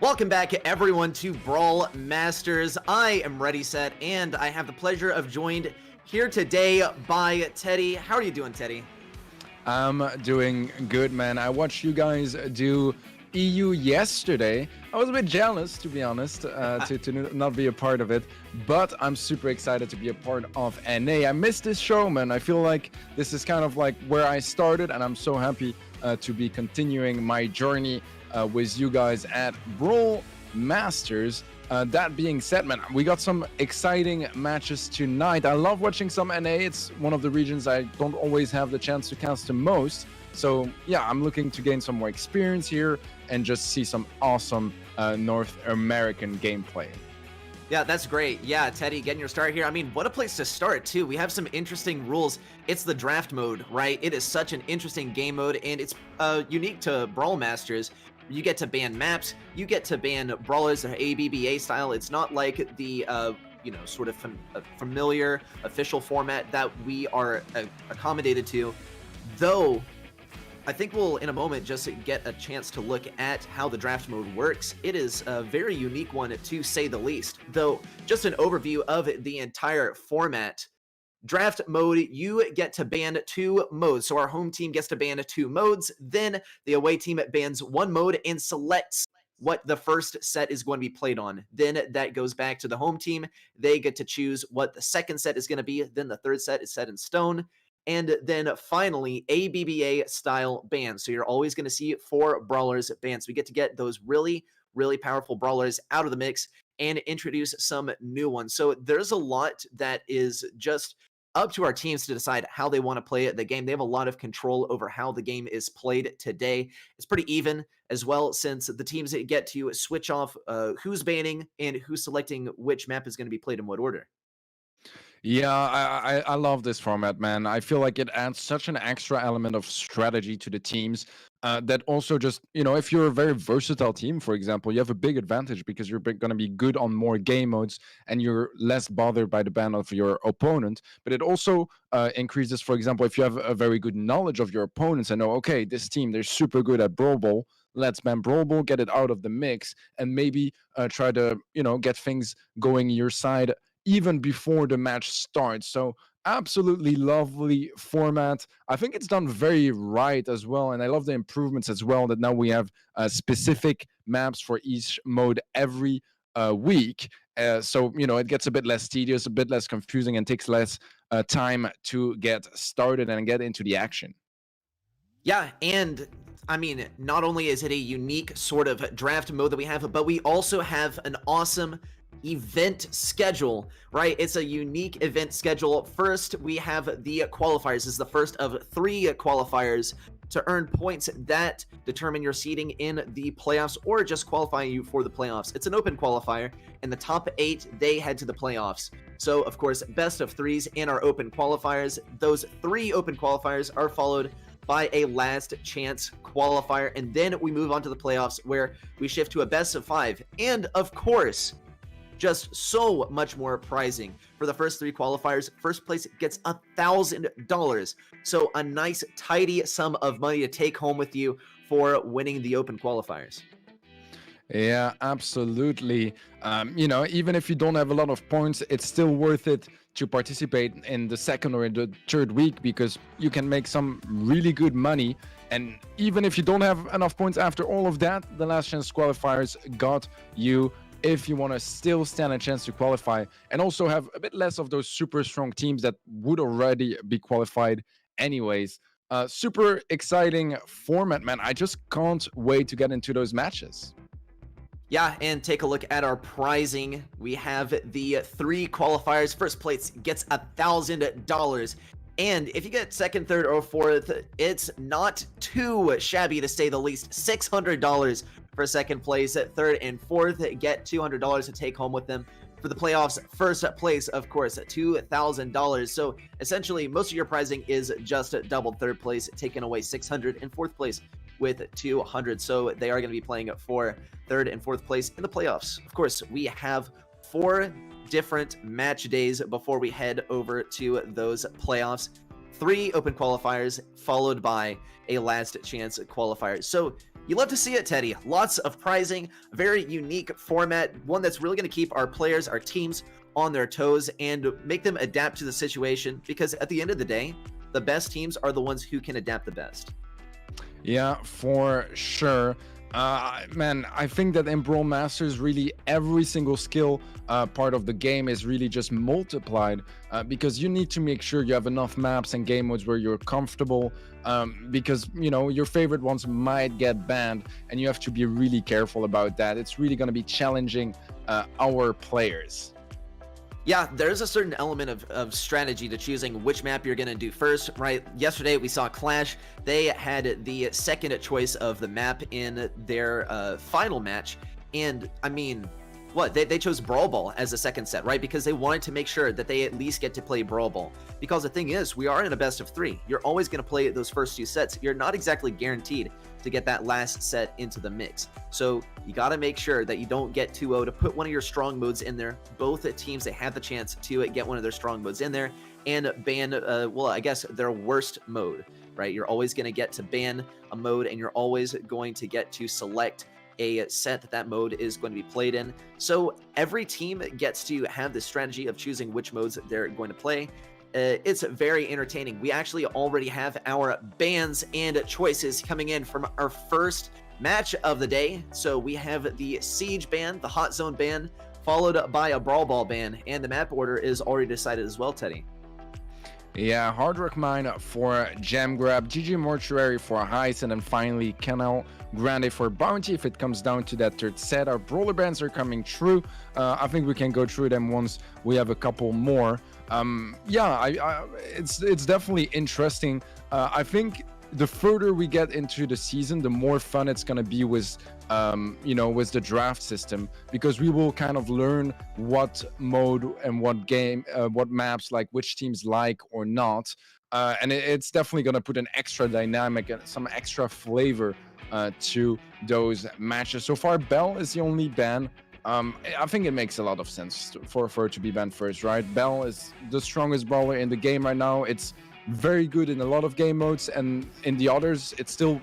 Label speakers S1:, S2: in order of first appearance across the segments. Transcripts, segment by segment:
S1: Welcome back, everyone, to Brawl Masters. I am Ready Set, and I have the pleasure of joined here today by Teddy. How are you doing, Teddy?
S2: I'm doing good, man. I watched you guys do EU yesterday. I was a bit jealous, to be honest, to not be a part of it, but I'm super excited to be a part of NA. I missed this show, man. I feel like this is kind of like where I started, and I'm so happy to be continuing my journey with you guys at Brawl Masters. That being said, man, we got some exciting matches tonight. I love watching some NA. It's one of the regions I don't always have the chance to cast the most. So yeah, I'm looking to gain some more experience here and just see some awesome North American gameplay.
S1: Yeah, that's great. Yeah, Teddy, getting your start here. I mean, what a place to start, too. We have some interesting rules. It's the draft mode, right? It is such an interesting game mode, and it's unique to Brawl Masters. You get to ban maps. You get to ban brawlers ABBA style. It's not like the, sort of familiar official format that we are accommodated to. Though, I think we'll, in a moment, just get a chance to look at how the draft mode works. It is a very unique one, to say the least. Though, just an overview of the entire format. Draft mode, you get to ban 2 modes. So our home team gets to ban 2 modes. Then the away team bans 1 mode and selects what the first set is going to be played on. Then that goes back to the home team. They get to choose what the second set is going to be. Then the third set is set in stone. And then finally, ABBA style bans. So you're always going to see 4 brawlers banned. So we get to get those really, really powerful brawlers out of the mix and introduce some new ones. So there's a lot that is just up to our teams to decide how they want to play the game. They have a lot of control over how the game is played today. It's pretty even as well, since the teams get to switch off who's banning and who's selecting which map is going to be played in what order.
S2: Yeah, I love this format, man. I feel like it adds such an extra element of strategy to the teams that also just, if you're a very versatile team, for example, you have a big advantage because you're going to be good on more game modes and you're less bothered by the ban of your opponent. But it also increases, for example, if you have a very good knowledge of your opponents and know, okay, this team, they're super good at Brawl Ball. Let's ban Brawl Ball, get it out of the mix, and maybe try to, get things going your side even before the match starts. So absolutely lovely format. I think it's done very right as well, and I love the improvements as well, that now we have specific maps for each mode every week. So it gets a bit less tedious, a bit less confusing, and takes less time to get started and get into the action.
S1: Yeah, and I mean, not only is it a unique sort of draft mode that we have, but we also have an awesome event schedule, right? It's a unique event schedule. First, we have the qualifiers. This is the first of 3 qualifiers to earn points that determine your seeding in the playoffs or just qualifying you for the playoffs. It's an open qualifier, and the top 8, they head to the playoffs. So, of course, best of 3s in our open qualifiers. Those 3 open qualifiers are followed by a last chance qualifier, and then we move on to the playoffs, where we shift to a best of 5. And, of course, just so much more prizing. For the first 3 qualifiers, first place gets $1,000. So a nice, tidy sum of money to take home with you for winning the open qualifiers.
S2: Yeah, absolutely. Even if you don't have a lot of points, it's still worth it to participate in the second or in the third week, because you can make some really good money. And even if you don't have enough points after all of that, the last chance qualifiers got you, if you want to still stand a chance to qualify and also have a bit less of those super strong teams that would already be qualified anyways. Super exciting format, man. I just can't wait to get into those matches.
S1: Yeah, and take a look at our prizing. We have the 3 qualifiers. First place gets $1,000. And if you get second, third, or fourth, it's not too shabby, to say the least. $600 for second place. Third and fourth get $200 to take home with them. For the playoffs, first place, of course, $2,000. So essentially, most of your prizing is just double. Third place, taking away $600, and fourth place with $200. So they are going to be playing for third and fourth place in the playoffs. Of course, we have 4 different match days before we head over to those playoffs. 3 open qualifiers followed by a last chance qualifier. So You love to see it, Teddy. Lots of prizing, very unique format, one that's really going to keep our players, our teams on their toes and make them adapt to the situation, because at the end of the day, the best teams are the ones who can adapt the best.
S2: Yeah, for sure. Man, I think that in Brawl Masters, really every single skill part of the game is really just multiplied because you need to make sure you have enough maps and game modes where you're comfortable because, you know, your favorite ones might get banned and you have to be really careful about that. It's really going to be challenging our players.
S1: Yeah, there's a certain element of strategy to choosing which map you're going to do first, right? Yesterday, we saw Clash. They had the second choice of the map in their final match. And, I mean, what? They chose Brawl Ball as the second set, right? Because they wanted to make sure that they at least get to play Brawl Ball. Because the thing is, we are in a best of 3. You're always going to play those first 2 sets. You're not exactly guaranteed to get that last set into the mix. So you got to make sure that you don't get too low to put one of your strong modes in there. Both teams, they have the chance to get one of their strong modes in there and ban, well, I guess their worst mode, right? You're always going to get to ban a mode and you're always going to get to select a set that mode is going to be played in. So every team gets to have the strategy of choosing which modes they're going to play. It's very entertaining. We actually already have our bans and choices coming in from our first match of the day. So we have the Siege ban, the Hot Zone ban, followed by a Brawl Ball ban, and the map order is already decided as well, Teddy.
S2: Yeah, Hard Rock Mine for Gem Grab, GG Mortuary for Heist, and then finally Canal Grande for Bounty if it comes down to that third set. Our brawler bands are coming through. I think we can go through them once we have a couple more. Yeah, it's definitely interesting. I think the further we get into the season, the more fun it's going to be with you know, with the draft system, because we will kind of learn what mode and what game, what maps, like which teams like or not. And it's definitely going to put an extra dynamic and some extra flavor to those matches. So far, Bell is the only ban. I think it makes a lot of sense for it to be banned first, right? Bell is the strongest brawler in the game right now. It's very good in a lot of game modes, and in the others, it's still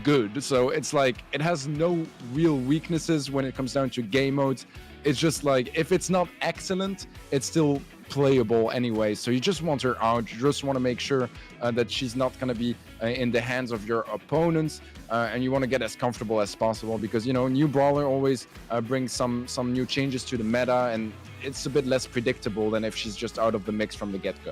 S2: good. So it's like it has no real weaknesses when it comes down to game modes. It's just like if it's not excellent, it's still playable anyway. So you just want her out. You just want to make sure that she's not going to be in the hands of your opponents, and you want to get as comfortable as possible, because, you know, new brawler always brings some new changes to the meta, and it's a bit less predictable than if she's just out of the mix from the get-go.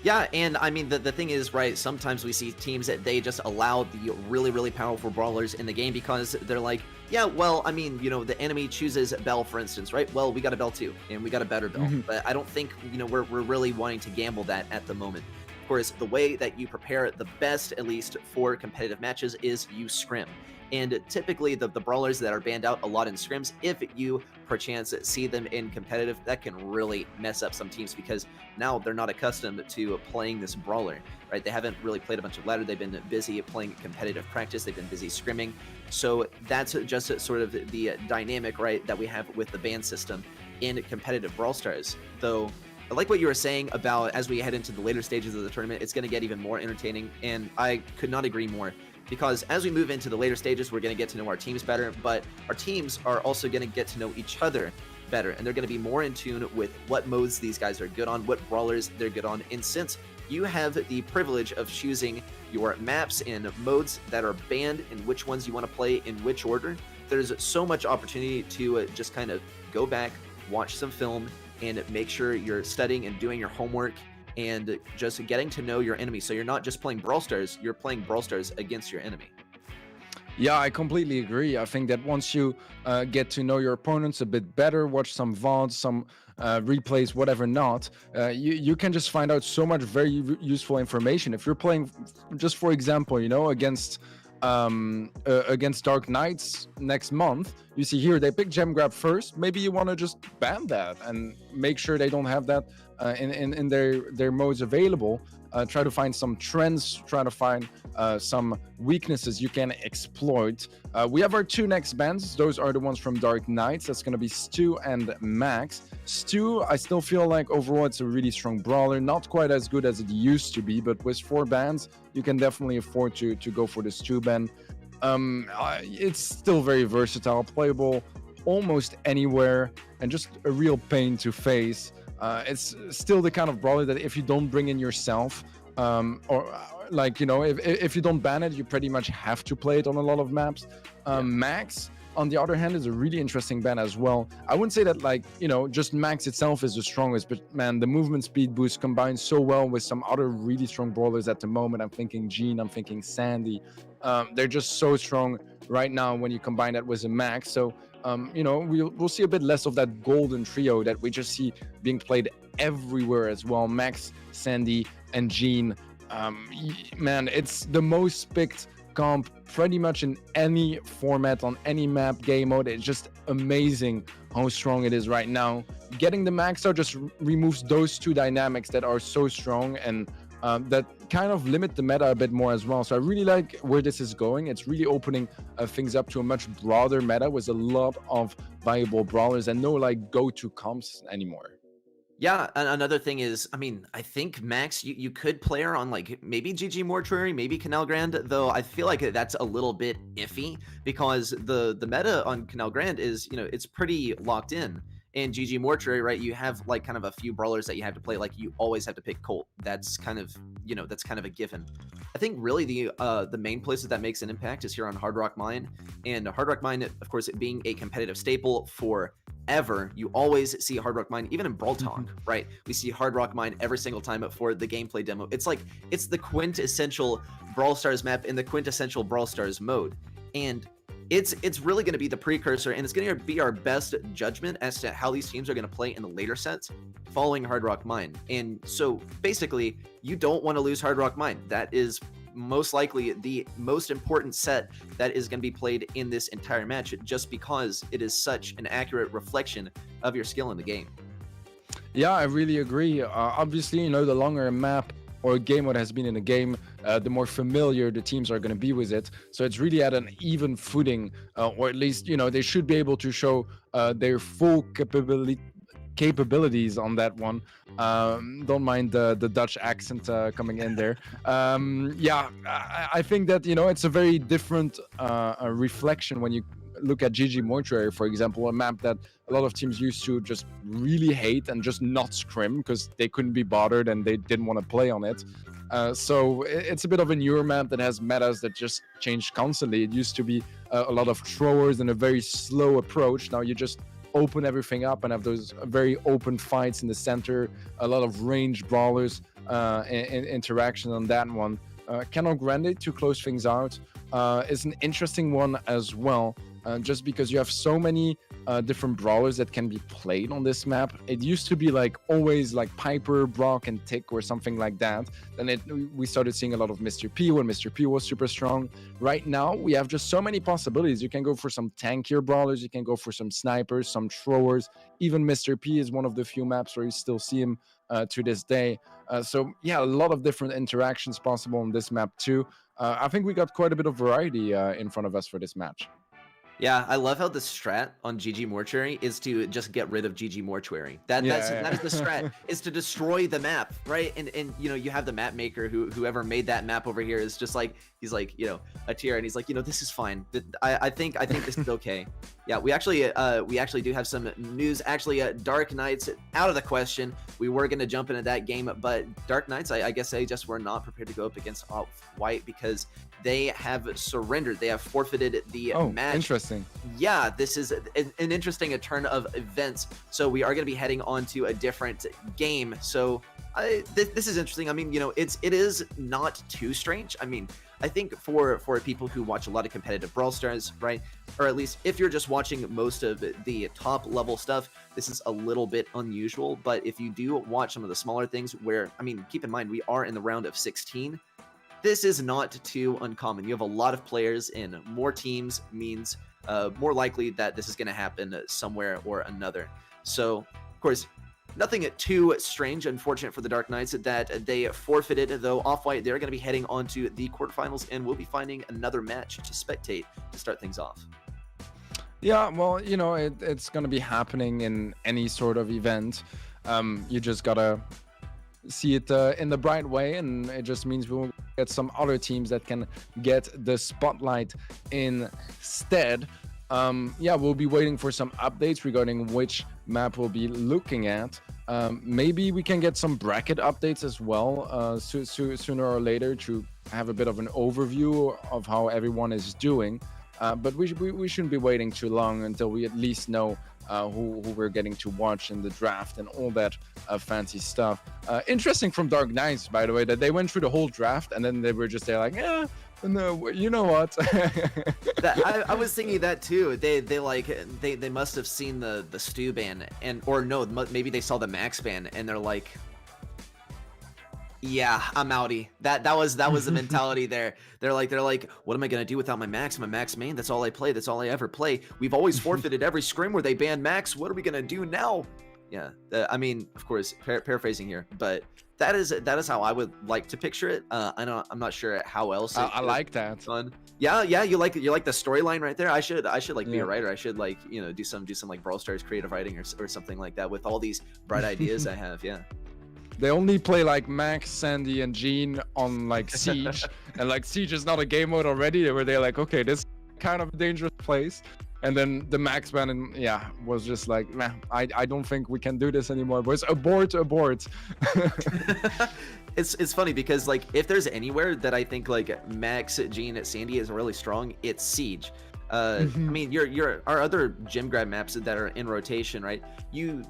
S1: Yeah, and I mean, the thing is, right, sometimes we see teams that they just allow the really, really powerful brawlers in the game because they're like, yeah, well, I mean, you know, the enemy chooses Bell, for instance, right? Well, we got a Bell too, and we got a better Bell. But I don't think, you know, we're really wanting to gamble that at the moment. Of course, the way that you prepare the best, at least for competitive matches, is you scrim. And typically, the brawlers that are banned out a lot in scrims, if you perchance see them in competitive, that can really mess up some teams, because now they're not accustomed to playing this brawler, right? They haven't really played a bunch of ladder. They've been busy playing competitive practice. They've been busy scrimming. So that's just sort of the dynamic, right, that we have with the ban system in competitive Brawl Stars. Though I like what you were saying about as we head into the later stages of the tournament, it's going to get even more entertaining, and I could not agree more. Because as we move into the later stages, we're going to get to know our teams better, but our teams are also going to get to know each other better, and they're going to be more in tune with what modes these guys are good on, what brawlers they're good on. And since you have the privilege of choosing your maps and modes that are banned and which ones you want to play in which order, there's so much opportunity to just kind of go back, watch some film, and make sure you're studying and doing your homework and just getting to know your enemy. So you're not just playing Brawl Stars, you're playing Brawl Stars against your enemy.
S2: Yeah, I completely agree. I think that once you get to know your opponents a bit better, watch some VODs, some replays, whatever not, you can just find out so much very useful information. If you're playing, just for example, you know, against Dark Knights next month, you see here they pick Gem Grab first. Maybe you want to just ban that and make sure they don't have that in their modes available. Try to find some trends, try to find some weaknesses you can exploit. We have our 2 next bans. Those are the ones from Dark Knights. That's going to be Stu and Max. Stu, I still feel like overall it's a really strong brawler. Not quite as good as it used to be, but with 4 bans, you can definitely afford to go for the Stu ban. It's still very versatile, playable almost anywhere, and just a real pain to face. It's still the kind of brawler that if you don't bring in yourself, or like, you know, if you don't ban it, you pretty much have to play it on a lot of maps. Max, on the other hand, is a really interesting ban as well. I wouldn't say that, like, you know, just Max itself is the strongest, but man, the movement speed boost combines so well with some other really strong brawlers at the moment. I'm thinking Jean, I'm thinking Sandy. They're just so strong right now when you combine that with a Max. So, you know, we'll see a bit less of that golden trio that we just see being played everywhere as well. Max, Sandy, and Jean. Man, it's the most picked comp pretty much in any format, on any map, game mode. It's just amazing how strong it is right now. Getting the max out just removes those two dynamics that are so strong, and that kind of limit the meta a bit more as well. So I really like where this is going. It's really opening things up to a much broader meta with a lot of viable brawlers and no like go-to comps anymore.
S1: Yeah, another thing is, I mean, I think Max, you could play her on like maybe GG Mortuary, maybe Canal Grand, though I feel like that's a little bit iffy because the meta on Canal Grand is, you know, it's pretty locked in. In GG Mortuary, right, you have like kind of a few brawlers that you have to play. Like you always have to pick Colt. That's kind of, you know, that's kind of a given. I think really the main places that makes an impact is here on Hard Rock Mine, and Hard Rock Mine, of course, it being a competitive staple for ever. You always see Hard Rock Mine, even in Brawl Talk, right? We see Hard Rock Mine every single time for the gameplay demo. It's like, it's the quintessential Brawl Stars map in the quintessential Brawl Stars mode. And it's really going to be the precursor, and it's going to be our best judgment as to how these teams are going to play in the later sets following Hard Rock Mine. And so basically, you don't want to lose Hard Rock Mine. That is most likely the most important set that is going to be played in this entire match, just because it is such an accurate reflection of your skill in the game.
S2: Yeah, I really agree. Obviously, you know, the longer a map or a game mode has been in a game, the more familiar the teams are going to be with it. So it's really at an even footing, or at least, you know, they should be able to show their full capabilities on that one. Don't mind the Dutch accent coming in there. Yeah, I think that, you know, it's a very different reflection when you look at GG Mortuary, for example, a map that a lot of teams used to just really hate and just not scrim because they couldn't be bothered and they didn't want to play on it. So it's a bit of a newer map that has metas that just change constantly. It used to be a lot of throwers and a very slow approach. Now you just open everything up and have those very open fights in the center, a lot of ranged brawlers and interaction on that one. Canal Grande, to close things out, is an interesting one as well. Just because you have so many different brawlers that can be played on this map. It used to be like always like Piper, Brock, and Tick or something like that. Then we started seeing a lot of Mr. P when Mr. P was super strong. Right now, we have just so many possibilities. You can go for some tankier brawlers, you can go for some snipers, some throwers. Even Mr. P is one of the few maps where you still see him to this day. So yeah, a lot of different interactions possible on this map too. I think we got quite a bit of variety in front of us for this match.
S1: Yeah, I love how the strat on GG Mortuary is to just get rid of GG Mortuary. That is the strat, is to destroy the map, right? And you know, you have the map maker whoever made that map over here is just like, he's like, you know, a tier, and he's like, you know, this is fine. I think this is okay. Yeah, we actually do have some news. Actually, Dark Knights out of the question. We were gonna jump into that game, but Dark Knights, I guess they just were not prepared to go up against Off-White because they have surrendered. They have forfeited the match.
S2: Interesting.
S1: Yeah, this is an interesting turn of events. So we are going to be heading on to a different game. So this is interesting. I mean, you know, it is not too strange. I mean, I think for people who watch a lot of competitive Brawl Stars, right, or at least if you're just watching most of the top level stuff, this is a little bit unusual. But if you do watch some of the smaller things where, I mean, keep in mind, we are in the round of 16. This is not too uncommon. You have a lot of players and more teams means more likely that this is going to happen somewhere or another. So, of course, nothing too strange. Unfortunate for the Dark Knights that they forfeited, though. Off-White, they're going to be heading on to the quarterfinals, and we'll be finding another match to spectate to start things off.
S2: Yeah, well, you know, it's going to be happening in any sort of event. You just got to see it in the bright way, and it just means we'll get at some other teams that can get the spotlight instead. Yeah, we'll be waiting for some updates regarding which map we'll be looking at. Maybe we can get some bracket updates as well sooner or later to have a bit of an overview of how everyone is doing. But we shouldn't be waiting too long until we at least know who we're getting to watch in the draft and all that fancy stuff. Interesting from Dark Knights, by the way, that they went through the whole draft and then they were just there like, yeah, no, you know what?
S1: I was thinking that too. They must have seen the Stu ban or no, maybe they saw the Max ban and they're like, yeah, I'm outie. That was the mentality there. They're like, what am I gonna do without my Max? My Max main. That's all I play. That's all I ever play. We've always forfeited every scrim where they ban Max. What are we gonna do now? Yeah, I mean, of course, paraphrasing here, but that is how I would like to picture it. I'm not sure how else.
S2: I like that.
S1: Fun. Yeah, you like the storyline right there. I should like be a writer. I should like do some like Brawl Stars creative writing or something like that with all these bright ideas I have. Yeah.
S2: They only play like Max, Sandy, and Jean on like Siege, and like Siege is not a game mode already. Where they're like, okay, this is kind of a dangerous place. And then the Max ban, was just like, man, I don't think we can do this anymore. Boys, abort.
S1: It's funny because like if there's anywhere that I think like Max, Jean, Sandy is really strong, it's Siege. I mean, our other gym grab maps that are in rotation, right? You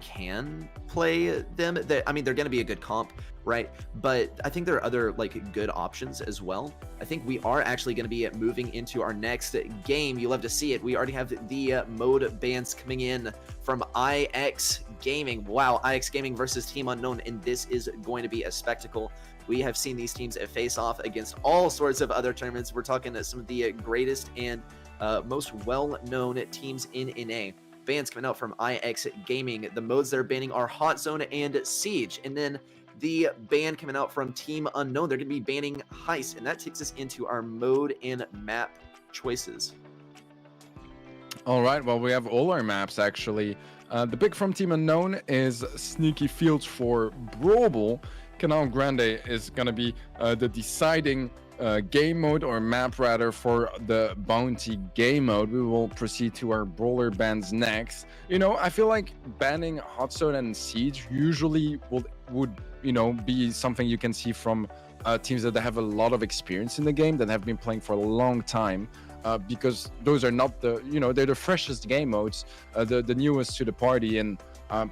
S1: can play them. I mean, they're gonna be a good comp, right? But I think there are other like good options as well. I think we are actually gonna be moving into our next game. You love to see it. We already have the mode bans coming in from IX Gaming. Wow, IX Gaming versus Team Unknown, and this is going to be a spectacle. We have seen these teams face off against all sorts of other tournaments. We're talking some of the greatest and most well-known teams in NA. Bans coming out from IX Gaming. The modes they're banning are Hot Zone and Siege. And then the ban coming out from Team Unknown, they're going to be banning Heist. And that takes us into our mode and map choices.
S2: All right, well, we have all our maps, actually. The pick from Team Unknown is Sneaky Fields for Brawl. Canal Grande is going to be the deciding game mode or map rather for the Bounty game mode. We will proceed to our brawler bans next. I feel like banning Hot Zone and Siege usually would be something you can see from teams that have a lot of experience in the game, that have been playing for a long time. Because those are not they're the freshest game modes, the newest to the party, and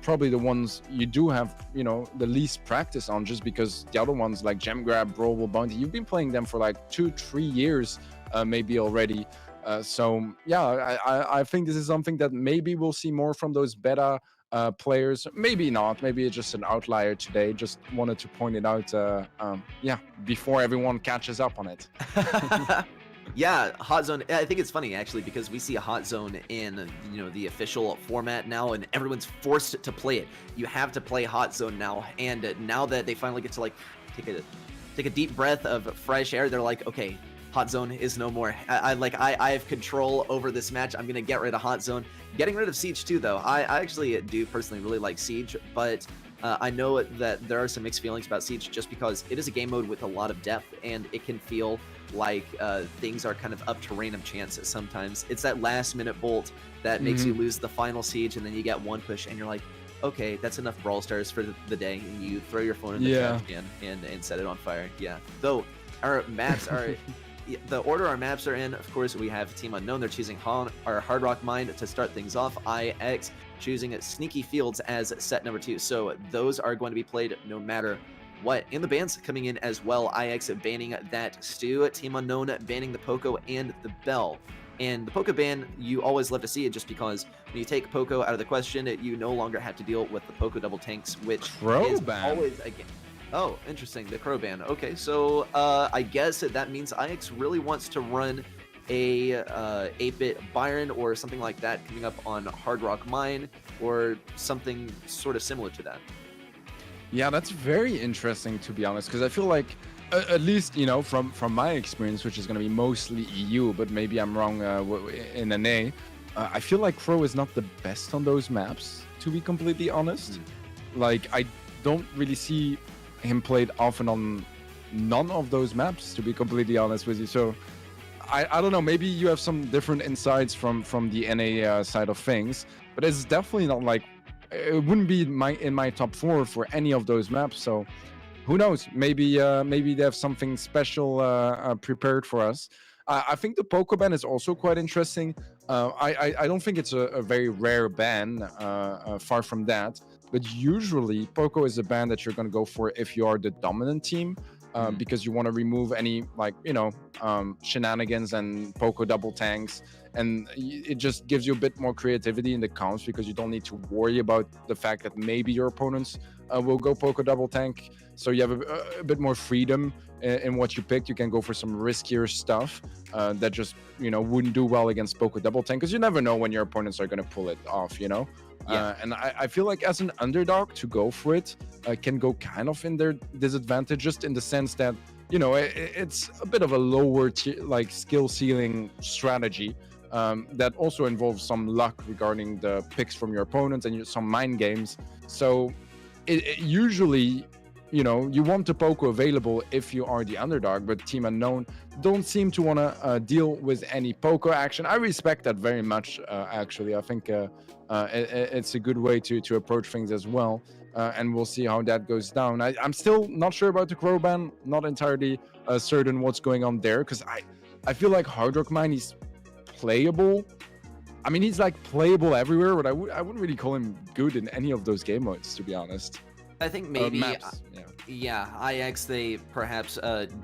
S2: probably the ones you do have, the least practice on, just because the other ones like Gem Grab, Brawl, Bounty, you've been playing them for like 2-3 years, maybe already. So yeah, I think this is something that maybe we'll see more from those beta players. Maybe not. Maybe it's just an outlier today. Just wanted to point it out, before everyone catches up on it.
S1: Yeah, Hot Zone. I think it's funny actually because we see a Hot Zone in the official format now, and everyone's forced to play it. You have to play Hot Zone now, and now that they finally get to like take a deep breath of fresh air, they're like, okay, Hot Zone is no more. I have control over this match. I'm gonna get rid of Hot Zone. Getting rid of Siege too, though. I actually do personally really like Siege, but I know that there are some mixed feelings about Siege just because it is a game mode with a lot of depth, and it can feel like things are kind of up to random chance sometimes. It's that last minute bolt that makes you lose the final Siege, and then you get one push and you're like, okay, that's enough Brawl Stars for the day, and you throw your phone in the trash can and set it on fire. Yeah, though our maps are the order our maps are in, of course, we have Team Unknown. They're choosing our Hard Rock Mine to start things off. IX choosing Sneaky Fields as set number 2. So those are going to be played no matter what. And the bans coming in as well. IX banning that Stu, Team Unknown banning the Poco and the Bell. And the Poco ban, you always love to see it just because when you take Poco out of the question, you no longer have to deal with the Poco double tanks, which is always again. Oh, interesting. The Crow ban. Okay, so I guess that means IX really wants to run a 8-bit Byron or something like that coming up on Hard Rock Mine or something sort of similar to that.
S2: Yeah, that's very interesting, to be honest, because I feel like, at least, from my experience, which is going to be mostly EU, but maybe I'm wrong in NA, I feel like Crow is not the best on those maps, to be completely honest. Like, I don't really see him played often on none of those maps, to be completely honest with you. So I don't know, maybe you have some different insights from the NA side of things, but it's definitely not like, it wouldn't be in my top 4 for any of those maps. So who knows, maybe they have something special prepared for us. I think the Poco ban is also quite interesting. I don't think it's a very rare ban, far from that, but usually Poco is a ban that you're going to go for if you are the dominant team. Because you want to remove any, like, shenanigans and Poco double tanks, and it just gives you a bit more creativity in the comps, because you don't need to worry about the fact that maybe your opponents will go Poco double tank. So you have a bit more freedom in what you pick. You can go for some riskier stuff that just wouldn't do well against Poco double tank, because you never know when your opponents are going to pull it off. And I feel like as an underdog to go for it can go kind of in their disadvantage, just in the sense that it's a bit of a lower skill ceiling strategy that also involves some luck regarding the picks from your opponents and some mind games. So it usually you want the Poco available if you are the underdog, but Team Unknown don't seem to want to deal with any Poco action. I respect that very much, actually. I think it's a good way to approach things as well, and we'll see how that goes down. I'm still not sure about the Crow ban, not entirely certain what's going on there, because I feel like Hard Rock Mine, he's playable. I mean, he's like playable everywhere, but I wouldn't really call him good in any of those game modes, to be honest.
S1: I think maybe,
S2: maps,
S1: yeah, IX, they perhaps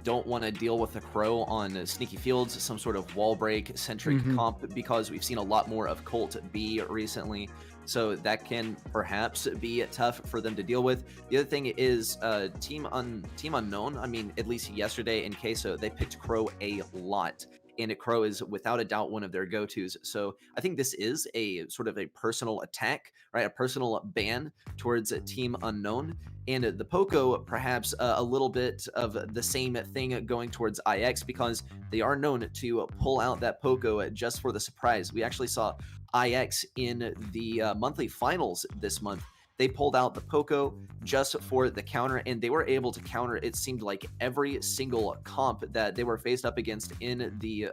S1: don't want to deal with the Crow on Sneaky Fields, some sort of wall break centric comp, because we've seen a lot more of Colt B recently. So that can perhaps be tough for them to deal with. The other thing is Team Unknown. I mean, at least yesterday in Queso, they picked Crow a lot. And Crow is without a doubt one of their go-tos. So I think this is a sort of a personal attack, right? A personal ban towards Team Unknown. And the Poco, perhaps a little bit of the same thing going towards IX, because they are known to pull out that Poco just for the surprise. We actually saw IX in the monthly finals this month. They pulled out the Poco just for the counter, and they were able to counter, it seemed like, every single comp that they were faced up against in the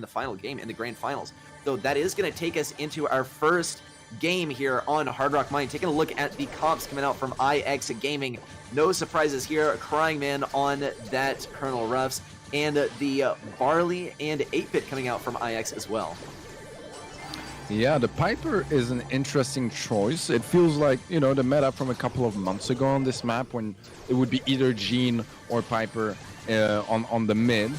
S1: final game, in the grand finals. So that is going to take us into our first game here on Hard Rock Mine. Taking a look at the comps coming out from IX Gaming. No surprises here. Crying Man on that Colonel Ruffs, and the Barley and 8-Bit coming out from IX as well.
S2: Yeah, the Piper is an interesting choice. It feels like, the meta from a couple of months ago on this map, when it would be either Gene or Piper on the mid.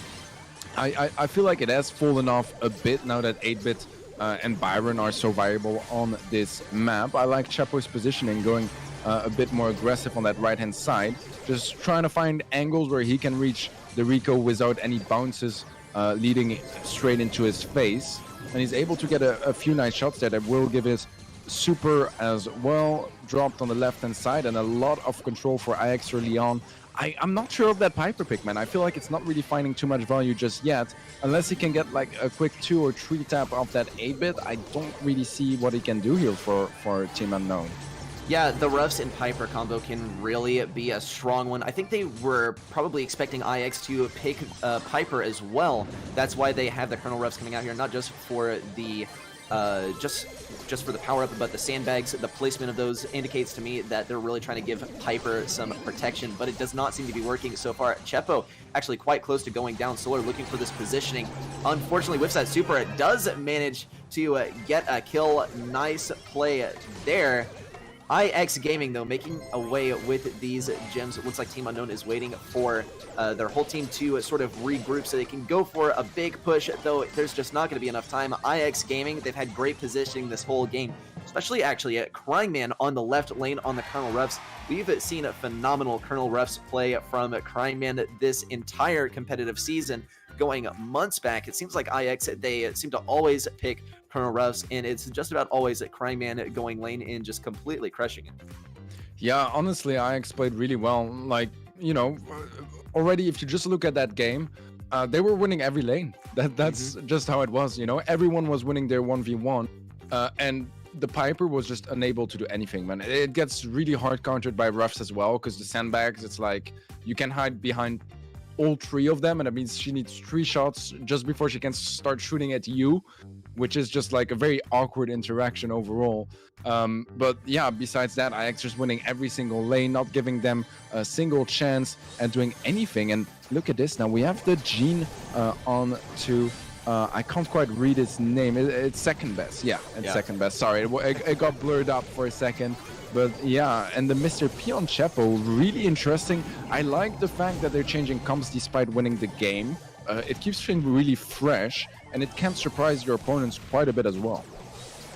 S2: I feel like it has fallen off a bit now that 8-Bit and Byron are so viable on this map. I like Chapo's positioning, going a bit more aggressive on that right-hand side, just trying to find angles where he can reach the Rico without any bounces leading straight into his face. And he's able to get a few nice shots there that will give his super as well dropped on the left-hand side, and a lot of control for IX or Leon. I'm not sure of that Piper pick, man. I feel like it's not really finding too much value just yet. Unless he can get like a quick 2 or 3 tap off that 8-Bit, I don't really see what he can do here for Team Unknown.
S1: Yeah, the Ruffs and Piper combo can really be a strong one. I think they were probably expecting IX to pick Piper as well. That's why they have the Colonel Ruffs coming out here, not just for the just for the power-up, but the sandbags. The placement of those indicates to me that they're really trying to give Piper some protection, but it does not seem to be working so far. Chepo actually quite close to going down. Solar looking for this positioning. Unfortunately, whips that super. It does manage to get a kill. Nice play there. IX Gaming, though, making away with these gems. It looks like Team Unknown is waiting for their whole team to sort of regroup so they can go for a big push, though there's just not going to be enough time. IX Gaming, they've had great positioning this whole game, especially actually at Crying Man on the left lane on the Colonel Ruffs. We've seen a phenomenal Colonel Ruffs play from Crying Man this entire competitive season. Going months back, it seems like IX, they seem to always pick Colonel Ruffs, and it's just about always at Crying Man going lane and just completely crushing it.
S2: Yeah, honestly, IX played really well. Like, already if you just look at that game, they were winning every lane. That's just how it was, Everyone was winning their 1v1, and the Piper was just unable to do anything, man. It gets really hard countered by Ruffs as well, because the sandbags, it's like you can hide behind all 3 of them, and that means she needs 3 shots just before she can start shooting at you, which is just like a very awkward interaction overall. But yeah, besides that, IX just winning every single lane, not giving them a single chance at doing anything. And look at this now, we have the Gene on to I can't quite read his name. It's second best. Yeah, it's second best. Sorry, it got blurred up for a second. But yeah, and the Mr. P on Chepo, really interesting. I like the fact that they're changing comps despite winning the game. It keeps things really fresh, and it can surprise your opponents quite a bit as well.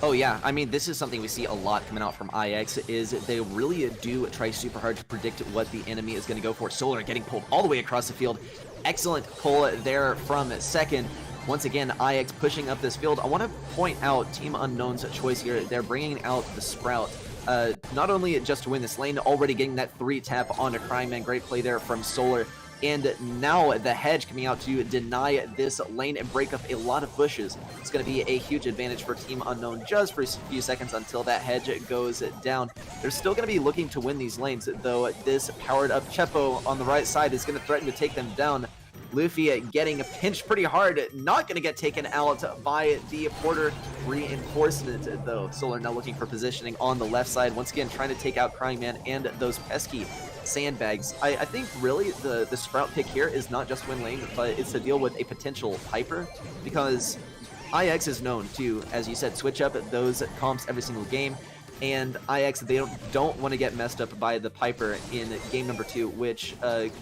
S1: Oh yeah, I mean, this is something we see a lot coming out from IX, is they really do try super hard to predict what the enemy is going to go for. Solar getting pulled all the way across the field. Excellent pull there from second. Once again, IX pushing up this field. I want to point out Team Unknown's choice here. They're bringing out the Sprout. Not only just to win this lane, already getting that 3-tap onto Cryman. Great play there from Solar. And now the hedge coming out to deny this lane and break up a lot of bushes. It's going to be a huge advantage for Team Unknown just for a few seconds until that hedge goes down. They're still going to be looking to win these lanes, though this powered up Chepo on the right side is going to threaten to take them down. Luffy getting pinched pretty hard, not going to get taken out by the Porter reinforcement, though. Solar now looking for positioning on the left side, once again trying to take out Crying Man and those pesky sandbags. I think really the Sprout pick here is not just win lane, but it's to deal with a potential Piper, because IX is known to, as you said, switch up those comps every single game. And IX, they don't want to get messed up by the Piper in game number 2, which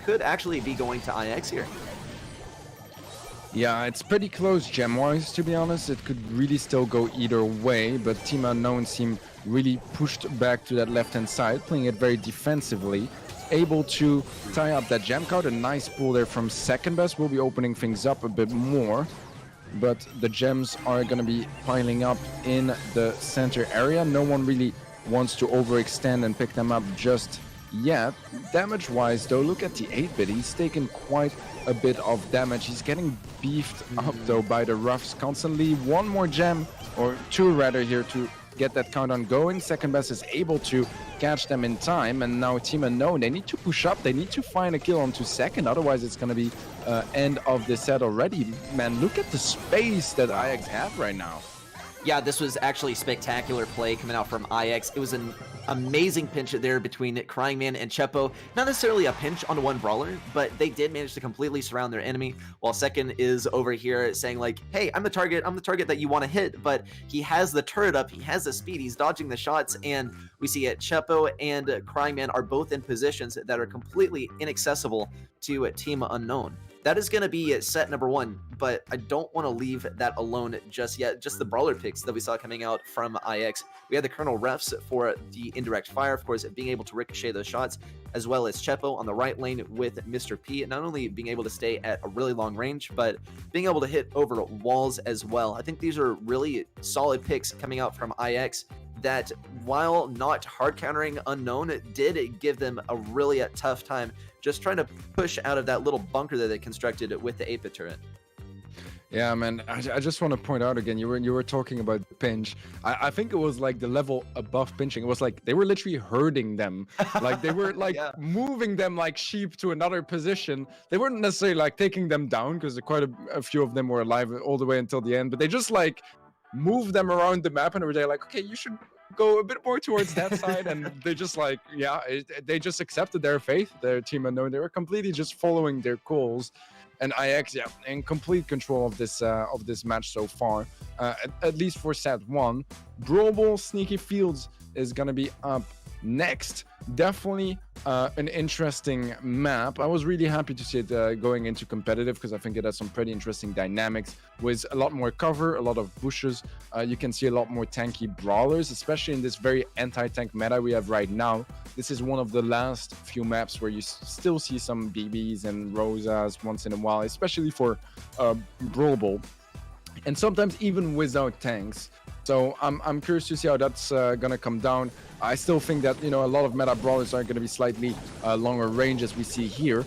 S1: could actually be going to IX here.
S2: Yeah, it's pretty close gem-wise, to be honest. It could really still go either way, but Team Unknown seem really pushed back to that left-hand side, playing it very defensively, able to tie up that gem card. A nice pull there from second best will be opening things up a bit more, but the gems are going to be piling up in the center area. No one really wants to overextend and pick them up just yet. Damage-wise, though, look at the 8-bit. He's taken quite a bit of damage. He's getting beefed up, though, by the roughs constantly. One more gem, or 2 rather, here to get that countdown going. Second best is able to catch them in time, and now Team Unknown, they need to push up. They need to find a kill onto second, otherwise it's going to be end of the set already. Man, look at the space that IX have right now.
S1: Yeah, this was actually spectacular play coming out from IX. It was an amazing pinch there between Crying Man and Chepo. Not necessarily a pinch on one brawler, but they did manage to completely surround their enemy, while second is over here saying like, hey, I'm the target that you want to hit, but he has the turret up, he has the speed, he's dodging the shots, and we see it, Chepo and Crying Man are both in positions that are completely inaccessible to Team Unknown. That is going to be set number 1, but I don't want to leave that alone just yet. Just the brawler picks that we saw coming out from IX. We had the Colonel refs for the indirect fire, of course, being able to ricochet those shots, as well as Chepo on the right lane with Mr. P, not only being able to stay at a really long range, but being able to hit over walls as well. I think these are really solid picks coming out from IX that, while not hard countering Unknown, did give them a really tough time just trying to push out of that little bunker that they constructed with the 8-bit turret.
S2: Yeah, man, I just want to point out again, you were talking about the pinch. I think it was like the level above pinching. It was like they were literally herding them. Like they were like moving them like sheep to another position. They weren't necessarily like taking them down, because quite a few of them were alive all the way until the end, but they just like moved them around the map, and they were like, okay, you should go a bit more towards that side. And they just like, they just accepted their fate, their Team Unknown. They were completely just following their calls. And IX, in complete control of this match so far, at least for set 1. Brawl Sneaky Fields is gonna be up next. Definitely an interesting map. I was really happy to see it going into competitive, because I think it has some pretty interesting dynamics with a lot more cover, a lot of bushes. You can see a lot more tanky brawlers, especially in this very anti-tank meta we have right now. This is one of the last few maps where you still see some BBs and Rosas once in a while, especially for Brawl, and sometimes even without tanks. So I'm curious to see how that's gonna come down. I still think that, you know, a lot of meta brawlers are gonna be slightly longer range, as we see here.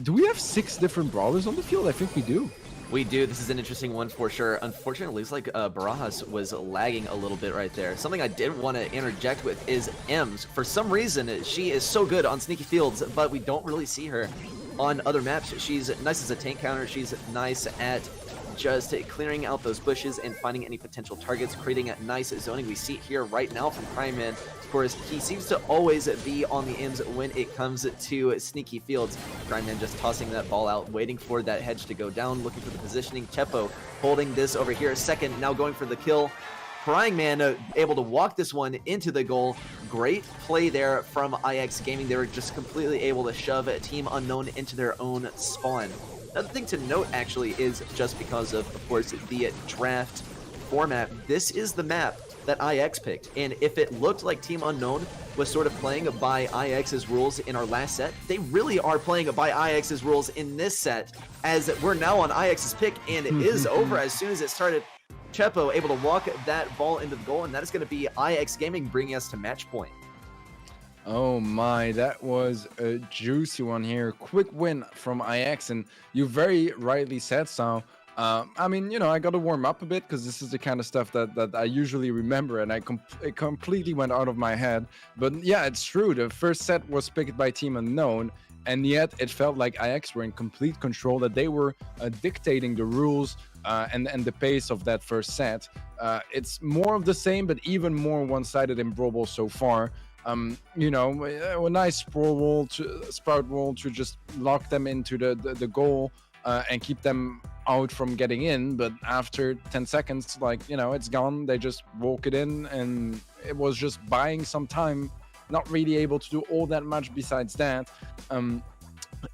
S2: Do we have 6 different brawlers on the field? I think we do.
S1: We do. This is an interesting one for sure. Unfortunately, it looks like Barajas was lagging a little bit right there. Something I did want to interject with is Ems. For some reason, she is so good on Sneaky Fields, but we don't really see her on other maps. She's nice as a tank counter. She's nice at just clearing out those bushes and finding any potential targets, creating a nice zoning. We see it here right now from Cryman. Of course, he seems to always be on the M's when it comes to sneaky fields. Cryman just tossing that ball out, waiting for that hedge to go down, looking for the positioning. Chepo holding this over here. Second, now going for the kill. Crying Man able to walk this one into the goal. Great play there from IX Gaming. They were just completely able to shove Team Unknown into their own spawn. Another thing to note actually is just because of course, the draft format, this is the map that IX picked. And if it looked like Team Unknown was sort of playing by IX's rules in our last set, they really are playing by IX's rules in this set, as we're now on IX's pick and it is over as soon as it started. Chepo able to walk that ball into the goal, and that is going to be IX Gaming bringing us to match point.
S2: Oh my, that was a juicy one here. Quick win from IX, and you very rightly said so. I mean, you know, I got to warm up a bit because this is the kind of stuff that I usually remember, and it completely went out of my head. But yeah, it's true. The first set was picked by Team Unknown, and yet it felt like IX were in complete control, that they were dictating the rules and the pace of that first set. It's more of the same, but even more one-sided in Brawl Ball so far. You know, a nice sprout roll to just lock them into the goal and keep them out from getting in. But after 10 seconds, like, you know, it's gone. They just walk it in, and it was just buying some time. Not really able to do all that much besides that.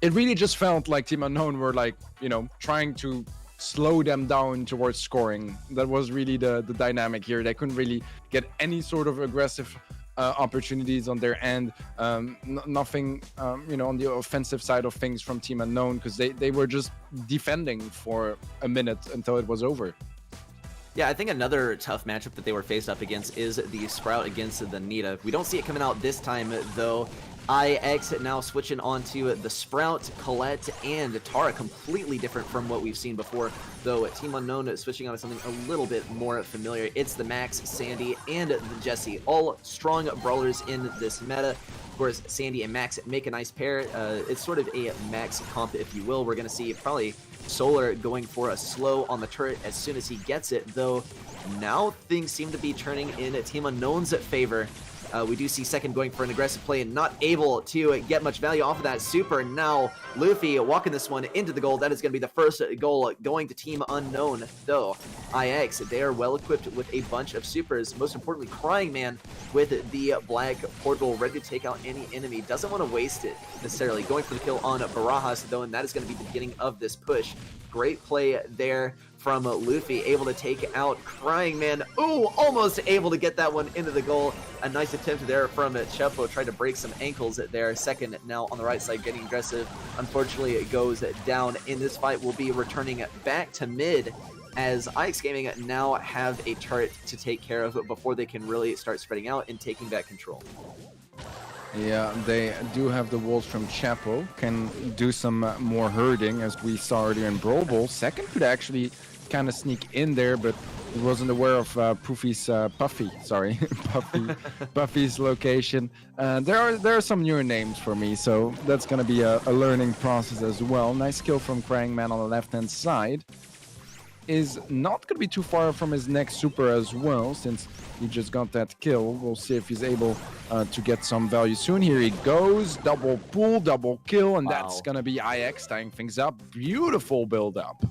S2: It really just felt like Team Unknown were, like, you know, trying to slow them down towards scoring. That was really the dynamic here. They couldn't really get any sort of aggressive opportunities on their end. Nothing, you know, on the offensive side of things from Team Unknown, because they were just defending for a minute until it was over.
S1: Yeah, I think another tough matchup that they were faced up against is the Sprout against the Nita. We don't see it coming out this time, though. IX now switching on to the Sprout, Colette, and Tara. Completely different from what we've seen before, though. Team Unknown switching on to something a little bit more familiar. It's the Max, Sandy, and the Jessie. All strong brawlers in this meta. Of course, Sandy and Max make a nice pair. It's sort of a Max comp, if you will. We're going to see probably Solar going for a slow on the turret as soon as he gets it, though now things seem to be turning in Team Unknown's favor. We do see Second going for an aggressive play and not able to get much value off of that super. Now, Luffy walking this one into the goal. That is going to be the first goal going to Team Unknown, though. IX, they are well equipped with a bunch of supers. Most importantly, Crying Man with the black portal ready to take out any enemy. Doesn't want to waste it necessarily. Going for the kill on Barajas, though, and that is going to be the beginning of this push. Great play there from Luffy, able to take out Crying Man. Ooh, almost able to get that one into the goal. A nice attempt there from Chepo, tried to break some ankles there. Second now on the right side, getting aggressive. Unfortunately, it goes down. In this fight, we'll be returning back to mid, as IX Gaming now have a turret to take care of before they can really start spreading out and taking back control.
S2: Yeah, they do have the walls from Chapo, can do some more herding, as we saw earlier in Brawl Ball. Second could actually kind of sneak in there, but he wasn't aware of Puffy's Puffy's location. There are some newer names for me, so that's gonna be a learning process as well. Nice kill from Crying Man on the left-hand side. Is not gonna be too far from his next super as well, since he just got that kill. We'll see if he's able to get some value soon. Here he goes, double pull, double kill, and that's gonna be IX tying things up. Beautiful build up.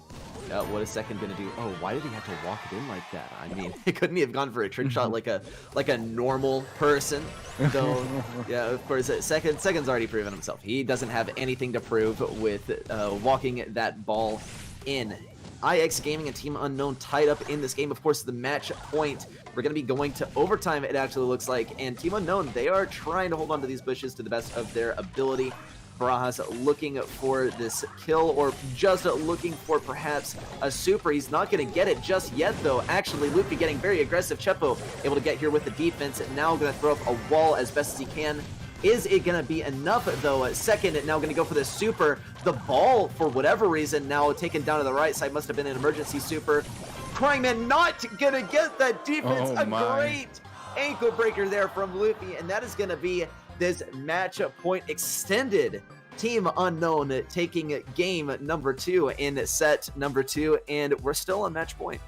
S1: Yeah, what is Second gonna do? Oh, why did he have to walk it in like that? I mean, couldn't he have gone for a trick shot like a normal person? Though, yeah, of course, Second's already proven himself. He doesn't have anything to prove with walking that ball in. IX Gaming and Team Unknown tied up in this game. Of course, the match point, we're going to be going to overtime, it actually looks like. And Team Unknown, they are trying to hold on to these bushes to the best of their ability. Barajas looking for this kill, or just looking for perhaps a super. He's not going to get it just yet, though. Actually, Luffy getting very aggressive. Chepo able to get here with the defense. Now going to throw up a wall as best as he can. Is it going to be enough, though? Second, now going to go for the super. The ball, for whatever reason, now taken down to the right side. Must have been an emergency super. Crying Man not going to get that defense. A great ankle breaker there from Luffy. And that is going to be this matchup point extended Team Unknown taking game number 2 in set number 2, and we're still on match point.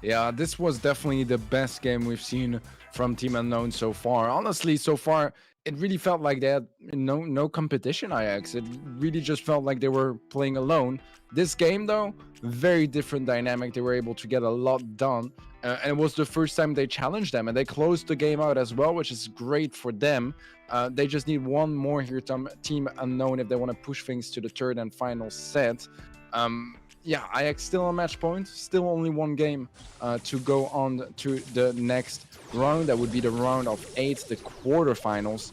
S2: Yeah, this was definitely the best game we've seen from Team Unknown so far. Honestly, so far, it really felt like they had no competition, IX. It really just felt like they were playing alone. This game, though, very different dynamic. They were able to get a lot done. And it was the first time they challenged them. And they closed the game out as well, which is great for them. They just need one more here, Team Unknown, if they want to push things to the third and final set. Yeah, IX still on match point, still only one game to go on to the next round. That would be the round of 8, the quarterfinals.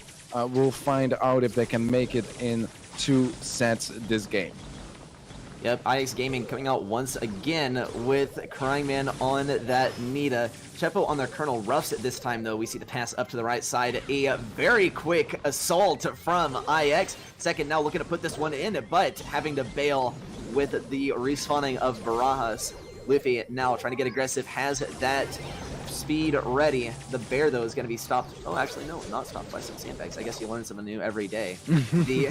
S2: We'll find out if they can make it in 2 sets this game.
S1: Yep, IX Gaming coming out once again with Crying Man on that Nita. Chepo on their Colonel Ruffs this time, though. We see the pass up to the right side. A very quick assault from IX. Second now looking to put this one in, but having to bail with the respawning of Barajas. Luffy now trying to get aggressive, has that speed ready. The bear, though, is going to be stopped. Oh, actually, no, not stopped by some sandbags. I guess you learn something new every day. The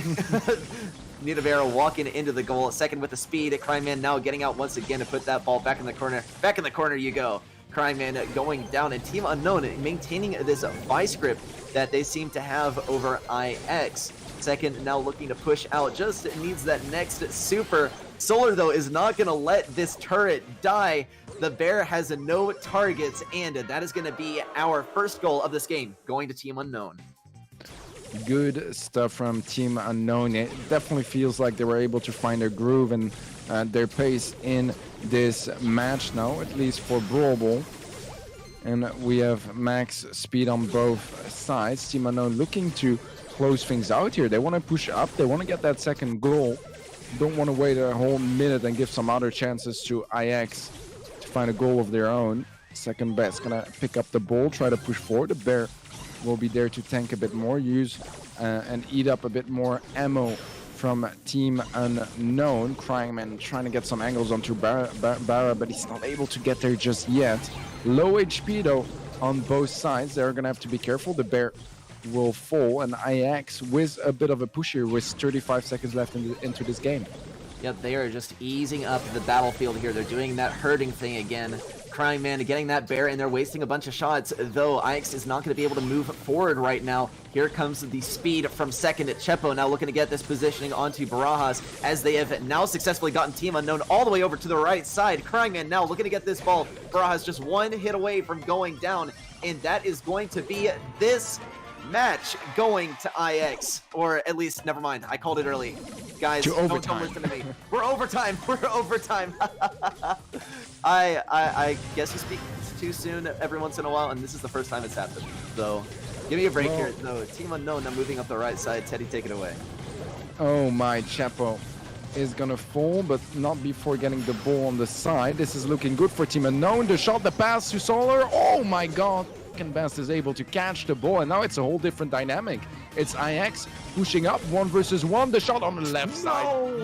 S1: Nita Bear walking into the goal. Second with the speed. Crying Man now getting out once again to put that ball back in the corner. Back in the corner you go. Crying Man going down, and Team Unknown maintaining this vice grip that they seem to have over IX. Second now looking to push out, just needs that next super. Solar, though, is not going to let this turret die. The bear has no targets, and that is going to be our first goal of this game, going to Team Unknown.
S2: Good stuff from Team Unknown. It definitely feels like they were able to find their groove and their pace in this match now, at least for Brawl Ball. And we have max speed on both sides. Team Unknown looking to close things out here. They want to push up. They want to get that second goal. Don't want to wait a whole minute and give some other chances to IX to find a goal of their own. Second best gonna pick up the ball, try to push forward. The bear will be there to tank a bit more, use and eat up a bit more ammo from Team Unknown. Crying Man trying to get some angles onto Barra, but he's not able to get there just yet. Low HP though on both sides. They're gonna have to be careful. The bear will fall, and IX with a bit of a push here with 35 seconds left into this game.
S1: Yep, they are just easing up the battlefield here. They're doing that herding thing again. Crying Man getting that bear, and they're wasting a bunch of shots, though IX is not going to be able to move forward right now. Here comes the speed from second at Chepo, now looking to get this positioning onto Barajas, as they have now successfully gotten Team Unknown all the way over to the right side. Crying Man now looking to get this ball. Barajas just one hit away from going down, and that is going to be this match going to IX, or at least, never mind, I called it early. Guys, don't listen to me. We're overtime. We're overtime. I guess you speak too soon every once in a while, and this is the first time it's happened. So give me a break here. No, Team Unknown, I'm moving up the right side. Teddy, take it away.
S2: Oh my, Chepo is gonna fall, but not before getting the ball on the side. This is looking good for Team Unknown. The shot, the pass to Solar. Oh my god. Best is able to catch the ball, and now it's a whole different dynamic. It's IX pushing up 1 versus 1. The shot on the left side.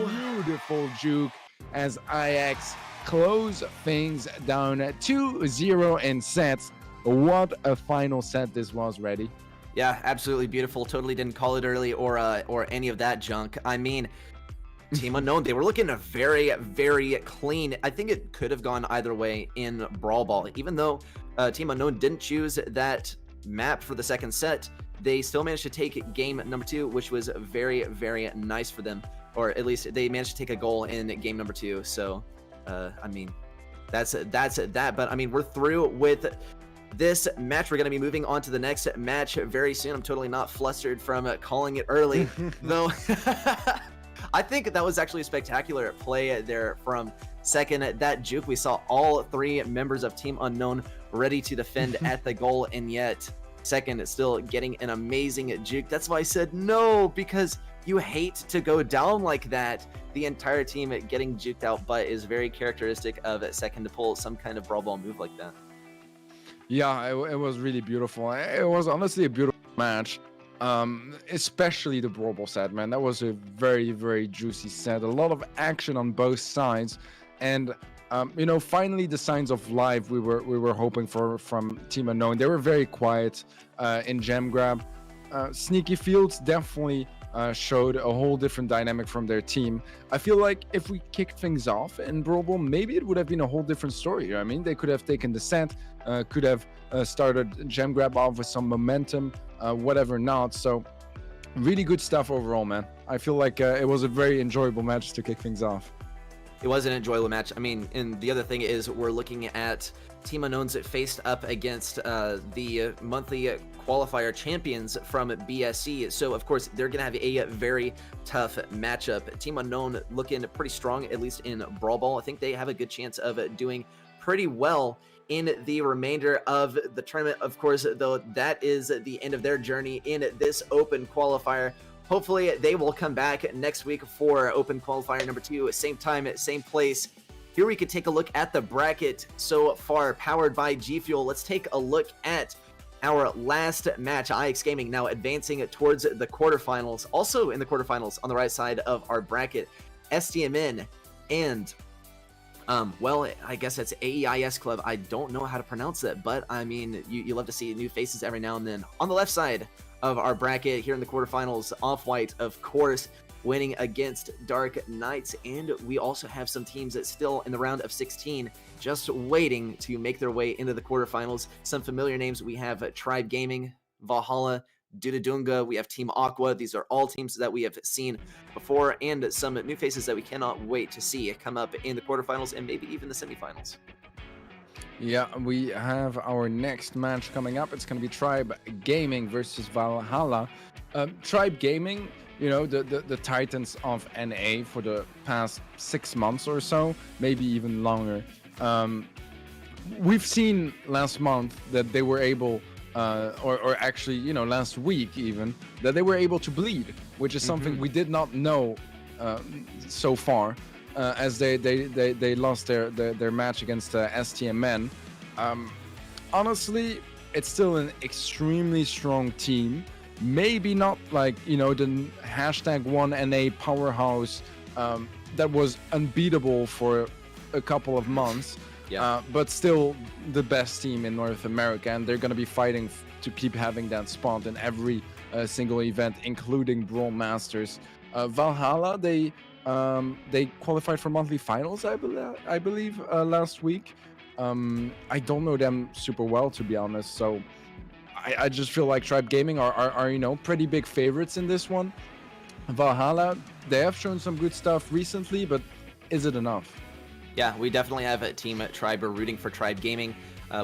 S2: Beautiful juke as IX close things down 2-0 in sets. What a final set this was, Ready?
S1: Yeah, absolutely beautiful. Totally didn't call it early or any of that junk. I mean, Team Unknown, they were looking very, very clean. I think it could have gone either way in Brawl Ball. Even though Team Unknown didn't choose that map for the second set, they still managed to take game number 2, which was very, very nice for them. Or at least they managed to take a goal in game number 2. So, I mean, that's that. But, I mean, we're through with this match. We're going to be moving on to the next match very soon. I'm totally not flustered from calling it early, though. I think that was actually a spectacular play there from second. That juke, we saw all 3 members of Team Unknown ready to defend at the goal, and yet second is still getting an amazing juke. That's why I said no, because you hate to go down like that. The entire team getting juked out, but is very characteristic of second to pull some kind of Brawl Ball move like that.
S2: Yeah, it was really beautiful. It was honestly a beautiful match. Especially the Brawl Ball set, man. That was a very, very juicy set. A lot of action on both sides, and you know, finally the signs of life we were hoping for from Team Unknown. They were very quiet in Gem Grab. Sneaky Fields definitely showed a whole different dynamic from their team. I feel like if we kicked things off in Brawl Ball, maybe it would have been a whole different story. You know what I mean, they could have taken the set, could have started Gem Grab off with some momentum, whatever not. So really good stuff overall, man. I feel like it was a very enjoyable match to kick things off.
S1: It was an enjoyable match. I mean, and the other thing is we're looking at Team Unknowns that faced up against the monthly qualifier champions from BSC. So, of course, they're going to have a very tough matchup. Team Unknown looking pretty strong, at least in Brawl Ball. I think they have a good chance of doing pretty well in the remainder of the tournament. Of course, though, that is the end of their journey in this open qualifier. Hopefully, they will come back next week for Open Qualifier number 2, same time, same place. Here we could take a look at the bracket so far, powered by G Fuel. Let's take a look at our last match. IX Gaming now advancing towards the quarterfinals. Also in the quarterfinals on the right side of our bracket, STMN and well, I guess it's AEIS Club. I don't know how to pronounce that, but I mean, you love to see new faces every now and then. On the left side of our bracket here in the quarterfinals, Off-White, of course, winning against Dark Knights. And we also have some teams that still in the round of 16, just waiting to make their way into the quarterfinals. Some familiar names. We have Tribe Gaming, Valhalla, Dudadunga, we have Team Aqua. These are all teams that we have seen before, and some new faces that we cannot wait to see come up in the quarterfinals and maybe even the semifinals.
S2: Yeah, we have our next match coming up. It's going to be Tribe Gaming versus Valhalla. Tribe Gaming, you know, the titans of NA for the past 6 months or so, maybe even longer. We've seen last month that they were able, or actually, you know, last week even, that they were able to bleed, which is something we did not know so far. As they lost their match against STMN. Honestly, it's still an extremely strong team. Maybe not like, you know, the #1NA powerhouse that was unbeatable for a couple of months.
S1: Yeah.
S2: But still the best team in North America, and they're going to be fighting to keep having that spot in every single event, including Brawl Masters. Valhalla, they qualified for monthly finals, I believe, last week. I don't know them super well, to be honest, so I just feel like Tribe Gaming are you know, pretty big favorites in this one. Valhalla, they have shown some good stuff recently, but is it enough?
S1: Yeah, we definitely have a team at Tribe. We're rooting for Tribe Gaming.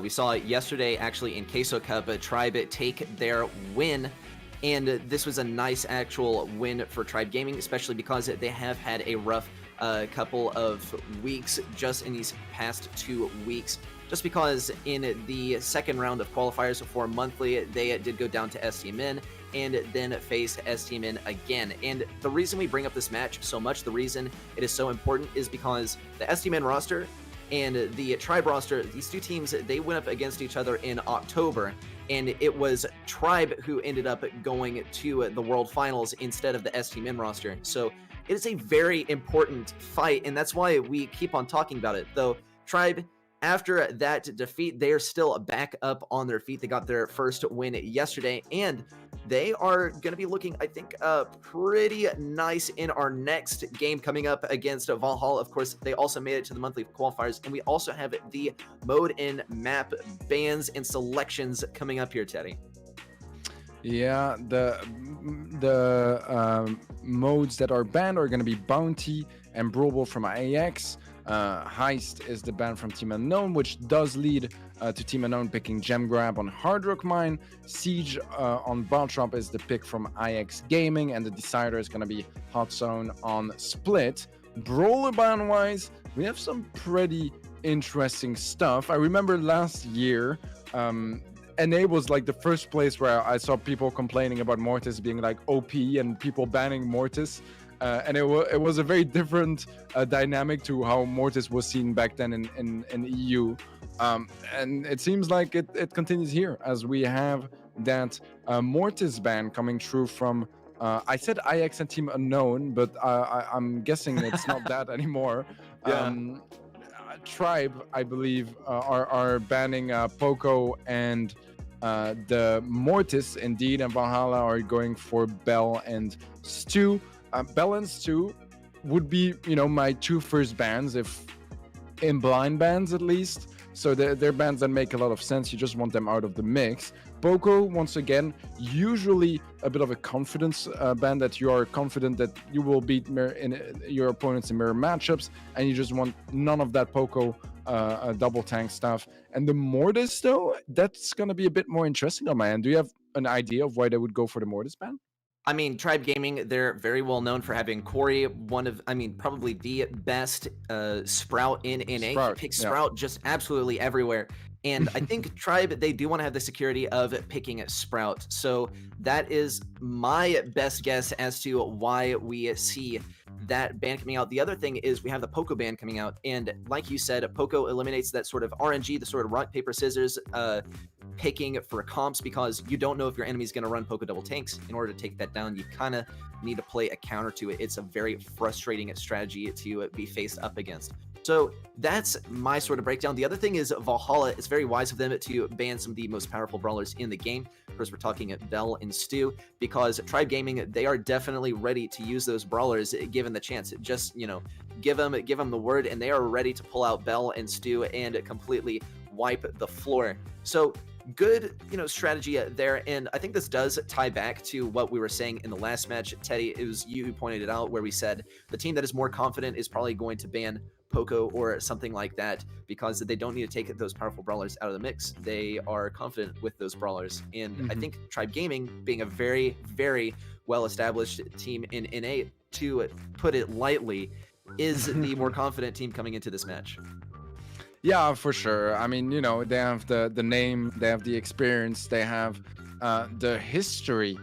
S1: We saw it yesterday, actually, in Queso Cup, Tribe take their win. And this was a nice actual win for Tribe Gaming, especially because they have had a rough couple of weeks just in these past 2 weeks. Just because in the second round of qualifiers for monthly, they did go down to STMN and then faced STMN again. And the reason we bring up this match so much, the reason it is so important, is because the STMN roster and the Tribe roster, these two teams, they went up against each other in October, and it was Tribe who ended up going to the World Finals instead of the STMN roster. So it is a very important fight, and that's why we keep on talking about it. Though Tribe, after that defeat, they are still back up on their feet. They got their first win yesterday, and they are going to be looking, I think, pretty nice in our next game coming up against Valhalla. Of course, they also made it to the monthly qualifiers, and we also have the mode and map bans and selections coming up here, Teddy.
S2: Yeah, the modes that are banned are going to be Bounty and Brawl Ball from IX. Heist is the ban from Team Unknown, which does lead to Team Unknown picking Gem Grab on Hard Rock Mine. Siege on Baltrop is the pick from IX Gaming, and the decider is going to be Hot Zone on Split. Brawler ban wise, we have some pretty interesting stuff. I remember last year, NA was like the first place where I saw people complaining about Mortis being like OP and people banning Mortis. And it was a very different dynamic to how Mortis was seen back then in EU. And it seems like it continues here, as we have that Mortis ban coming through from, I said IX and Team Unknown, but I'm guessing it's not that anymore.
S1: Yeah.
S2: Tribe, I believe, are banning Poco and The Mortis, indeed, and Valhalla are going for Bell and Stu. Bell and Stu would be, my two first bans, if in blind bans at least. So they're bans that make a lot of sense. You just want them out of the mix. Poco, once again, usually a bit of a confidence ban, that you are confident that you will beat your opponents in mirror matchups, and you just want none of that Poco double tank stuff. And the Mortis, though, that's going to be a bit more interesting on my end. Do you have an idea of why they would go for the Mortis ban?
S1: I mean, Tribe Gaming, they're very well known for having Corey, probably the best Sprout in NA.
S2: Sprout,
S1: He picks
S2: yeah.
S1: Sprout just absolutely everywhere. And I think Tribe, they do want to have the security of picking Sprout. So that is my best guess as to why we see that ban coming out. The other thing is we have the Poco ban coming out. And like you said, Poco eliminates that sort of RNG, the sort of rock, paper, scissors picking for comps, because you don't know if your enemy's going to run Poco double tanks. In order to take that down, you kind of need to play a counter to it. It's a very frustrating strategy to be faced up against. So that's my sort of breakdown. The other thing is Valhalla. It's very wise of them to ban some of the most powerful brawlers in the game. Of course, we're talking Bell and Stu, because Tribe Gaming, they are definitely ready to use those brawlers given the chance. Just, give them the word, and they are ready to pull out Bell and Stu and completely wipe the floor. So good, strategy there. And I think this does tie back to what we were saying in the last match. Teddy, it was you who pointed it out, where we said the team that is more confident is probably going to ban Poco or something like that, because they don't need to take those powerful brawlers out of the mix. They are confident with those brawlers. And I think Tribe Gaming, being a very, very well-established team in NA, to put it lightly, is the more confident team coming into this match.
S2: Yeah, for sure. I mean, they have the name, they have the experience, they have the history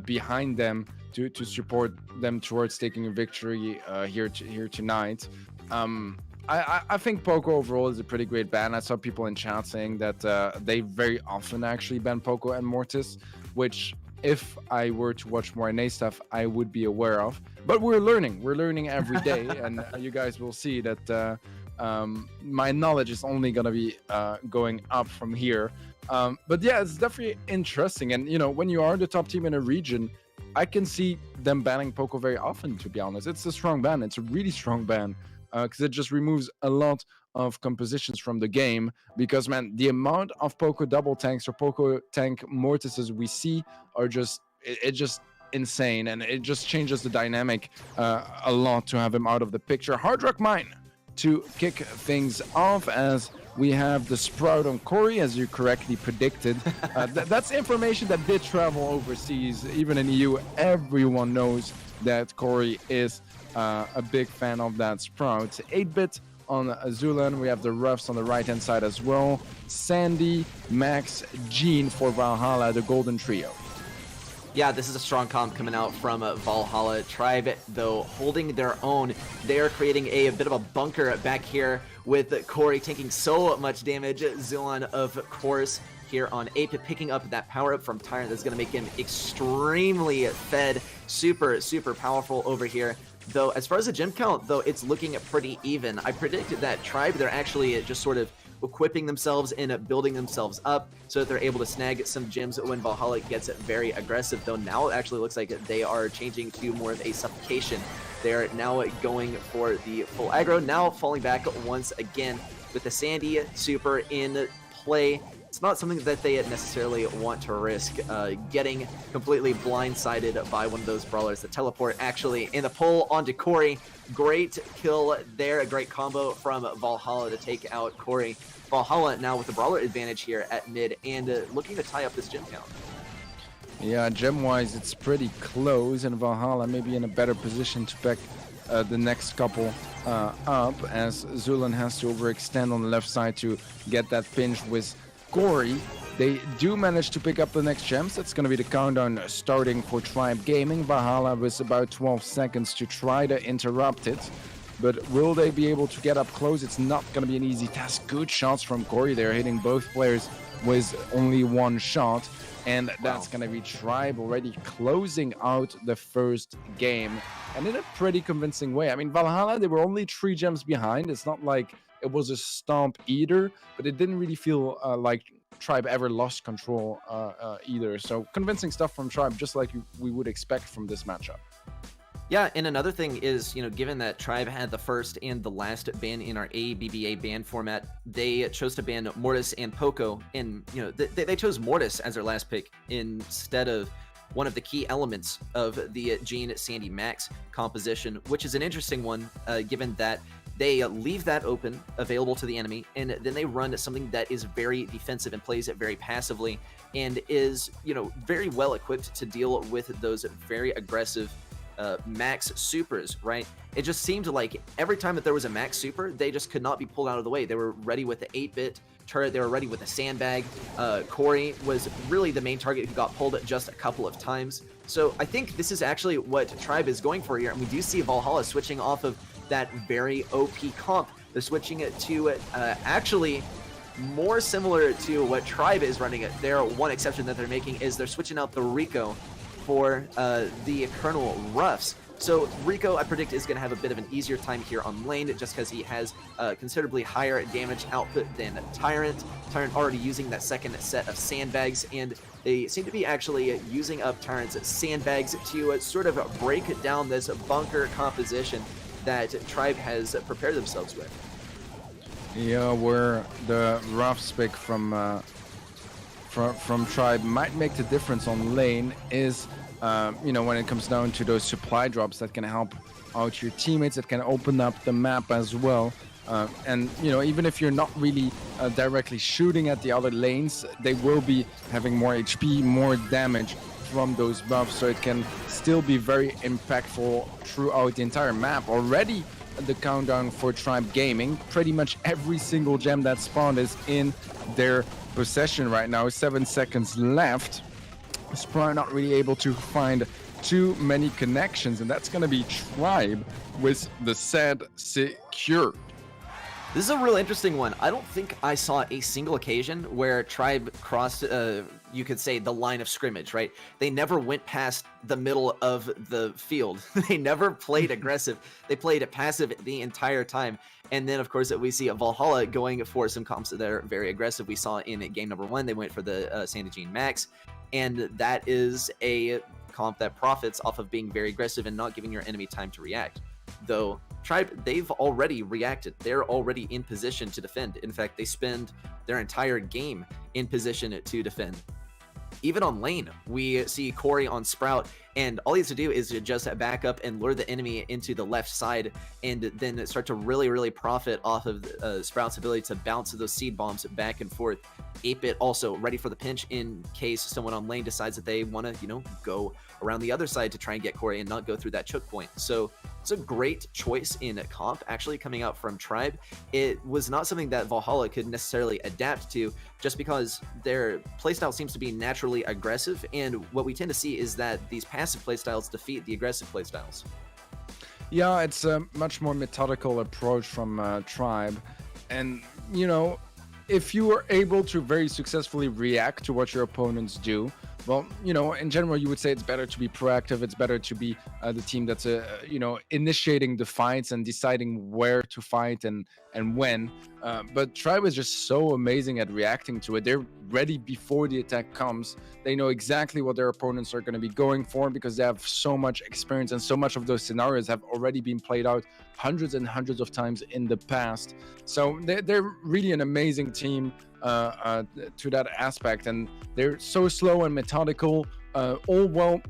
S2: behind them to support them towards taking a victory here tonight. I think Poco overall is a pretty great ban. I saw people in chat saying that they very often actually ban Poco and Mortis, which if I were to watch more NA stuff, I would be aware of. But we're learning every day, and you guys will see that my knowledge is only going to be going up from here. But yeah, it's definitely interesting. And, when you are the top team in a region, I can see them banning Poco very often, to be honest. It's a strong ban. It's a really strong ban, because it just removes a lot of compositions from the game. Because, man, the amount of Poco double tanks or Poco tank Mortises we see are just insane. And it just changes the dynamic a lot to have him out of the picture. Hard Rock Mine to kick things off, as we have the Sprout on Corey, as you correctly predicted. That's information that did travel overseas. Even in EU, everyone knows that Corey is a big fan of that Sprout. 8-bit on Zulan. We have the Ruffs on the right-hand side as well. Sandy, Max, Jean for Valhalla, the Golden Trio.
S1: Yeah, this is a strong comp coming out from Valhalla. Tribe, though, holding their own. They are creating a bit of a bunker back here with Corey taking so much damage. Zulan, of course, here on 8-bit, picking up that power-up from Tyrant that's going to make him extremely fed. Super, super powerful over here. Though, as far as the gem count, though, it's looking pretty even. I predicted that Tribe, they're actually just sort of equipping themselves and building themselves up so that they're able to snag some gems when Valhalla gets very aggressive. Though now it actually looks like they are changing to more of a suffocation. They're now going for the full aggro, now falling back once again with the Sandy super in play. It's not something that they necessarily want to risk, getting completely blindsided by one of those brawlers. The teleport actually in the pull onto Corey. Great kill there, a great combo from Valhalla to take out Corey. Valhalla now with the brawler advantage here at mid, and looking to tie up this gem count.
S2: Yeah, gem-wise, it's pretty close, and Valhalla may be in a better position to pick the next couple up, as Zulan has to overextend on the left side to get that pinch with Corey. They do manage to pick up the next gems. That's going to be the countdown starting for Tribe Gaming. Valhalla with about 12 seconds to try to interrupt it. But will they be able to get up close? It's not going to be an easy task. Good shots from Corey. They're hitting both players with only one shot. And that's going to be Tribe already closing out the first game. And in a pretty convincing way. I mean, Valhalla, they were only 3 gems behind. It's not like it was a stomp either, but it didn't really feel like Tribe ever lost control either. So convincing stuff from Tribe, just like we would expect from this matchup.
S1: Yeah, and another thing is, given that Tribe had the first and the last ban in our ABBA ban format, they chose to ban Mortis and Poco, and they chose Mortis as their last pick instead of one of the key elements of the Gene Sandy Max composition, which is an interesting one, given that they leave that open, available to the enemy, and then they run something that is very defensive and plays it very passively, and is, very well equipped to deal with those very aggressive max supers, right? It just seemed like every time that there was a max super, they just could not be pulled out of the way. They were ready with the 8-bit turret, they were ready with the sandbag. Corey was really the main target who got pulled just a couple of times. So I think this is actually what Tribe is going for here, and we do see Valhalla switching off of that very OP comp. They're switching it to actually more similar to what Tribe is running it. Their one exception that they're making is they're switching out the Rico for the Colonel Ruffs. So Rico, I predict, is going to have a bit of an easier time here on lane, just because he has considerably higher damage output than Tyrant. Tyrant already using that second set of sandbags, and they seem to be actually using up Tyrant's sandbags to sort of break down this bunker composition that Tribe has prepared themselves with.
S2: Yeah, where the Ruffs pick from Tribe might make the difference on lane is, when it comes down to those supply drops that can help out your teammates, that can open up the map as well. And even if you're not really directly shooting at the other lanes, they will be having more HP, more damage from those buffs, so it can still be very impactful throughout the entire map. Already the countdown for Tribe Gaming, pretty much every single gem that spawned is in their possession right now. 7 seconds left. Sprite not really able to find too many connections, and that's going to be Tribe with the set secure.
S1: This is a real interesting one. I don't think I saw a single occasion where Tribe crossed, you could say, the line of scrimmage, right? They never went past the middle of the field. They never played aggressive. They played passive the entire time. And then, of course, we see Valhalla going for some comps that are very aggressive. We saw in game number 1, they went for the Sandy Gene Max. And that is a comp that profits off of being very aggressive and not giving your enemy time to react. Though Tribe, they've already reacted. They're already in position to defend. In fact, they spend their entire game in position to defend. Even on lane, we see Corey on Sprout, and all he has to do is just back up and lure the enemy into the left side, and then start to really profit off of Sprout's ability to bounce those seed bombs back and forth. 8-bit also ready for the pinch in case someone on lane decides that they want to, go around the other side to try and get Corey and not go through that choke point. So it's a great choice in comp actually coming out from Tribe. It was not something that Valhalla could necessarily adapt to, just because their playstyle seems to be naturally aggressive, and what we tend to see is that these passive playstyles defeat the aggressive playstyles.
S2: Yeah, it's a much more methodical approach from Tribe, and if you are able to very successfully react to what your opponents do, well, in general, you would say it's better to be proactive. It's better to be the team that's, initiating the fights and deciding where to fight and when. But Tribe is just so amazing at reacting to it. They're ready before the attack comes. They know exactly what their opponents are going to be going for, because they have so much experience, and so much of those scenarios have already been played out hundreds and hundreds of times in the past. So they're really an amazing team to that aspect, and they're so slow and methodical, all while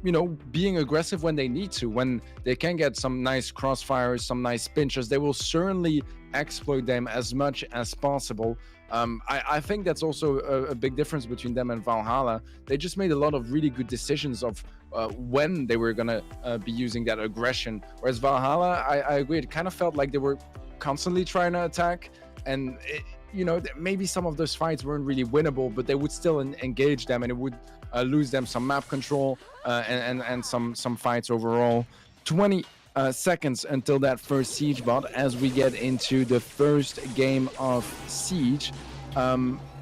S2: being aggressive when they need to. When they can get some nice crossfires, some nice pinches, they will certainly exploit them as much as possible. I think that's also a big difference between them and Valhalla. They just made a lot of really good decisions of when they were gonna be using that aggression, whereas Valhalla, I agree, it kind of felt like they were constantly trying to attack, and maybe some of those fights weren't really winnable, but they would still engage them, and it would lose them some map control and some fights overall. 20 seconds until that first siege bot as we get into the first game of Siege.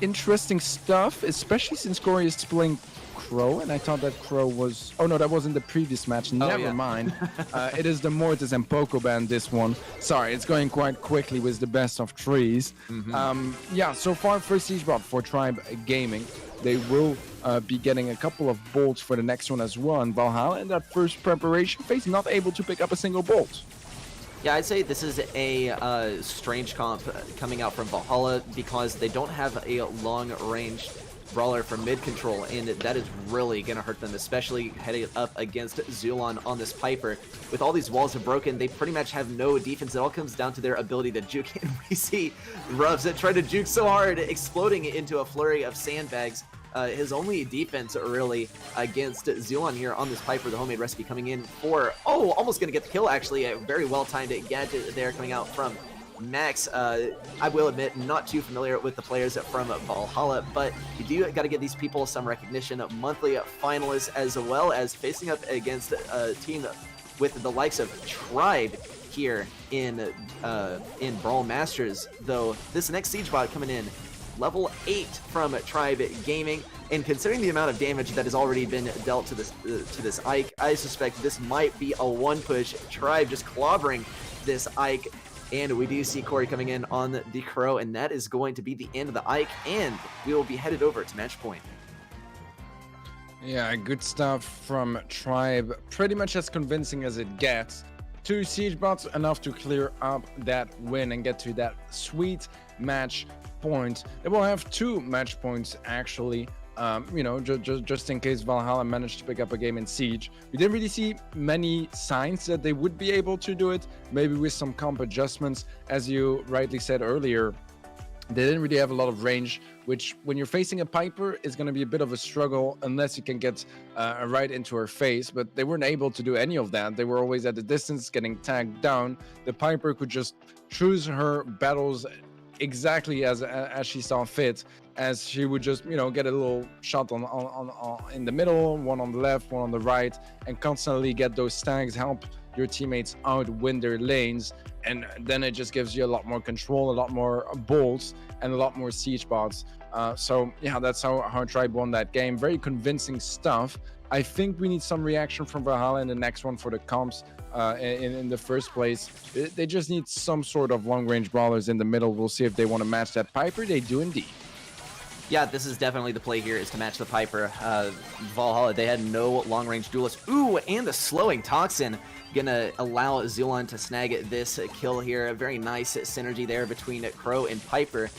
S2: Interesting stuff, especially since Corey is playing Crow, and I thought that Crow was... Oh, no, that was in the previous match. Never
S1: yeah.
S2: mind. It is the Mortis and Poco Band, this one. Sorry, it's going quite quickly with the best of threes. Yeah, so far, first siege bot for Tribe Gaming. They will be getting a couple of bolts for the next one as well. And Valhalla, in that first preparation phase, not able to pick up a single bolt.
S1: Yeah, I'd say this is a strange comp coming out from Valhalla because they don't have a long-range brawler for mid-control, and that is really going to hurt them, especially heading up against Zulon on this Piper. With all these walls broken, they pretty much have no defense. It all comes down to their ability to juke, and we see Rubs that try to juke so hard, exploding into a flurry of sandbags. His only defense, really, against Zulon here on this Piper, the homemade recipe coming in for, almost going to get the kill, actually. A very well-timed gadget there coming out from Max. I will admit, not too familiar with the players from Valhalla, but you do got to give these people some recognition. Monthly finalists, as well as facing up against a team with the likes of Tribe here in Brawl Masters. Though this next siege bot coming in, level 8 from Tribe Gaming, and considering the amount of damage that has already been dealt to this Ike, I suspect this might be a one-push. Tribe just clobbering this Ike, and we do see Corey coming in on the Crow, and that is going to be the end of the Ike, and we will be headed over to match point.
S2: Yeah, good stuff from Tribe. Pretty much as convincing as it gets. 2 siege bots, enough to clear up that win and get to that sweet match point. They will have 2 match points, actually. You know, just in case Valhalla managed to pick up a game in Siege. We didn't really see many signs that they would be able to do it, maybe with some comp adjustments. As you rightly said earlier, they didn't really have a lot of range, which when you're facing a Piper is going to be a bit of a struggle unless you can get right into her face, but they weren't able to do any of that. They were always at a distance, getting tagged down. The Piper could just choose her battles exactly as she saw fit, as she would just, you know, get a little shot on in the middle, one on the left, one on the right, and constantly get those stacks, help your teammates out, win their lanes, and then it just gives you a lot more control, a lot more bolts, and a lot more siege bots. So yeah, that's how Tribe won that game. Very convincing stuff. I think we need some reaction from Valhalla in the next one for the comps. In the first place, they just need some sort of long-range brawlers in the middle. We'll see if they want to match that Piper. They do indeed.
S1: Yeah, this is definitely the play here, is to match the Piper. Valhalla, they had no long-range duelist. Ooh, and the slowing Toxin gonna allow Zulon to snag this kill here. A very nice synergy there between Crow and Piper.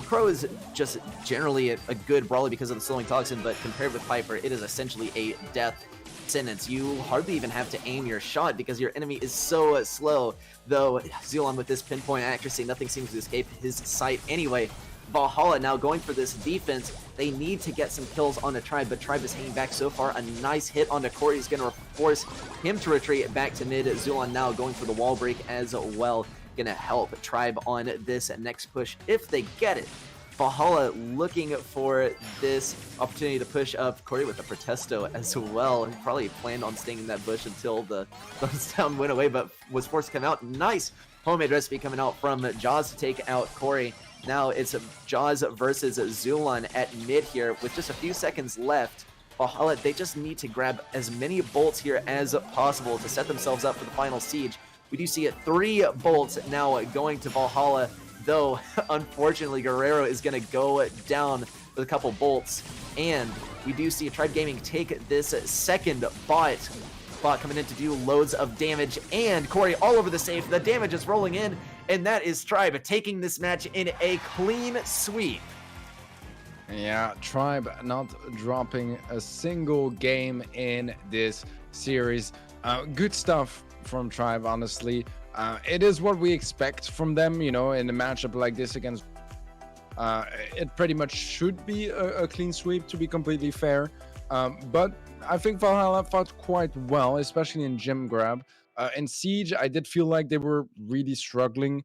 S1: Crow is just generally a good brawler because of the slowing Toxin, but compared with Piper, it is essentially a death sentence. You hardly even have to aim your shot because your enemy is so slow. Though Zulon with this pinpoint accuracy, nothing seems to escape his sight anyway. Valhalla now going for this defense. They need to get some kills on the Tribe, but Tribe is hanging back so far. A nice hit onto Corey is going to force him to retreat back to mid. Zulon now going for the wall break as well. Going to help Tribe on this next push if they get it. Valhalla looking for this opportunity to push up. Corey with the Protesto as well. He probably planned on staying in that bush until the thumbs down went away, but was forced to come out. Nice homemade recipe coming out from Jaws to take out Corey. Now it's Jaws versus Zulon at mid here with just a few seconds left. Valhalla, they just need to grab as many bolts here as possible to set themselves up for the final siege. We do see 3 bolts now going to Valhalla, though unfortunately Guerrero is going to go down with a couple bolts, and we do see Tribe Gaming take this second bot coming in to do loads of damage, and Corey all over the safe. The damage is rolling in, and that is Tribe taking this match in a clean sweep.
S2: Yeah, Tribe not dropping a single game in this series. Good stuff from Tribe, honestly. It is what we expect from them, you know, in a matchup like this against... it pretty much should be a clean sweep, to be completely fair. But I think Valhalla fought quite well, especially in Gym Grab. In Siege, I did feel like they were really struggling.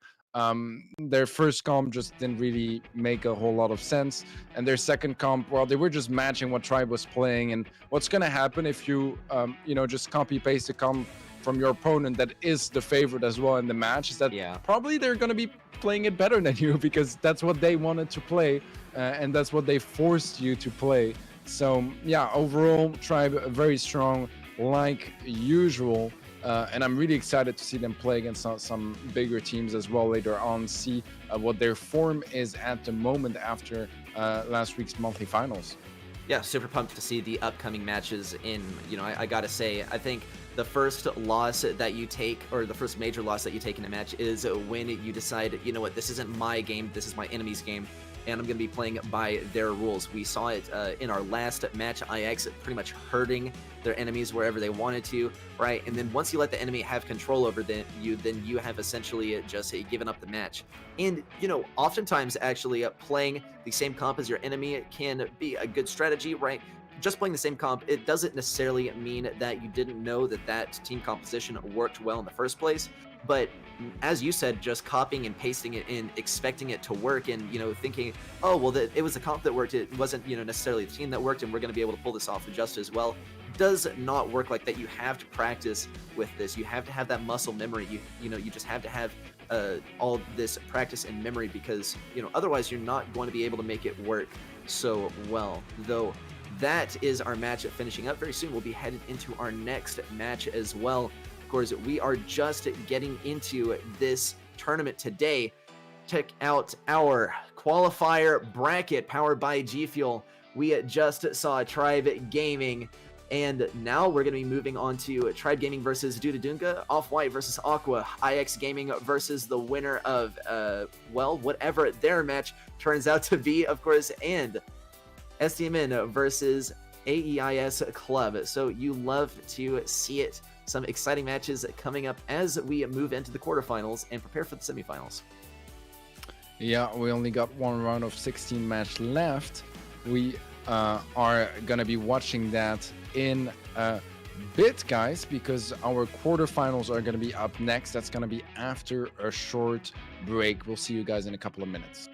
S2: Their first comp just didn't really make a whole lot of sense, and their second comp, well, they were just matching what Tribe was playing. And what's gonna happen if you you know, just copy paste the comp from your opponent that is the favorite as well in the match, is that probably they're gonna be playing it better than you, because that's what they wanted to play, and that's what they forced you to play. So yeah, overall, Tribe very strong like usual. And I'm really excited to see them play against some bigger teams as well later on. See what their form is at the moment after last week's monthly finals.
S1: Yeah, super pumped to see the upcoming matches in, I gotta say, I think the first loss that you take, or the first major loss that you take in a match is when you decide, you know what, this isn't my game, this is my enemy's game, and I'm going to be playing by their rules. We saw it in our last match, IX pretty much hurting their enemies wherever they wanted to, right? And then once you let the enemy have control over then you have essentially just given up the match. And, oftentimes actually playing the same comp as your enemy can be a good strategy, right? Just playing the same comp, it doesn't necessarily mean that you didn't know that team composition worked well in the first place. But as you said, just copying and pasting it and expecting it to work and, thinking, oh, well, it was the comp that worked. It wasn't, necessarily the team that worked, and we're going to be able to pull this off just as well. Does not work like that. You have to practice with this. You have to have that muscle memory. You just have to have all this practice and memory because, otherwise you're not going to be able to make it work so well. Though that is our match finishing up. Very soon we'll be headed into our next match as well. Of course, we are just getting into this tournament today. Check out our qualifier bracket powered by G Fuel. We just saw Tribe Gaming, and now we're going to be moving on to Tribe Gaming versus Dudadunga, Off-White versus Aqua, IX Gaming versus the winner of, whatever their match turns out to be, of course, and STMN versus AEIS Club. So you love to see it. Some exciting matches coming up as we move into the quarterfinals and prepare for the semifinals.
S2: Yeah, we only got one round of 16 match left. We are going to be watching that in a bit, guys, because our quarterfinals are going to be up next. That's going to be after a short break. We'll see you guys in a couple of minutes.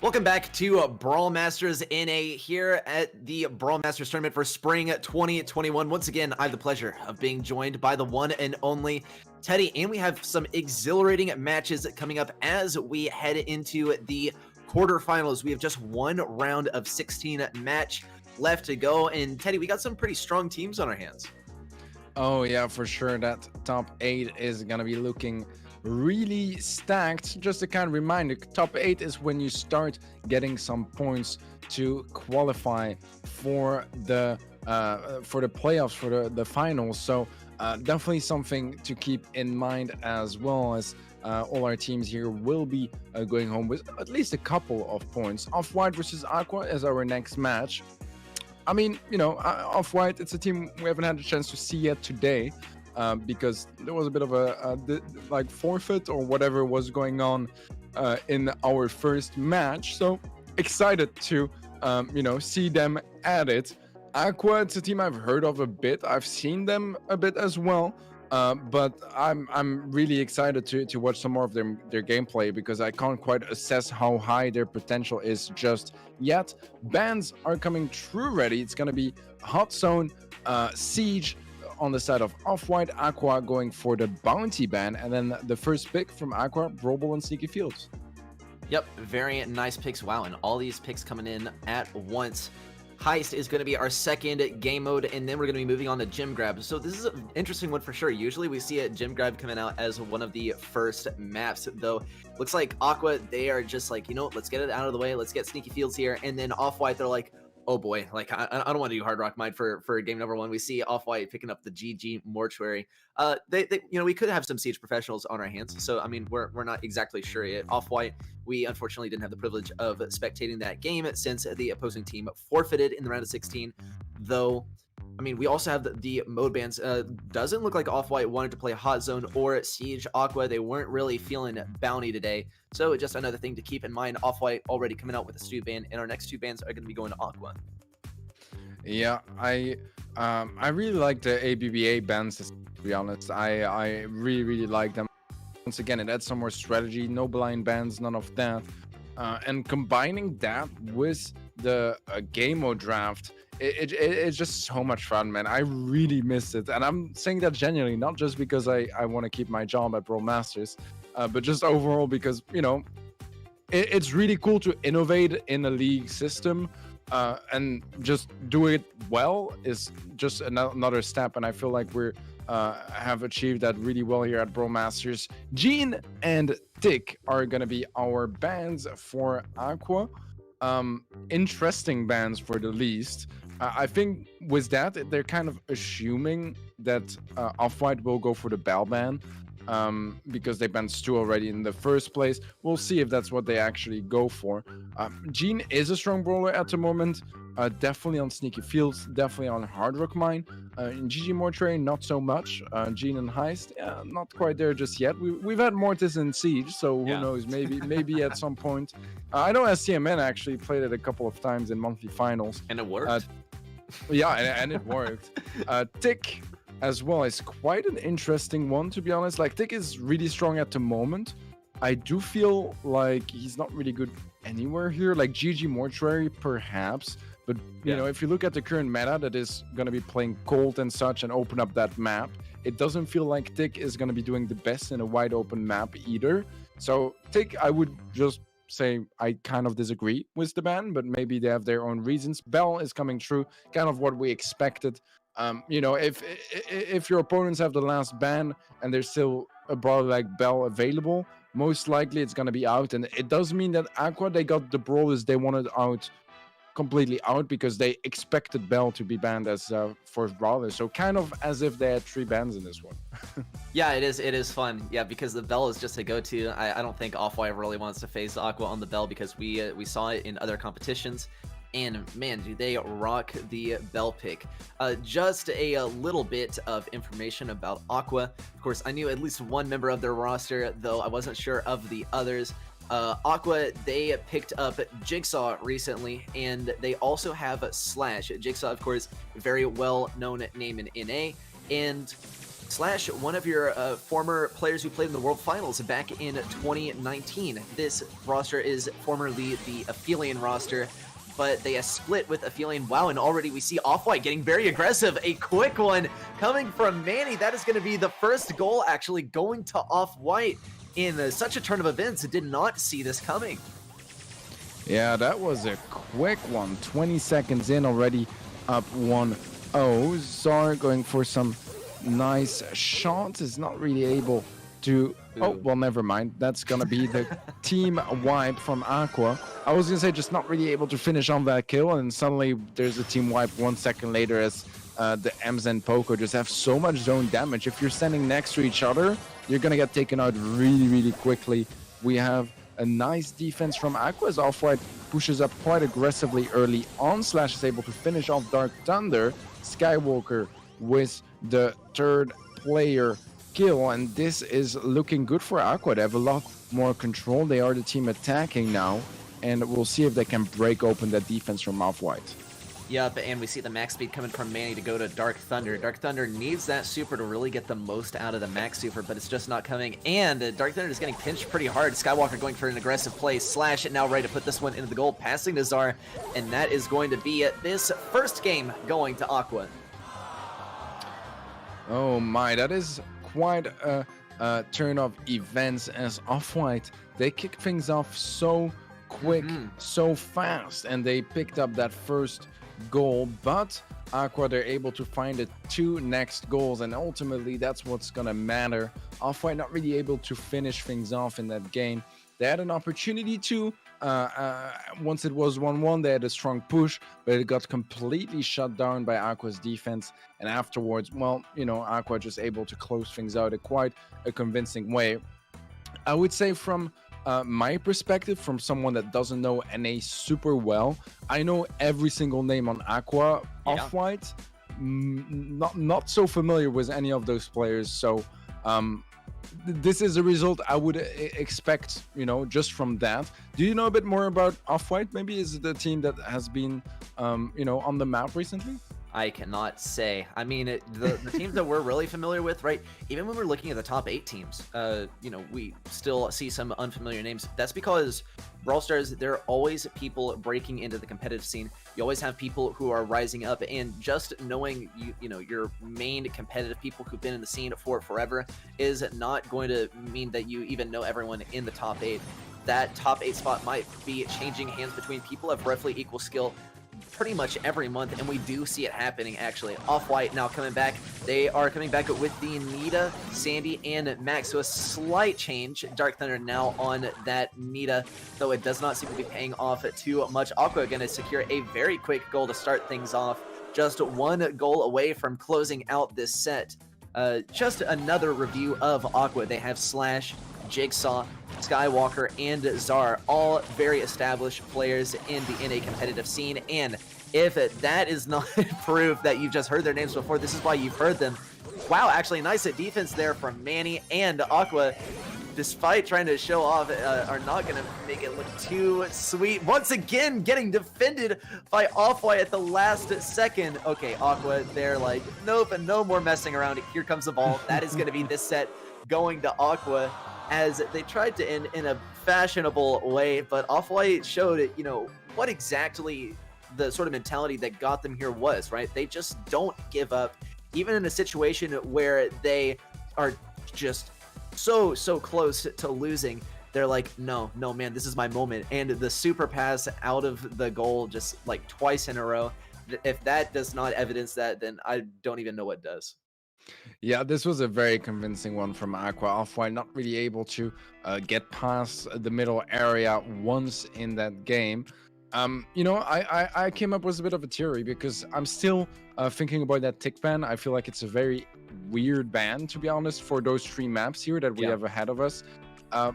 S1: Welcome back to Brawl Masters NA here at the Brawl Masters Tournament for Spring 2021. Once again, I have the pleasure of being joined by the one and only Teddy, and we have some exhilarating matches coming up as we head into the quarterfinals. We have just one round of 16 match left to go, and Teddy, we got some pretty strong teams on our hands.
S2: Oh yeah, for sure. That top 8 is gonna be looking really stacked. Just a kind of reminder, top 8 is when you start getting some points to qualify for the playoffs, for the finals. So definitely something to keep in mind, as well as all our teams here will be going home with at least a couple of points. Off-White versus Aqua is our next match. I mean, you know, Off-White, it's a team we haven't had a chance to see yet today. Because there was a bit of a like forfeit or whatever was going on in our first match. So excited to you know, see them at it. Aqua, it's a team I've heard of a bit. I've seen them a bit as well. But I'm really excited to watch some more of their gameplay, because I can't quite assess how high their potential is just yet. Bans are coming true ready. It's gonna be Hot Zone, Siege on the side of Off-White, Aqua going for the Bounty ban, and then the first pick from Aqua, Brawl and Sneaky Fields.
S1: Yep, very nice picks. Wow, and all these picks coming in at once. Heist is going to be our second game mode, and then we're going to be moving on to Gym Grab. So this is an interesting one for sure. Usually we see a Gym Grab coming out as one of the first maps, though. Looks like Aqua, they are just like, you know, let's get it out of the way. Let's get Sneaky Fields here. And then Off-White, they're like, oh boy, like I don't want to do Hard Rock Mine for game number 1. We see Off-White picking up the GG Mortuary. They you know, we could have some Siege professionals on our hands, so I mean, we're not exactly sure yet. Off-White, we unfortunately didn't have the privilege of spectating that game since the opposing team forfeited in the round of 16, though. I mean, we also have the mode bans. Doesn't look like Off-White wanted to play Hot Zone or Siege. Aqua, they weren't really feeling Bounty today. So just another thing to keep in mind. Off-White already coming out with a Stu ban, and our next 2 bans are going to be going to Aqua.
S2: Yeah, I really like the ABBA bans, to be honest. I really like them. Once again, it adds some more strategy, no blind bans, none of that. And combining that with the game mode draft, it's just so much fun, man. I really miss it, and I'm saying that genuinely, not just because I want to keep my job at Brawl Masters, but just overall because, you know, it's really cool to innovate in a league system, and just do it well is just another step, and I feel like we're have achieved that really well here at Brawl Masters. Gene and Tick are gonna be our bans for Aqua. Interesting bans for the least. I think with that, they're kind of assuming that Off-White will go for the Bell ban, because they banned Stu already in the first place. We'll see if that's what they actually go for. Gene is a strong brawler at the moment, definitely on Sneaky Fields, definitely on Hard Rock Mine. In GG Mortuary, not so much. Gene and Heist, not quite there just yet. We've had Mortis and Siege, so who knows, maybe at some point. I know SCMN actually played it a couple of times in monthly finals.
S1: And it worked.
S2: Yeah, and it worked. Tick as well is quite an interesting one, to be honest. Like, Tick is really strong at the moment. I do feel like he's not really good anywhere here. Like GG Mortuary, perhaps. But, you know, if you look at the current meta that is going to be playing Cold and such and open up that map, it doesn't feel like Tick is going to be doing the best in a wide open map either. So Tick, I would just say I kind of disagree with the ban, but maybe they have their own reasons. Bell is coming through, kind of what we expected. You know, if your opponents have the last ban and there's still a brawler like Bell available, most likely it's going to be out. And it does mean that Aqua, they got the brawlers they wanted out completely out, because they expected Bell to be banned as fourth brawler. So kind of as if they had 3 bans in this one.
S1: Yeah, it is fun. Yeah, because the Bell is just a go-to. I don't think Off-White really wants to face Aqua on the Bell, because we saw it in other competitions. And man, do they rock the Bell pick. Just a little bit of information about Aqua. Of course, I knew at least one member of their roster, though I wasn't sure of the others. Aqua, they picked up Jigsaw recently, and they also have Slash. Jigsaw, of course, very well-known name in NA, and Slash, one of your former players who played in the World Finals back in 2019. This roster is formerly the Aphelion roster, but they split with Aphelion. Wow, and already we see Off-White getting very aggressive. A quick one coming from Manny. That is going to be the first goal actually going to Off-White in such a turn of events. Did not see this coming.
S2: Yeah, that was a quick one. 20 seconds in, already up 1-0. Zar going for some nice shots, is not really able to... Oh, well, never mind. That's going to be the team wipe from Aqua. I was going to say just not really able to finish on that kill, and suddenly there's a team wipe 1 second later as the Ems and Poco just have so much zone damage. If you're standing next to each other, you're going to get taken out really, really quickly. We have a nice defense from Aqua as Off-White pushes up quite aggressively early on. Slash is able to finish off Dark Thunder. Skywalker with the third player kill, and this is looking good for Aqua. They have a lot more control. They are the team attacking now, and we'll see if they can break open that defense from Off-White.
S1: Yep, and we see the max speed coming from Manny to go to Dark Thunder. Dark Thunder needs that super to really get the most out of the max super, but it's just not coming. And Dark Thunder is getting pinched pretty hard. Skywalker going for an aggressive play. Slash now ready to put this one into the goal, passing to Zar, and that is going to be this first game going to Aqua.
S2: Oh my, that is quite a turn of events as Off-White, they kick things off so quick, so fast, and they picked up that first goal, but Aqua, they're able to find the 2 next goals, and ultimately that's what's gonna matter. Off-White not really able to finish things off in that game. They had an opportunity to, once it was 1-1, they had a strong push, but it got completely shut down by Aqua's defense. And afterwards, well, you know, Aqua just able to close things out in quite a convincing way. I would say from my perspective, from someone that doesn't know NA super well, I know every single name on Aqua. Off-White, not so familiar with any of those players. So this is a result I would expect, you know, just from that. Do you know a bit more about Off-White? Maybe is it the team that has been, you know, on the map recently?
S1: I cannot say. I mean, the teams that we're really familiar with, right? Even when we're looking at the top 8 teams, you know, we still see some unfamiliar names. That's because Brawl Stars, there are always people breaking into the competitive scene. You always have people who are rising up, and just knowing you know, your main competitive people who've been in the scene for forever is not going to mean that you even know everyone in the top 8. That top 8 spot might be changing hands between people of roughly equal skill pretty much every month, and we do see it happening actually. Off-White now coming back. They are coming back with the Nita, Sandy, and Max, so a slight change. Dark Thunder now on that Nita, though it does not seem to be paying off too much. Aqua going to secure a very quick goal to start things off. Just 1 goal away from closing out this set. Just another review of Aqua. They have Slash, Jigsaw, Skywalker, and Zar, all very established players in the NA competitive scene. And if that is not proof that you've just heard their names before, this is why you've heard them. Wow, actually nice defense there from Manny, and Aqua, despite trying to show off, are not going to make it look too sweet. Once again, getting defended by Off-White at the last second. Okay, Aqua, they're like, nope, and no more messing around. Here comes the ball. That is going to be this set going to Aqua, as they tried to end in a fashionable way, but Off-White showed, you know, what exactly the sort of mentality that got them here was, right? They just don't give up, even in a situation where they are just so close to losing. They're like, no, man, this is my moment. And the super pass out of the goal just like twice in a row. If that does not evidence that, then I don't even know what does.
S2: Yeah, this was a very convincing one from Aqua. Off-White not really able to get past the middle area once in that game. You know, I came up with a bit of a theory because I'm still thinking about that tick ban. I feel like it's a very weird ban, to be honest, for those 3 maps here that we have ahead of us.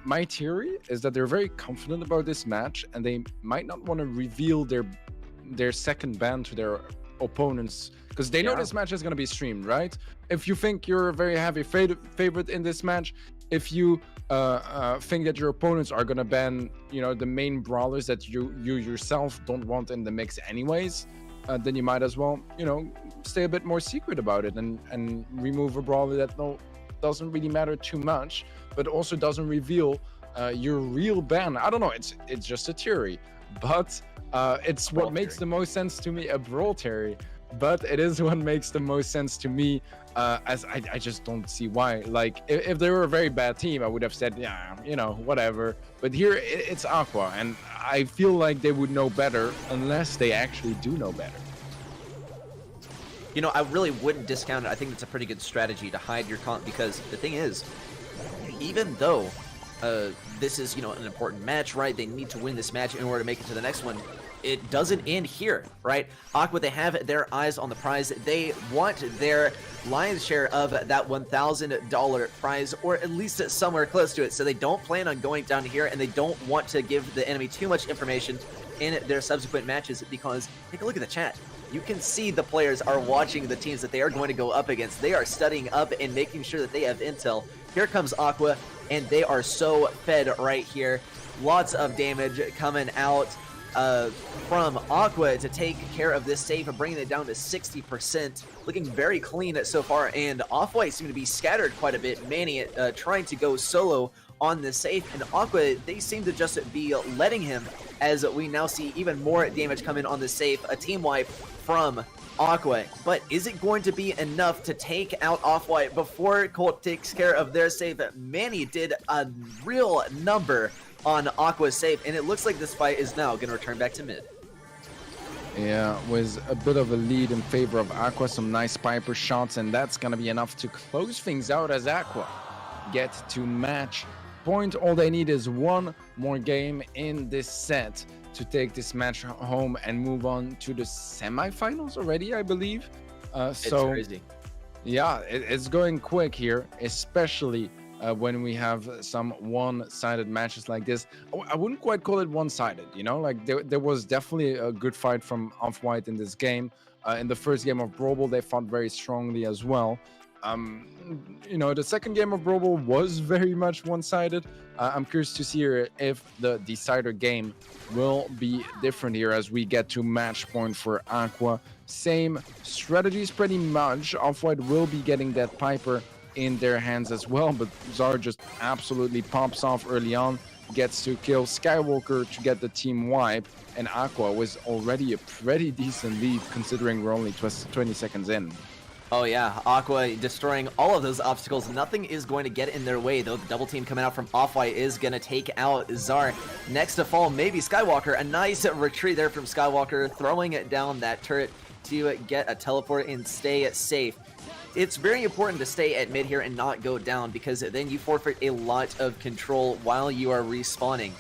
S2: My theory is that they're very confident about this match, and they might not want to reveal their second ban to their opponents, because they know this match is going to be streamed, right? If you think you're a very heavy favorite in this match, if you think that your opponents are going to ban, you know, the main brawlers that you yourself don't want in the mix anyways, then you might as well, stay a bit more secret about it and remove a brawler that doesn't really matter too much, but also doesn't reveal your real ban. I don't know. It's just a theory, but it's what makes the most sense to me. A brawl theory, but it is what makes the most sense to me. As I just don't see why. Like if they were a very bad team, I would have said, yeah, whatever. But here it's Aqua, and I feel like they would know better unless they actually do know better.
S1: I really wouldn't discount it. I think it's a pretty good strategy to hide your comp, because the thing is, even though this is, an important match, right? They need to win this match in order to make it to the next one. It doesn't end here, right? Aqua, they have their eyes on the prize. They want their lion's share of that $1,000 prize, or at least somewhere close to it. So they don't plan on going down here, and they don't want to give the enemy too much information in their subsequent matches, because take a look at the chat. You can see the players are watching the teams that they are going to go up against. They are studying up and making sure that they have intel. Here comes Aqua, and they are so fed right here. Lots of damage coming out from Aqua to take care of this save, bringing it down to 60%. Looking very clean so far, and Off-White seem to be scattered quite a bit. Manny trying to go solo on the safe, and Aqua, they seem to just be letting him, as we now see even more damage come in on the safe. A team wipe from Aqua, but is it going to be enough to take out Off-White before Colt takes care of their save? Manny did a real number on Aqua's safe, and it looks like this fight is now going to return back to mid.
S2: Yeah, with a bit of a lead in favor of Aqua, some nice Piper shots, and that's going to be enough to close things out as Aqua get to match point. All they need is one more game in this set to take this match home and move on to the semifinals already, I believe.
S1: It's crazy.
S2: Yeah, it's going quick here, especially when we have some one-sided matches like this. I wouldn't quite call it one-sided, like there was definitely a good fight from Off-White in this game. In the first game of Brawl, they fought very strongly as well. The second game of Brawl was very much one-sided. I'm curious to see if the decider game will be different here as we get to match point for Aqua. Same strategies pretty much. Off-White will be getting that Piper in their hands as well, but Zar just absolutely pops off early on, gets to kill Skywalker to get the team wipe, and Aqua was already a pretty decent lead considering we're only 20 seconds in.
S1: Oh yeah, Aqua destroying all of those obstacles. Nothing is going to get in their way, though. The double team coming out from Off-White is going to take out Zar. Next to fall, maybe Skywalker. A nice retreat there from Skywalker, throwing it down that turret to get a teleport and stay safe. It's very important to stay at mid here and not go down, because then you forfeit a lot of control while you are respawning.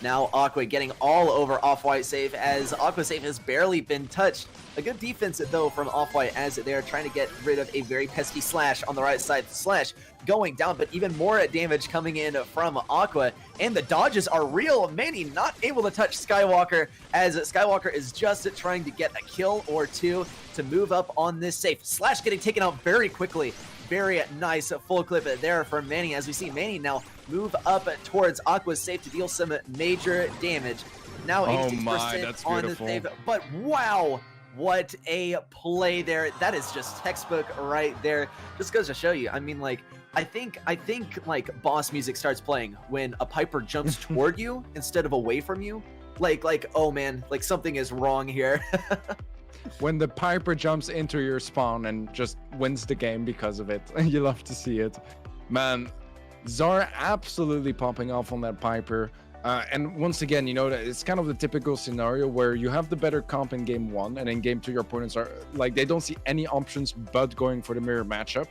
S1: Now Aqua getting all over Off-White safe, as Aqua safe has barely been touched. A good defense, though, from Off-White as they're trying to get rid of a very pesky Slash on the right side. Slash going down, but even more damage coming in from Aqua. And the dodges are real. Manny not able to touch Skywalker, as Skywalker is just trying to get a kill or two to move up on this safe. Slash getting taken out very quickly. Very nice full clip there from Manny, as we see Manny now move up towards Aqua's safe to deal some major damage. Now 86% on the save, but wow, what a play there. That is just textbook right there. Just goes to show you, I mean, like, I think like boss music starts playing when a Piper jumps toward you instead of away from you. Like, oh man, like something is wrong here.
S2: When the Piper jumps into your spawn and just wins the game because of it. You love to see it. Man, Zara absolutely popping off on that Piper. And once again, it's kind of the typical scenario where you have the better comp in game 1, and in game 2 your opponents are like, they don't see any options but going for the mirror matchup.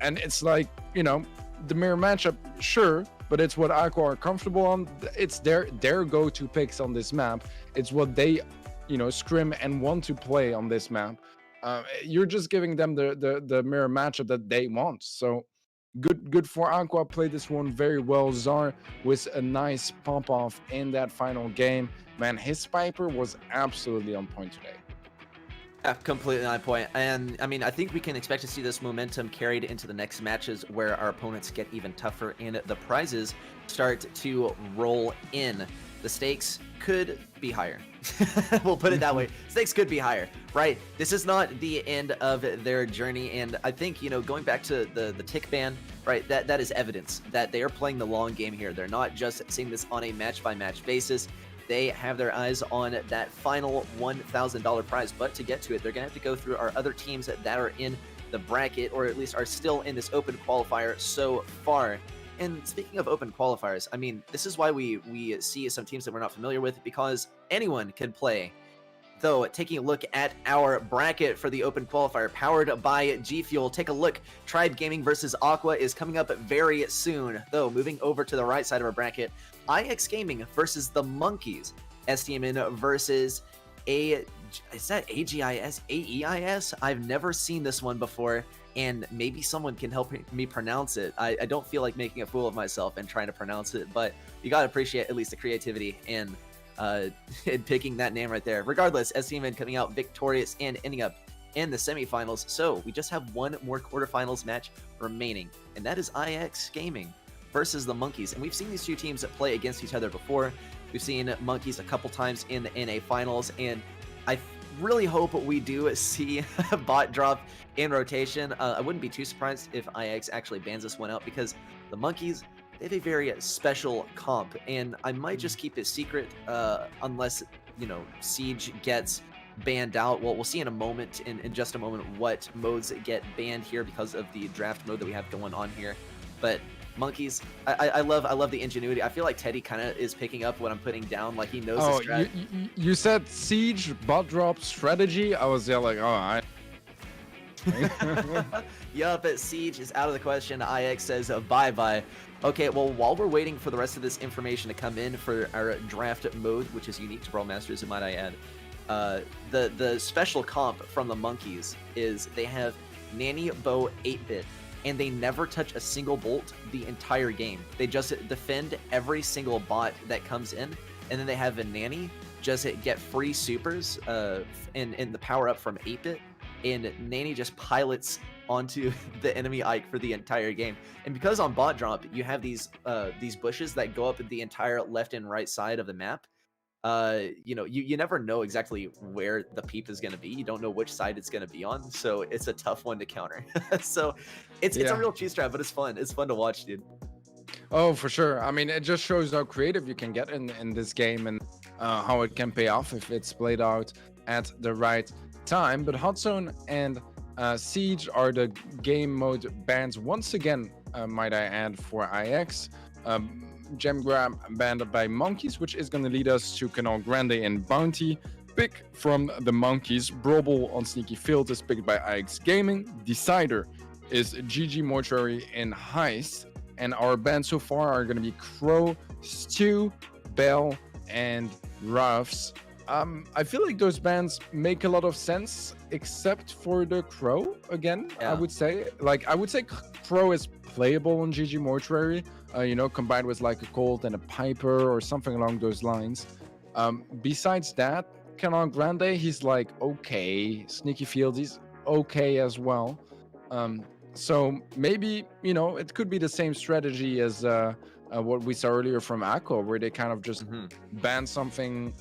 S2: And it's like, the mirror matchup, sure, but it's what Aqua are comfortable on. It's their go-to picks on this map. It's what they scrim and want to play on this map. You're just giving them the mirror matchup that they want. So good for Aqua. Played this one very well. Zar with a nice pump off in that final game. Man, his Piper was absolutely on point today.
S1: Yeah, completely on point. And I mean, I think we can expect to see this momentum carried into the next matches, where our opponents get even tougher and the prizes start to roll in. the stakes could be higher. We'll put it that way. Stakes could be higher, right? This is not the end of their journey, and I think, you know, going back to the tick ban, right, that is evidence that they are playing the long game here. They're not just seeing this on a match-by-match basis. They have their eyes on that final $1,000 prize, but to get to it, they're going to have to go through our other teams that are in the bracket, or at least are still in this open qualifier so far. And speaking of open qualifiers, I mean, this is why we see some teams that we're not familiar with, because anyone can play. Though, taking a look at our bracket for the open qualifier powered by G Fuel, take a look. Tribe Gaming versus Aqua is coming up very soon. Though, moving over to the right side of our bracket, IX Gaming versus the Monkeys. STMN versus is that AGIS? AEIS? I've never seen this one before, and maybe someone can help me pronounce it. I don't feel like making a fool of myself and trying to pronounce it, but you gotta appreciate at least the creativity in picking that name right there. Regardless, STMN coming out victorious and ending up in the semifinals. So we just have one more quarterfinals match remaining, and that is IX Gaming versus the Monkeys. And we've seen these two teams play against each other before. We've seen Monkeys a couple times in the NA finals, and I really hope we do see bot drop in rotation. I wouldn't be too surprised if IX actually bans this one out, because the Monkeys, they have a very special comp, and I might just keep it secret unless, you know, Siege gets banned out. Well, we'll see in a moment, in just a moment, what modes get banned here because of the draft mode that we have going on here. But Monkeys, I love the ingenuity. I feel like Teddy kind of is picking up what I'm putting down, like he knows the strat.
S2: You said Siege bot drop strategy. I was there like, oh, I.
S1: Yup, Siege is out of the question. IX says bye-bye. Okay, well, while we're waiting for the rest of this information to come in for our draft mode, which is unique to Brawl Masters, might I add, the special comp from the Monkeys is they have Nanny, Bow, 8-bit, and they never touch a single bolt the entire game. They just defend every single bot that comes in, and then they have a Nanny just get free supers and the power up from 8-bit, and Nanny just pilots onto the enemy Ike for the entire game. And because on bot drop you have these bushes that go up the entire left and right side of the map, you know, you never know exactly where the peep is going to be. You don't know which side it's going to be on, so it's a tough one to counter. So it's a real cheese trap, but it's fun. It's fun to watch, dude.
S2: Oh, for sure. I mean, it just shows how creative you can get in this game, and how it can pay off if it's played out at the right time. But Hot Zone and Siege are the game mode bans once again, might I add, for IX. Gem Grab banned by Monkeys, which is going to lead us to Canal Grande and Bounty. Pick from the Monkeys. Brawl Ball on Sneaky Field is picked by IX Gaming. Decider is GG Mortuary and Heist. And our bans so far are going to be Crow, Stew, Bell, and Ruffs. I feel like those bans make a lot of sense, except for the Crow again.
S1: Yeah.
S2: I would say Crow is playable on GG Mortuary, you know, combined with like a Colt and a Piper or something along those lines. Besides that, Canon Grande, he's like okay. Sneaky Field, he's okay as well. So maybe, you know, it could be the same strategy as what we saw earlier from Aqua, where they kind of just ban something,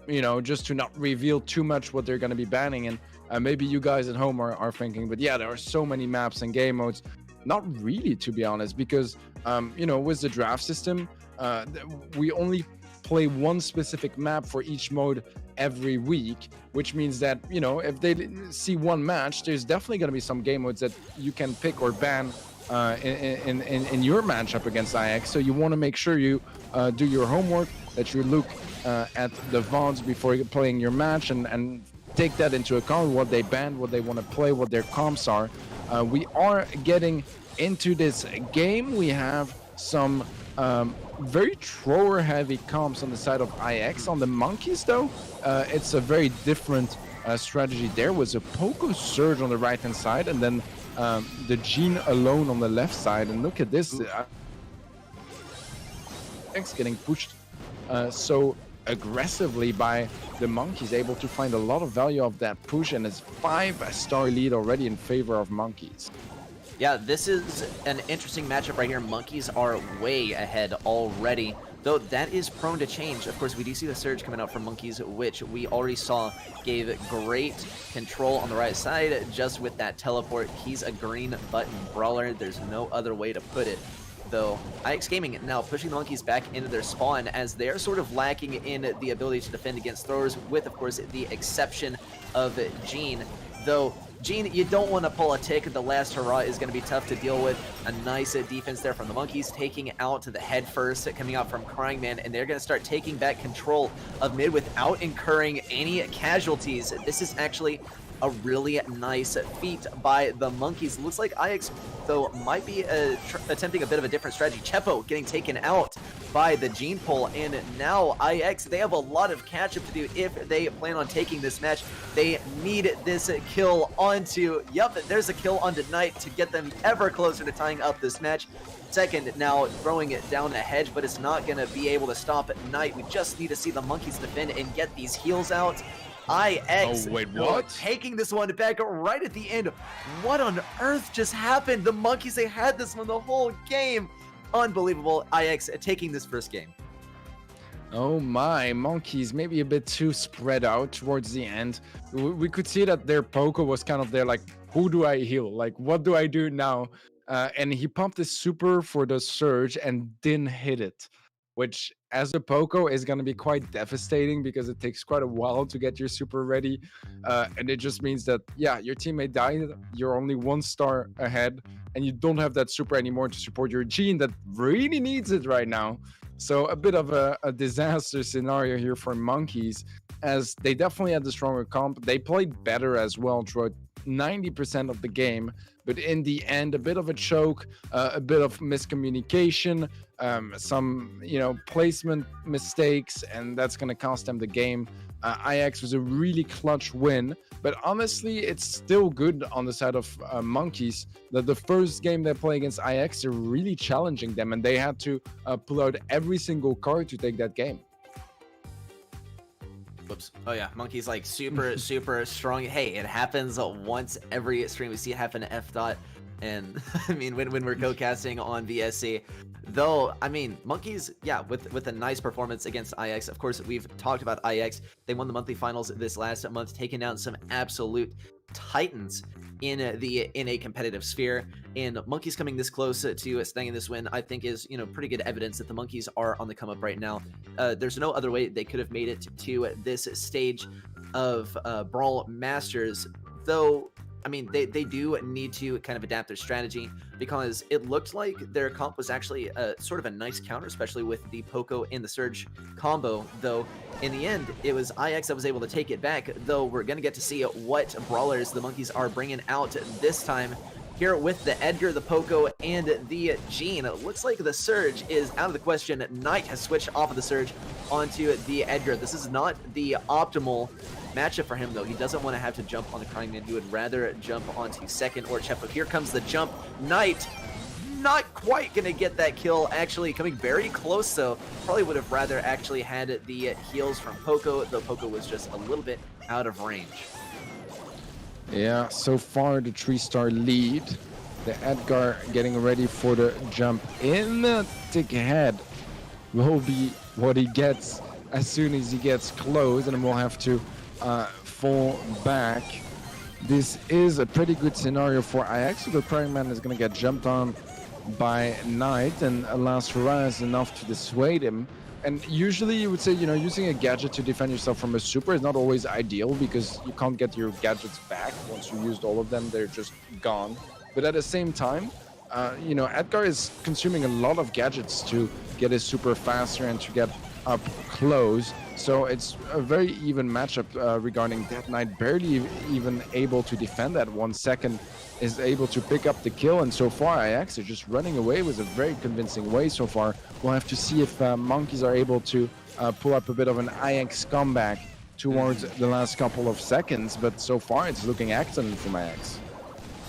S2: you know, just to not reveal too much what they're going to be banning. And maybe you guys at home are thinking, but yeah, there are so many maps and game modes. Not really, to be honest, because, you know, with the draft system, we only play one specific map for each mode every week, which means that, you know, if they see one match, there's definitely going to be some game modes that you can pick or ban in your matchup against IX. So you want to make sure you do your homework, that you look at the VODs before playing your match, and take that into account, what they banned, what they want to play, what their comps are. We are getting into this game. We have some very thrower heavy comps on the side of IX. On the Monkeys though, it's a very different strategy. There was a Poco Surge on the right hand side, and then the Gene alone on the left side. And look at this, IX getting pushed so aggressively by the Monkeys, able to find a lot of value of that push, and it's 5-star lead already in favor of Monkeys.
S1: Yeah, this is an interesting matchup right here. Monkeys are way ahead already. though that is prone to change. Of course, we do see the surge coming out from Monkeys, which we already saw gave great control on the right side just with that teleport. He's a green button brawler. There's no other way to put it. Though IX Gaming now pushing the Monkeys back into their spawn as they're sort of lacking in the ability to defend against throwers, with, of course, the exception of Gene. Though Gene, you don't want to pull a tick. The last hurrah is going to be tough to deal with. A nice defense there from the Monkeys, taking out the head first, coming out from Crying Man, and they're going to start taking back control of mid without incurring any casualties. This is actually a really nice feat by the Monkeys. Looks like IX, though, might be attempting a bit of a different strategy. Chepo getting taken out by the Gene pull, and now IX, they have a lot of catch-up to do if they plan on taking this match. They need this kill onto, yep, there's a kill onto Knight to get them ever closer to tying up this match. Second, now throwing it down a hedge, but it's not going to be able to stop Knight. We just need to see the Monkeys defend and get these heals out. IX,
S2: oh, wait, what?
S1: Taking this one back right at the end. What on earth just happened? The Monkeys, they had this one the whole game. Unbelievable. IX taking this first game.
S2: Oh my, Monkeys maybe a bit too spread out towards the end. We could see that their Poco was kind of there like, who do I heal? Like, what do I do now? And he pumped his super for the surge and didn't hit it, which as a Poco is going to be quite devastating because it takes quite a while to get your super ready. And it just means that, yeah, your teammate died, you're only 1 star ahead, and you don't have that super anymore to support your Gene that really needs it right now. So a bit of a disaster scenario here for Monkeys, as they definitely had the stronger comp. They played better as well throughout 90% of the game, but in the end, a bit of a choke, a bit of miscommunication, some placement mistakes, and that's going to cost them the game. IX was a really clutch win, but honestly, it's still good on the side of Monkeys that the first game they play against IX, they're really challenging them, and they had to pull out every single card to take that game.
S1: Whoops. Oh yeah, Monkeys like super strong. Hey, it happens once every stream. We see it happen to F dot, and I mean when we're co-casting on VSC. Though I mean Monkeys, yeah, with a nice performance against IX. Of course, we've talked about IX. They won the monthly finals this last month, taking down some absolute titans in a competitive sphere, and Monkeys coming this close to snagging this win, I think is pretty good evidence that the Monkeys are on the come up right now. There's no other way they could have made it to this stage of Brawl Masters, though. I mean, they do need to kind of adapt their strategy, because it looked like their comp was actually sort of a nice counter, especially with the Poco and the Surge combo, though in the end, it was IX that was able to take it back, though we're going to get to see what brawlers the Monkeys are bringing out this time. Here with the Edgar, the Poco, and the Gene. It looks like the Surge is out of the question. Knight has switched off of the Surge onto the Edgar. This is not the optimal matchup for him, though. He doesn't want to have to jump on the Crying Man. He would rather jump onto second or Chepo. Here comes the jump. Knight not quite going to get that kill, actually coming very close, though. Probably would have rather actually had the heals from Poco, though Poco was just a little bit out of range.
S2: Yeah, so far the 3-star lead. The Edgar getting ready for the jump in. The tick ahead will be what he gets as soon as he gets close, and we'll have to fall back. This is a pretty good scenario for IX. So the Crying Man is going to get jumped on by Knight, and a last hurrah is enough to dissuade him. And usually you would say, using a gadget to defend yourself from a super is not always ideal, because you can't get your gadgets back. Once you used all of them, they're just gone. But at the same time, Edgar is consuming a lot of gadgets to get his super faster and to get up close. So it's a very even matchup regarding that. Knight barely even able to defend that 1 second, is able to pick up the kill, and so far IX are just running away with a very convincing way so far. We'll have to see if Monkeys are able to pull up a bit of an IX comeback towards the last couple of seconds, but so far it's looking excellent from IX.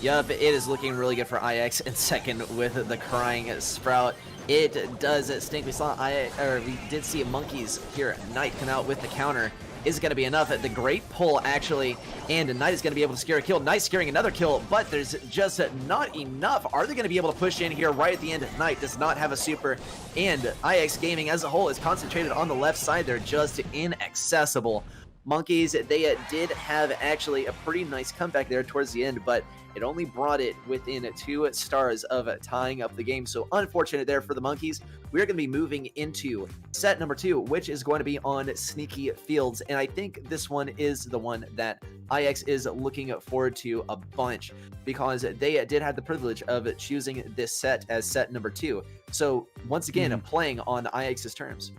S1: Yup, it is looking really good for IX in second with the Crying Sprout. It does stink. We did see Monkeys here. Knight come out with the counter. is going to be enough. The great pull, actually, and Knight is going to be able to scare a kill. Knight scaring another kill, but there's just not enough. Are they going to be able to push in here right at the end? Knight does not have a super, and IX Gaming as a whole is concentrated on the left side. They're just inaccessible. Monkeys, they did have actually a pretty nice comeback there towards the end, but it only brought it within 2 stars of tying up the game. So unfortunate there for the Monkeys. We're going to be moving into set number 2, which is going to be on Sneaky Fields. And I think this one is the one that IX is looking forward to a bunch, because they did have the privilege of choosing this set as set number 2. So once again, playing on IX's terms.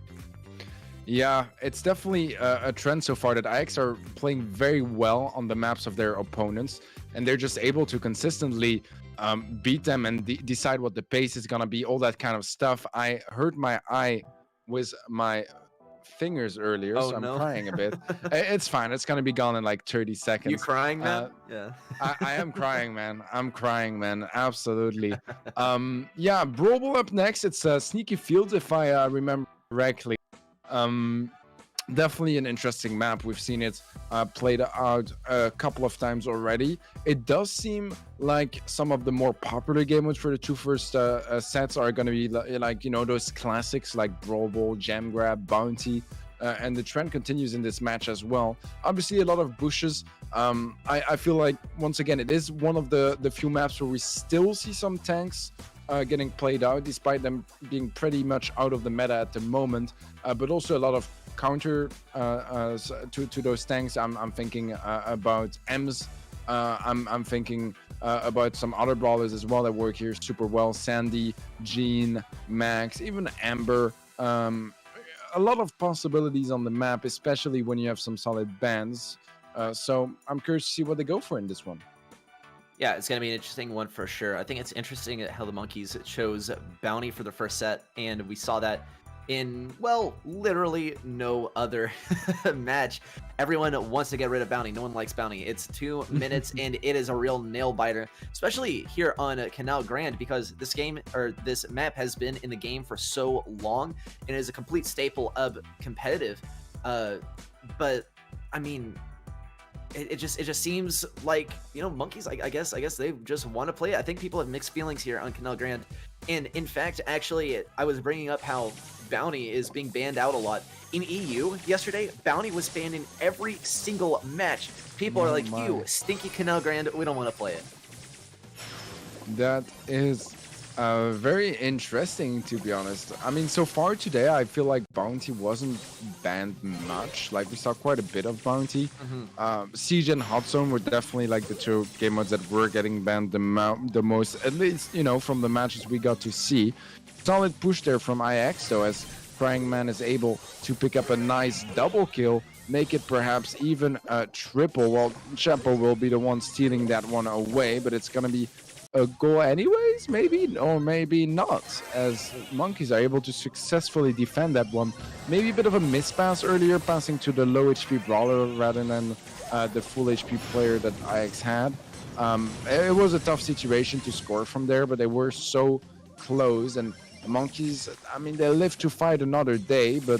S2: Yeah, it's definitely a trend so far that IX are playing very well on the maps of their opponents, and they're just able to consistently beat them and decide what the pace is gonna be, all that kind of stuff. I hurt my eye with my fingers earlier, so I'm crying a bit. It's fine, it's gonna be gone in like 30 seconds.
S1: You crying, man? Yeah.
S2: I am crying, man. I'm crying, man. Absolutely. Yeah, Brawl up next. It's Sneaky Fields, if I remember correctly. Definitely an interesting map. We've seen it played out a couple of times already. It does seem like some of the more popular game modes for the 2 first sets are going to be like, you know, those classics like Brawl Ball, Jam Grab, Bounty, and the trend continues in this match as well. Obviously a lot of bushes. I feel like, once again, it is one of the few maps where we still see some tanks getting played out, despite them being pretty much out of the meta at the moment, but also a lot of counter to those tanks. I'm thinking about Ems. I'm thinking about some other brawlers as well that work here super well. Sandy, Jean, Max, even Amber. A lot of possibilities on the map, especially when you have some solid bans. So I'm curious to see what they go for in this one.
S1: Yeah, it's going to be an interesting one for sure. I think it's interesting how the Monkeys chose Bounty for the first set, and we saw that in, well, literally no other match. Everyone wants to get rid of Bounty. No one likes Bounty. It's 2 minutes, and it is a real nail-biter, especially here on Canal Grand, because this game, or this map, has been in the game for so long, and is a complete staple of competitive. But, I mean, it just seems like, you know, Monkeys, I guess they just want to play it. I think people have mixed feelings here on Canal Grand. And in fact, actually, I was bringing up how Bounty is being banned out a lot. In EU yesterday, Bounty was banned in every single match. People are like, you stinky Canal Grand, we don't want to play it.
S2: That is very interesting, to be honest. I mean, so far today, I feel like Bounty wasn't banned much. Like, we saw quite a bit of Bounty. Siege and Hot Zone were definitely like the 2 game modes that were getting banned the most, at least, you know, from the matches we got to see. Solid push there from IX, though, as Crying Man is able to pick up a nice double kill, make it perhaps even a triple. Well, Chapo will be the one stealing that one away, but it's going to be a goal anyways, maybe, or maybe not, as Monkeys are able to successfully defend that one. Maybe a bit of a mispass earlier, passing to the low HP brawler rather than the full HP player that IX had. It was a tough situation to score from there, but they were so close, and Monkeys, I mean, they live to fight another day, but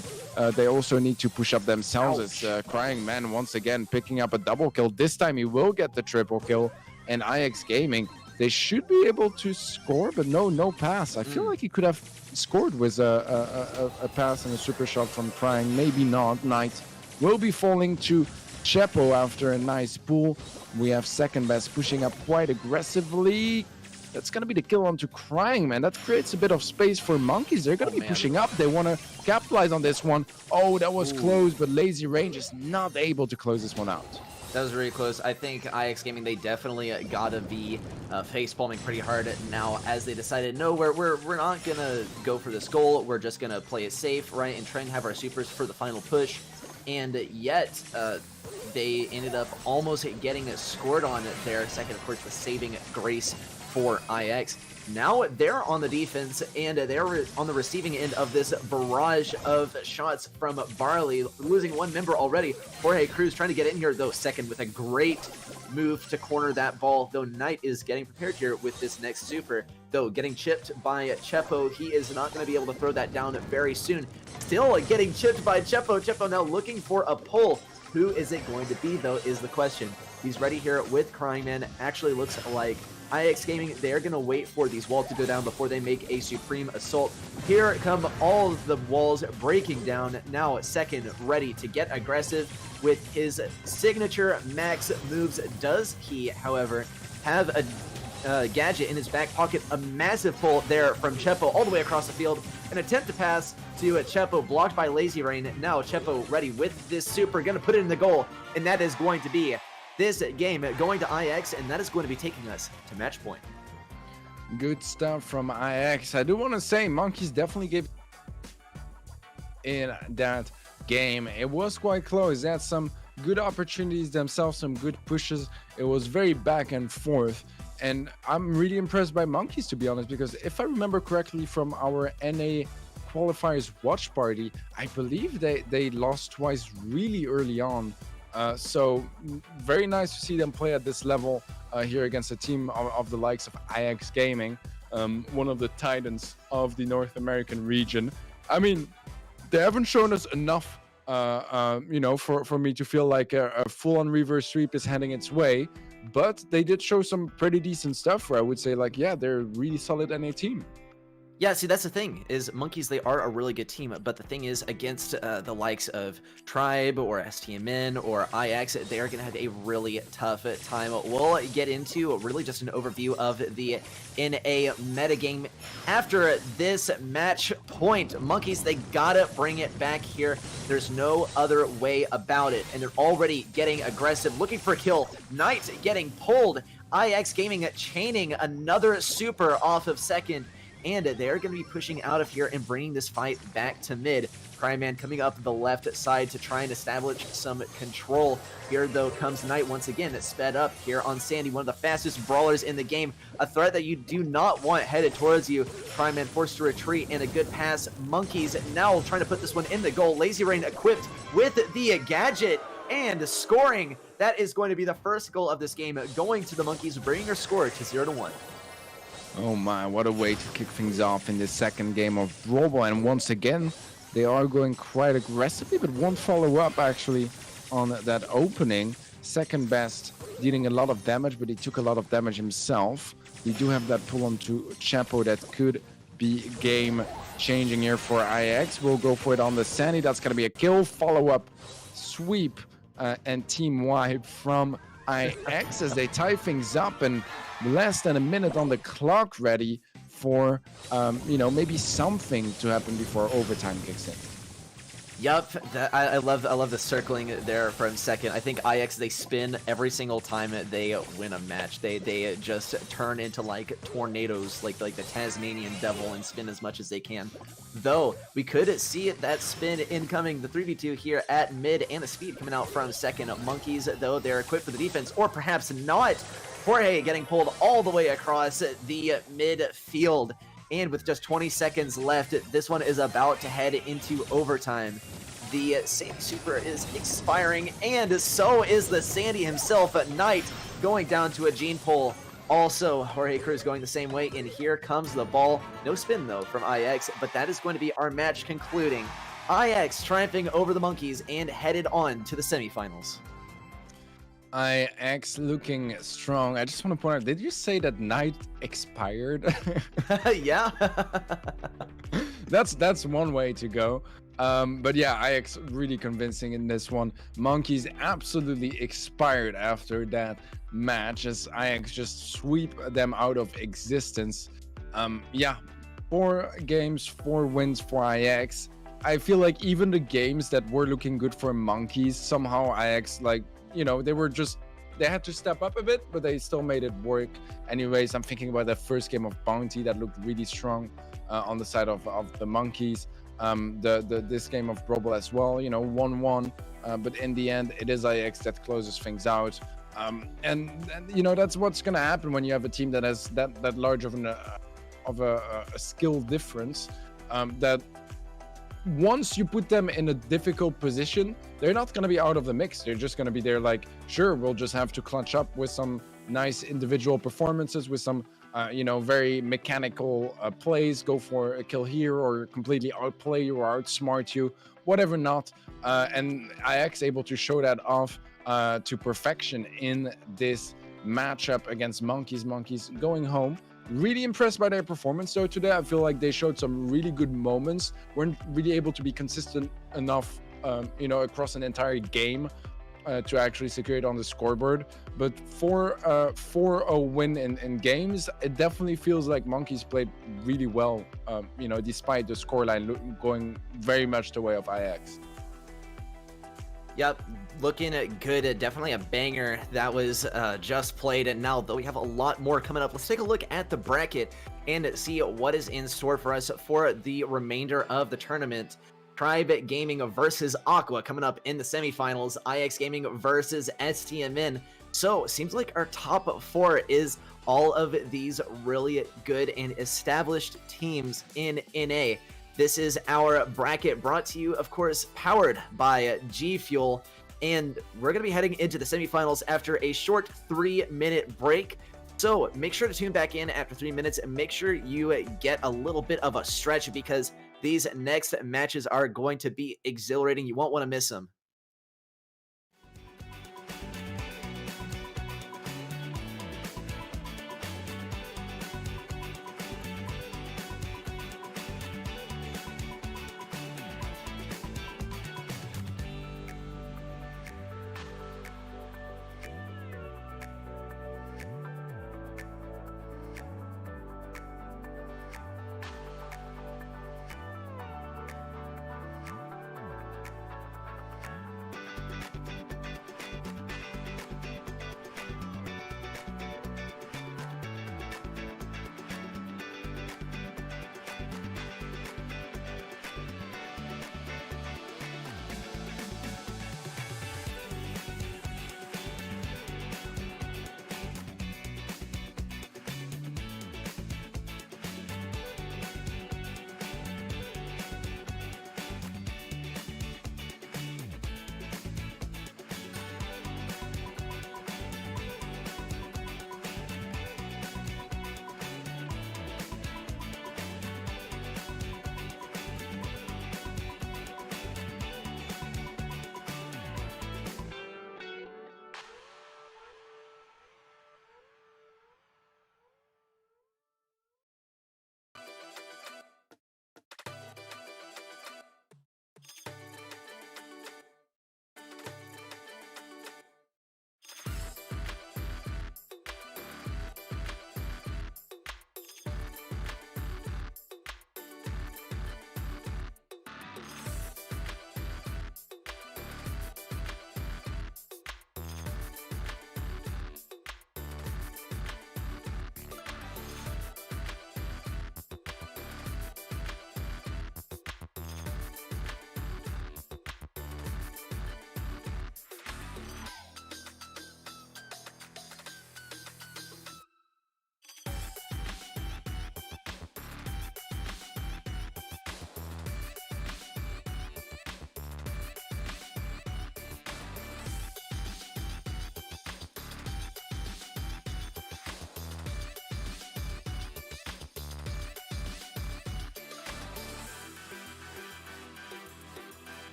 S2: they also need to push up themselves. It's Crying Man once again picking up a double kill. This time he will get the triple kill, and IX Gaming, they should be able to score, but no pass. I feel like he could have scored with a pass and a super shot from Crying. Maybe not. Knight will be falling to Chepo after a nice pull. We have Second Best pushing up quite aggressively. That's going to be the kill onto Crying Man. That creates a bit of space for Monkeys. They're going to be pushing up. They want to capitalize on this one. Oh, that was close, but Lazy Range is not able to close this one out.
S1: That was really close. I think IX Gaming, they definitely gotta be face-palming pretty hard now, as they decided, no, we're not gonna go for this goal. We're just gonna play it safe, right, and try and have our supers for the final push. And yet, they ended up almost getting scored on there. Second, of course, was saving grace for IX. Now they're on the defense, and they're on the receiving end of this barrage of shots from Barley, losing 1 member already. Jorge Cruz trying to get in here, though, second with a great move to corner that ball, though Knight is getting prepared here with this next super. though, getting chipped by Chepo. He is not going to be able to throw that down very soon. Still getting chipped by Chepo. Chepo now looking for a pull. Who is it going to be, though, is the question. He's ready here with Crying Man. Actually looks like IX Gaming, they're going to wait for these walls to go down before they make a supreme assault. Here come all of the walls breaking down. Now Second ready to get aggressive with his signature max moves. Does he, however, have a gadget in his back pocket? A massive pull there from Chepo all the way across the field. An attempt to pass to Chepo, blocked by Lazy Rain. Now Chepo ready with this super, going to put it in the goal, and that is going to be this game going to IX, and that is going to be taking us to match point.
S2: Good stuff from IX. I do want to say Monkeys definitely gave in that game. It was quite close. They had some good opportunities themselves, some good pushes. It was very back and forth. And I'm really impressed by Monkeys, to be honest, because if I remember correctly from our NA qualifiers watch party, I believe they lost twice really early on. So very nice to see them play at this level here against a team of the likes of IX Gaming, one of the titans of the North American region. I mean, they haven't shown us enough, you know, for me to feel like a full-on reverse sweep is heading its way. But they did show some pretty decent stuff where I would say, like, yeah, they're a really solid NA team.
S1: Yeah, see, that's the thing, is Monkeys, they are a really good team, but the thing is, against the likes of Tribe or STMN or IX, they are going to have a really tough time. We'll get into really just an overview of the NA metagame after this match point. Monkeys, they gotta bring it back here. There's no other way about it, and they're already getting aggressive, looking for a kill. Knight getting pulled. IX Gaming chaining another super off of Second, and they're going to be pushing out of here and bringing this fight back to mid. Cryman coming up the left side to try and establish some control. Here, though, comes Knight once again, sped up here on Sandy, one of the fastest brawlers in the game. A threat that you do not want headed towards you. Cryman forced to retreat, and a good pass. Monkeys now trying to put this one in the goal. Lazy Rain equipped with the gadget and scoring. That is going to be the first goal of this game, going to the Monkeys, bringing their score to 0-1.
S2: Oh my, what a way to kick things off in the second game of Brawl. And once again, they are going quite aggressively, but won't follow up actually on that opening. Second best, dealing a lot of damage, but he took a lot of damage himself. We do have that pull onto Chepo that could be game changing here for IX. We'll go for it on the Sandy. That's going to be a kill. Follow up sweep and team wipe from IX as they tie things up, and less than a minute on the clock ready for, you know, maybe something to happen before overtime kicks in.
S1: Yup, I love the circling there from Second. I think IX, they spin every single time they win a match. They just turn into like tornadoes, like the Tasmanian devil, and spin as much as they can. Though we could see that spin incoming, the 3v2 here at mid, and the speed coming out from Second. Monkeys, though, they're equipped for the defense, or perhaps not. Jorge getting pulled all the way across the midfield. And with just 20 seconds left, this one is about to head into overtime. The Sandy Super is expiring, and so is the Sandy himself. Knight going down to a Gene pull. Also, Jorge Cruz going the same way, and here comes the ball. No spin, though, from IX, but that is going to be our match concluding. IX triumphing over the Monkeys and headed on to the semifinals.
S2: IX looking strong. I just want to point out, did you say that Knight expired?
S1: Yeah.
S2: That's one way to go. But yeah, IX really convincing in this one. Monkeys absolutely expired after that match as IX just sweep them out of existence. Yeah, 4 games, 4 wins for IX. I feel like even the games that were looking good for Monkeys, somehow IX, like, you know, they had to step up a bit, but they still made it work. Anyways, I'm thinking about the first game of Bounty that looked really strong on the side of the Monkeys. This game of Brawl as well, you know, 1-1, but in the end, it is IX that closes things out. And you know, that's what's gonna happen when you have a team that has that large of a skill difference. That once you put them in a difficult position, they're not going to be out of the mix. They're just going to be there like, sure, we'll just have to clutch up with some nice individual performances, with some very mechanical plays, go for a kill here or completely outplay you or outsmart you, whatever not. And IX able to show that off to perfection in this matchup against Monkeys. Monkeys going home. Really impressed by their performance though today. I feel like they showed some really good moments. Weren't really able to be consistent enough, across an entire game to actually secure it on the scoreboard. But for a win in games, it definitely feels like Monkeys played really well, despite the scoreline going very much the way of IX.
S1: Yep, looking good. Definitely a banger that was just played. And now, though, we have a lot more coming up. Let's take a look at the bracket and see what is in store for us for the remainder of the tournament. Tribe Gaming versus Aqua coming up in the semifinals. IX Gaming versus STMN. So, seems like our top 4 is all of these really good and established teams in NA. This is our bracket brought to you, of course, powered by G Fuel. And we're going to be heading into the semifinals after a short 3-minute break. So make sure to tune back in after 3 minutes and make sure you get a little bit of a stretch because these next matches are going to be exhilarating. You won't want to miss them.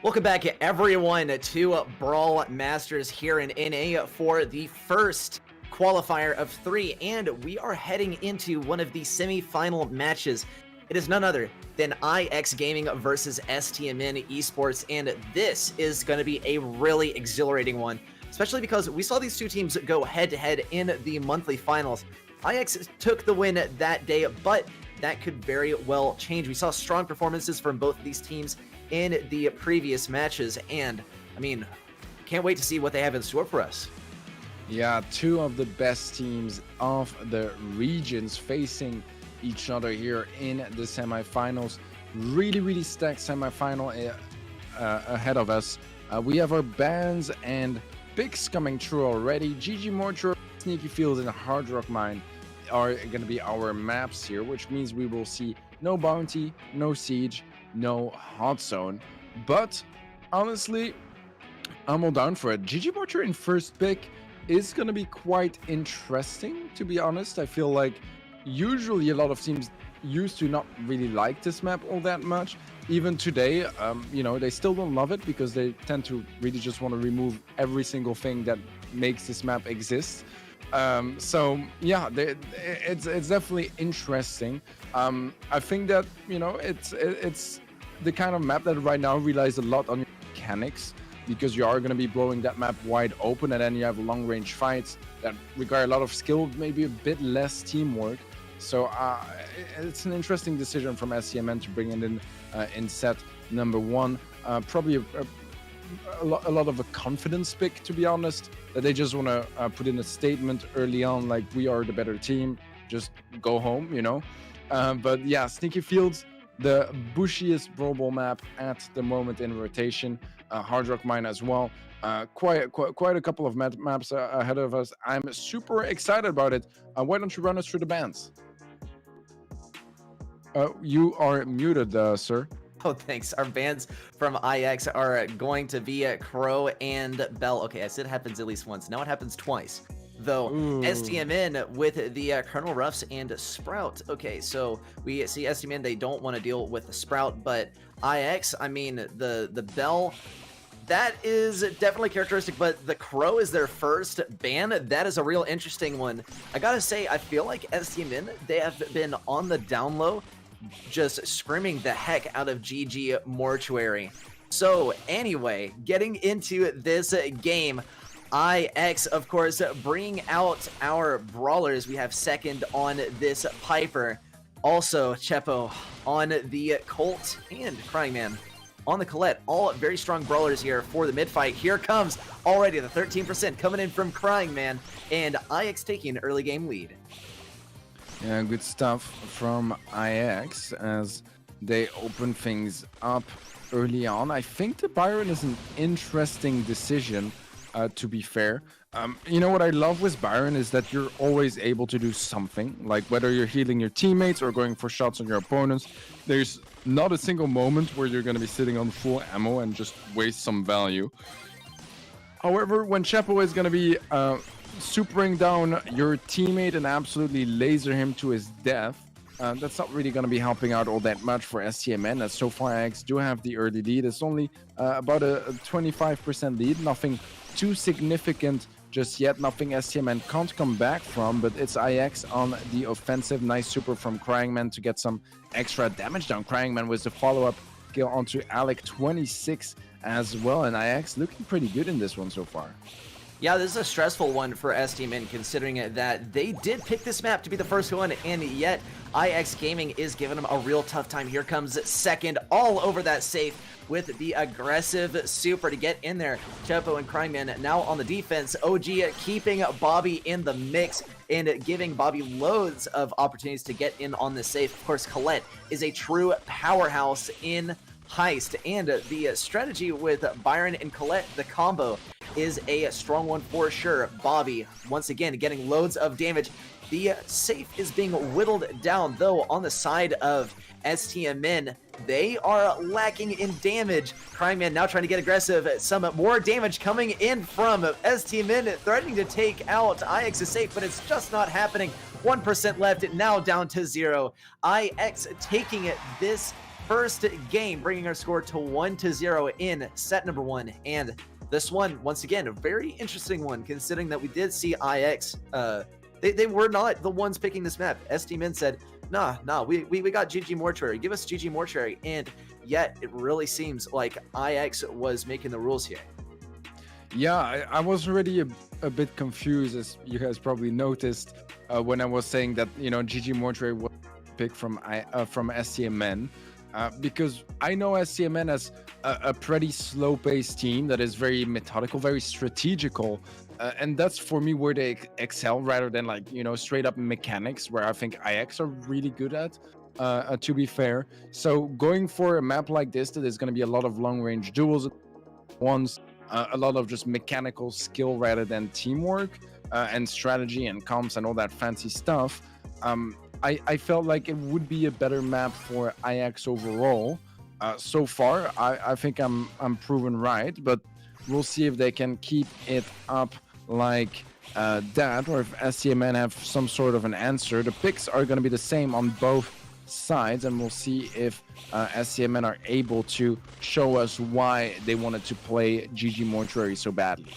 S1: Welcome back, everyone, to Brawl Masters here in NA for the first qualifier of 3, and we are heading into one of the semi-final matches. It is none other than IX Gaming versus STMN Esports, and this is going to be a really exhilarating one. especially because we saw these two teams go head-to-head in the monthly finals. IX took the win that day, but that could very well change. We saw strong performances from both of these teams in the previous matches, and I mean, can't wait to see what they have in store for us.
S2: Yeah, two of the best teams of the regions facing each other here in the semifinals. Really stacked semifinal ahead of us. We have our bans and picks coming through already. GG Mortuary, Sneaky Fields, and Hard Rock Mine are going to be our maps here, which means we will see no Bounty, no Siege, no Hot Zone. But honestly, I'm all down for it. GG Mortuary in first pick is going to be quite interesting, to be honest. I feel like usually a lot of teams used to not really like this map all that much. Even today, you know, they still don't love it because they tend to really just want to remove every single thing that makes this map exist. So yeah, it's definitely interesting. I think that, you know, it's the kind of map that right now relies a lot on your mechanics, because you are going to be blowing that map wide open, and then you have long range fights that require a lot of skill, maybe a bit less teamwork. So it's an interesting decision from SCMN to bring it in set number one. Probably a lot of a confidence pick, to be honest, that they just want to put in a statement early on, like, we are the better team, just go home, you know. But yeah, Sneaky Fields, the bushiest Brawl Ball map at the moment in rotation. Hard Rock Mine as well. Quite a couple of maps ahead of us. I'm super excited about it. Why don't you run us through the bans? You are muted, sir.
S1: Oh, thanks. Our bans from IX are going to be Crow and Bell. Okay, I said it happens at least once. Now it happens twice. Though, STMN with the Colonel Ruffs and Sprout. Okay, so we see STMN, they don't want to deal with the Sprout, but IX, I mean, the Bell, that is definitely characteristic, but the Crow is their first ban. That is a real interesting one. I gotta say, I feel like STMN, they have been on the down low, just screaming the heck out of GG Mortuary. So anyway, getting into this game, IX, of course, bringing out our brawlers. We have second on this Piper. Also, Chepo on the Colt and Crying Man on the Colette. All very strong brawlers here for the mid-fight. Here comes already the 13% coming in from Crying Man, and IX taking an early game lead.
S2: Yeah, good stuff from IX as they open things up early on. I think the Byron is an interesting decision, to be fair. You know what I love with Byron is that you're always able to do something, like whether you're healing your teammates or going for shots on your opponents. There's not a single moment where you're going to be sitting on full ammo and just waste some value. However, when Chepo is going to be supering down your teammate and absolutely laser him to his death, that's not really going to be helping out all that much for STMN, as so far IX do have the early lead. It's only about a 25% lead, nothing too significant just yet, nothing STMN can't come back from, but it's IX on the offensive. Nice super from Crying Man to get some extra damage down. Crying Man with the follow-up kill onto Alec 26 as well, and IX looking pretty good in this one so far.
S1: Yeah, this is a stressful one for STMN, considering that they did pick this map to be the first one, and yet IX Gaming is giving them a real tough time. Here comes second all over that safe with the aggressive super to get in there. Chepo and Crying Man now on the defense. OG keeping Bobby in the mix and giving Bobby loads of opportunities to get in on the safe. Of course, Colette is a true powerhouse in Heist, and the strategy with Byron and Colette, the combo, is a strong one for sure. Bobby, once again, getting loads of damage. The safe is being whittled down, though, on the side of STMN. They are lacking in damage. Crying Man now trying to get aggressive. Some more damage coming in from STMN, threatening to take out IX's safe, but it's just not happening. 1% left, now down to 0. IX taking it this first game, bringing our score to 1-0 in set number 1. And this one, once again, a very interesting one, considering that we did see IX, they were not the ones picking this map. STMN said, nah, we got GG Mortuary, give us GG Mortuary, and yet it really seems like IX was making the rules here.
S2: Yeah, I was already a bit confused, as you guys probably noticed, when I was saying that GG Mortuary was picked from SCMN, because I know SCMN as a pretty slow-paced team that is very methodical, very strategical, and that's for me where they excel rather than like straight up mechanics, where I think IX are really good at. To be fair, so going for a map like this, that is going to be a lot of long-range duels, ones, a lot of just mechanical skill rather than teamwork, and strategy and comps and all that fancy stuff. I felt like it would be a better map for IX overall. So far, I think I'm proven right, but we'll see if they can keep it up like that, or if SCMN have some sort of an answer. The picks are going to be the same on both sides, and we'll see if SCMN are able to show us why they wanted to play GG Mortuary so badly.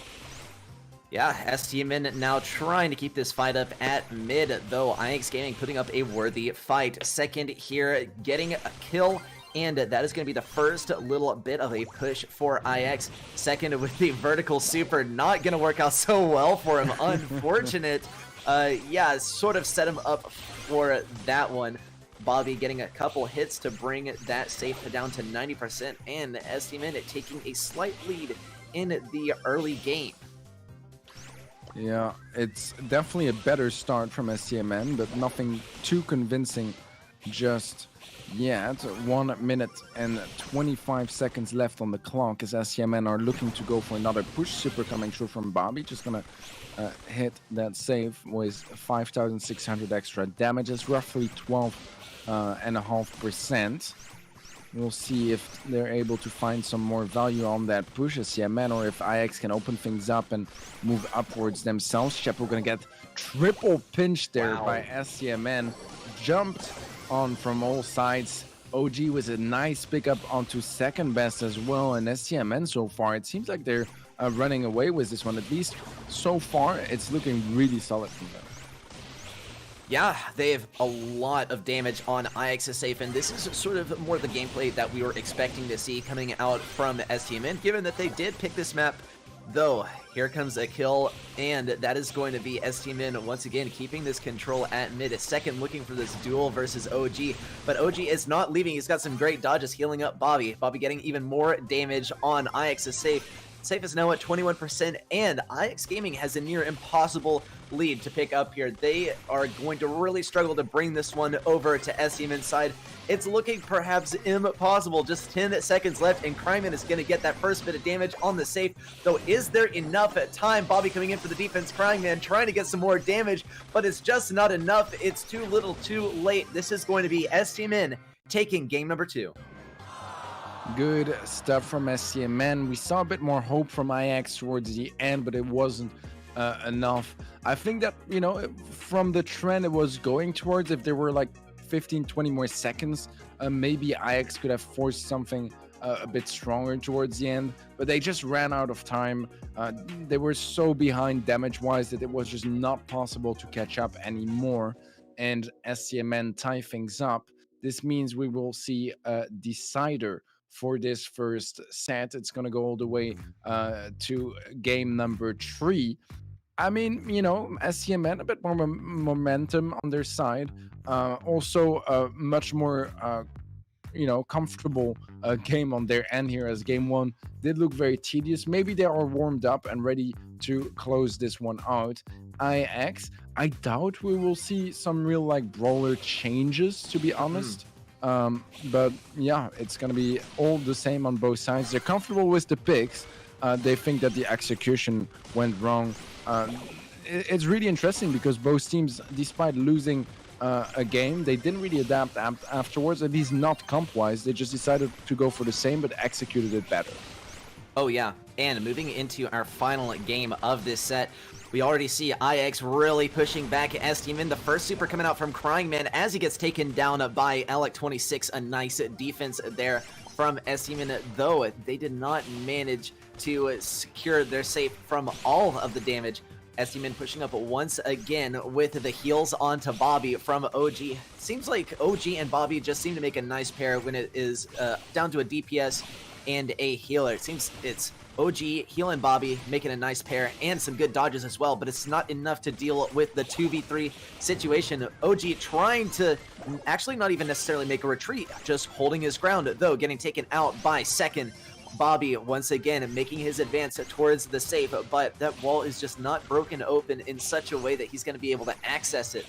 S1: Yeah, STMN now trying to keep this fight up at mid, though IX Gaming putting up a worthy fight. Second here, getting a kill, and that is going to be the first little bit of a push for IX. Second with the vertical super, not going to work out so well for him, unfortunate. Yeah, sort of set him up for that one. Bobby getting a couple hits to bring that safe down to 90%, and STMN taking a slight lead in the early game.
S2: Yeah, it's definitely a better start from SCMN, but nothing too convincing just yet. 1 minute and 25 seconds left on the clock as SCMN are looking to go for another push. Super coming through from Bobby, just gonna hit that save with 5,600 extra damage. It's roughly 12.5%. We'll see if they're able to find some more value on that push as SCMN, or if IX can open things up and move upwards themselves. Shepo gonna get triple pinched there by SCMN. Jumped on from all sides. OG was a nice pickup onto second best as well, and SCMN so far, it seems like they're running away with this one. At least so far, it's looking really solid from them.
S1: Yeah, they have a lot of damage on IX's safe, and this is sort of more the gameplay that we were expecting to see coming out from STMN, given that they did pick this map. Though, here comes a kill, and that is going to be STMN once again keeping this control at mid. Second looking for this duel versus OG, but OG is not leaving. He's got some great dodges healing up Bobby. Bobby getting even more damage on IX's safe. Safe is now at 21%, and IX Gaming has a near impossible lead to pick up here. They are going to really struggle to bring this one over to STMN's side. It's looking perhaps impossible. Just 10 seconds left, and Cryman is going to get that first bit of damage on the safe. Though, is there enough time? Bobby coming in for the defense. Cryman trying to get some more damage, but it's just not enough. It's too little, too late. This is going to be STMN taking game number 2.
S2: Good stuff from SCMN. We saw a bit more hope from IX towards the end, but it wasn't enough. I think that, from the trend it was going towards, if there were like 15-20 more seconds, maybe IX could have forced something a bit stronger towards the end, but they just ran out of time. They were so behind damage-wise that it was just not possible to catch up anymore, and SCMN tie things up. This means we will see a decider for this first set. It's going to go all the way to game number 3. I mean, SCMN, a bit more momentum on their side. Also, a much more, comfortable game on their end here, as game 1 did look very tedious. Maybe they are warmed up and ready to close this one out. IX, I doubt we will see some real, brawler changes, to be honest. But yeah, it's gonna be all the same on both sides. They're comfortable with the picks. They think that the execution went wrong. It's really interesting because both teams, despite losing a game, they didn't really adapt afterwards, at least not comp-wise. They just decided to go for the same, but executed it better.
S1: Oh yeah, and moving into our final game of this set, we already see IX really pushing back STMN. The first super coming out from Crying Man as he gets taken down by Alec26. A nice defense there from STMN, though they did not manage to secure their safe from all of the damage. STMN pushing up once again with the heals onto Bobby from OG. Seems like OG and Bobby just seem to make a nice pair when it is down to a DPS and a healer. It seems it's OG, Heal and Bobby making a nice pair and some good dodges as well, but it's not enough to deal with the 2v3 situation. OG trying to actually not even necessarily make a retreat, just holding his ground, though getting taken out by second. Bobby once again making his advance towards the safe, but that wall is just not broken open in such a way that he's going to be able to access it.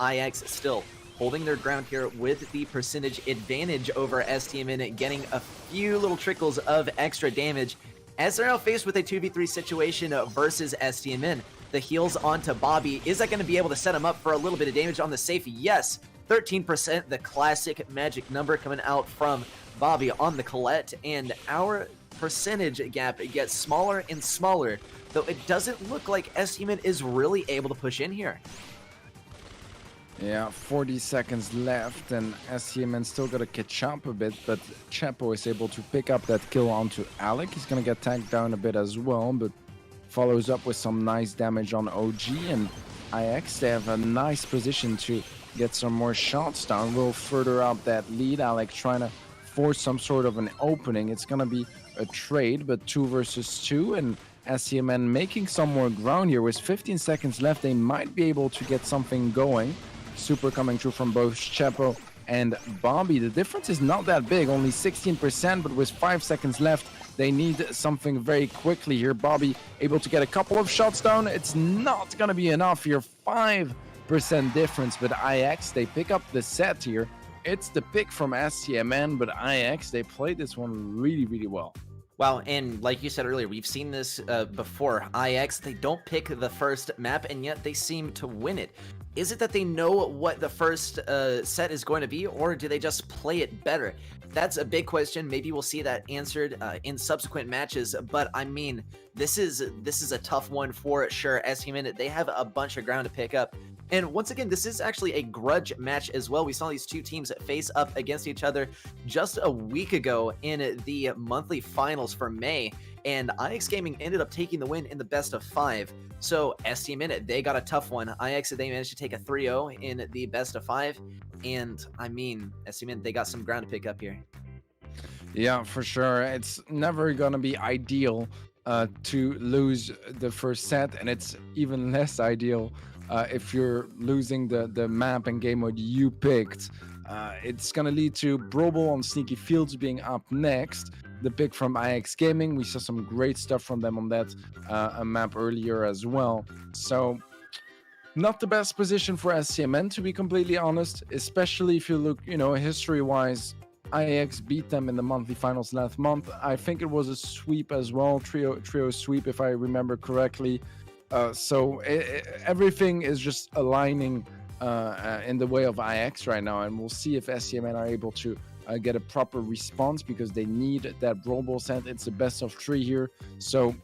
S1: IX still holding their ground here with the percentage advantage over STMN, getting a few little trickles of extra damage as they're now faced with a 2v3 situation versus STMN. The heals onto Bobby. Is that going to be able to set him up for a little bit of damage on the safe? Yes. 13%, the classic magic number coming out from Bobby on the Colette, and our percentage gap gets smaller and smaller, though it doesn't look like STMN is really able to push in here.
S2: Yeah, 40 seconds left, and STMN still got to catch up a bit, but Chapo is able to pick up that kill onto Alec. He's going to get tagged down a bit as well, but follows up with some nice damage on OG, and IX, they have a nice position to get some more shots down. Will further up that lead. Alec trying to force some sort of an opening. It's going to be a trade, but 2 versus 2, and STMN making some more ground here. With 15 seconds left, they might be able to get something going. Super coming through from both Chapo and Bobby. The difference is not that big, only 16%, but with 5 seconds left, they need something very quickly here. Bobby able to get a couple of shots down. It's not going to be enough here. 5% difference, but IX, they pick up the set here. It's the pick from STMN, but IX, they played this one really, really well.
S1: Wow, and like you said earlier, we've seen this before. IX, they don't pick the first map, and yet they seem to win it. Is it that they know what the first set is going to be, or do they just play it better? That's a big question. Maybe we'll see that answered in subsequent matches, but I mean, this is a tough one for sure. STMN, they have a bunch of ground to pick up. And once again, this is actually a grudge match as well. We saw these two teams face up against each other just a week ago in the monthly finals for May, and IX Gaming ended up taking the win in the best of 5. So STMN, they got a tough one. IX, they managed to take a 3-0 in the best of 5, and I mean, STMN, they got some ground to pick up here.
S2: Yeah, for sure. It's never gonna be ideal to lose the first set, and it's even less ideal if you're losing the map and game mode you picked. It's gonna lead to BrawlBall on Sneaky Fields being up next. The pick from IX Gaming, we saw some great stuff from them on that map earlier as well. So not the best position for STMN, to be completely honest, especially if you look, history-wise. IX beat them in the monthly finals last month. I think it was a sweep as well, trio sweep if I remember correctly. So everything is just aligning in the way of IX right now, and we'll see if STMN are able to get a proper response, because they need that BrawlBall set. It's the best of 3 here, so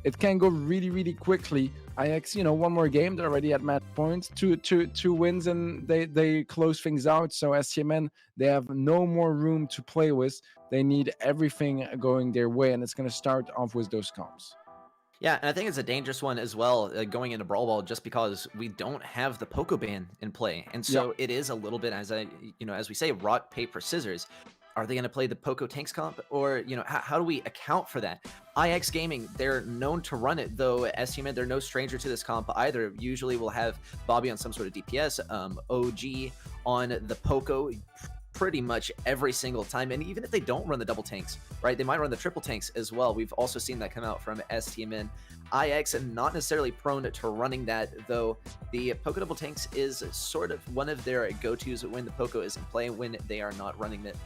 S2: it can go really, really quickly. IX, one more game, they're already at match points, two wins, and they close things out. So STMN, they have no more room to play with. They need everything going their way, and it's going to start off with those comps.
S1: Yeah, and I think it's a dangerous one as well going into Brawl Ball, just because we don't have the Poco ban in play, and so it is a little bit, as we say, rock paper scissors. Are they going to play the Poco tanks comp, or how do we account for that? IX Gaming, they're known to run it, though STMN, they're no stranger to this comp either. Usually we'll have Bobby on some sort of DPS, OG on the Poco pretty much every single time, and even if they don't run the double tanks, right, they might run the triple tanks as well. We've also seen that come out from STMN. IX, not necessarily prone to running that, though the Poco double tanks is sort of one of their go-tos when the Poco is in play, when they are not running it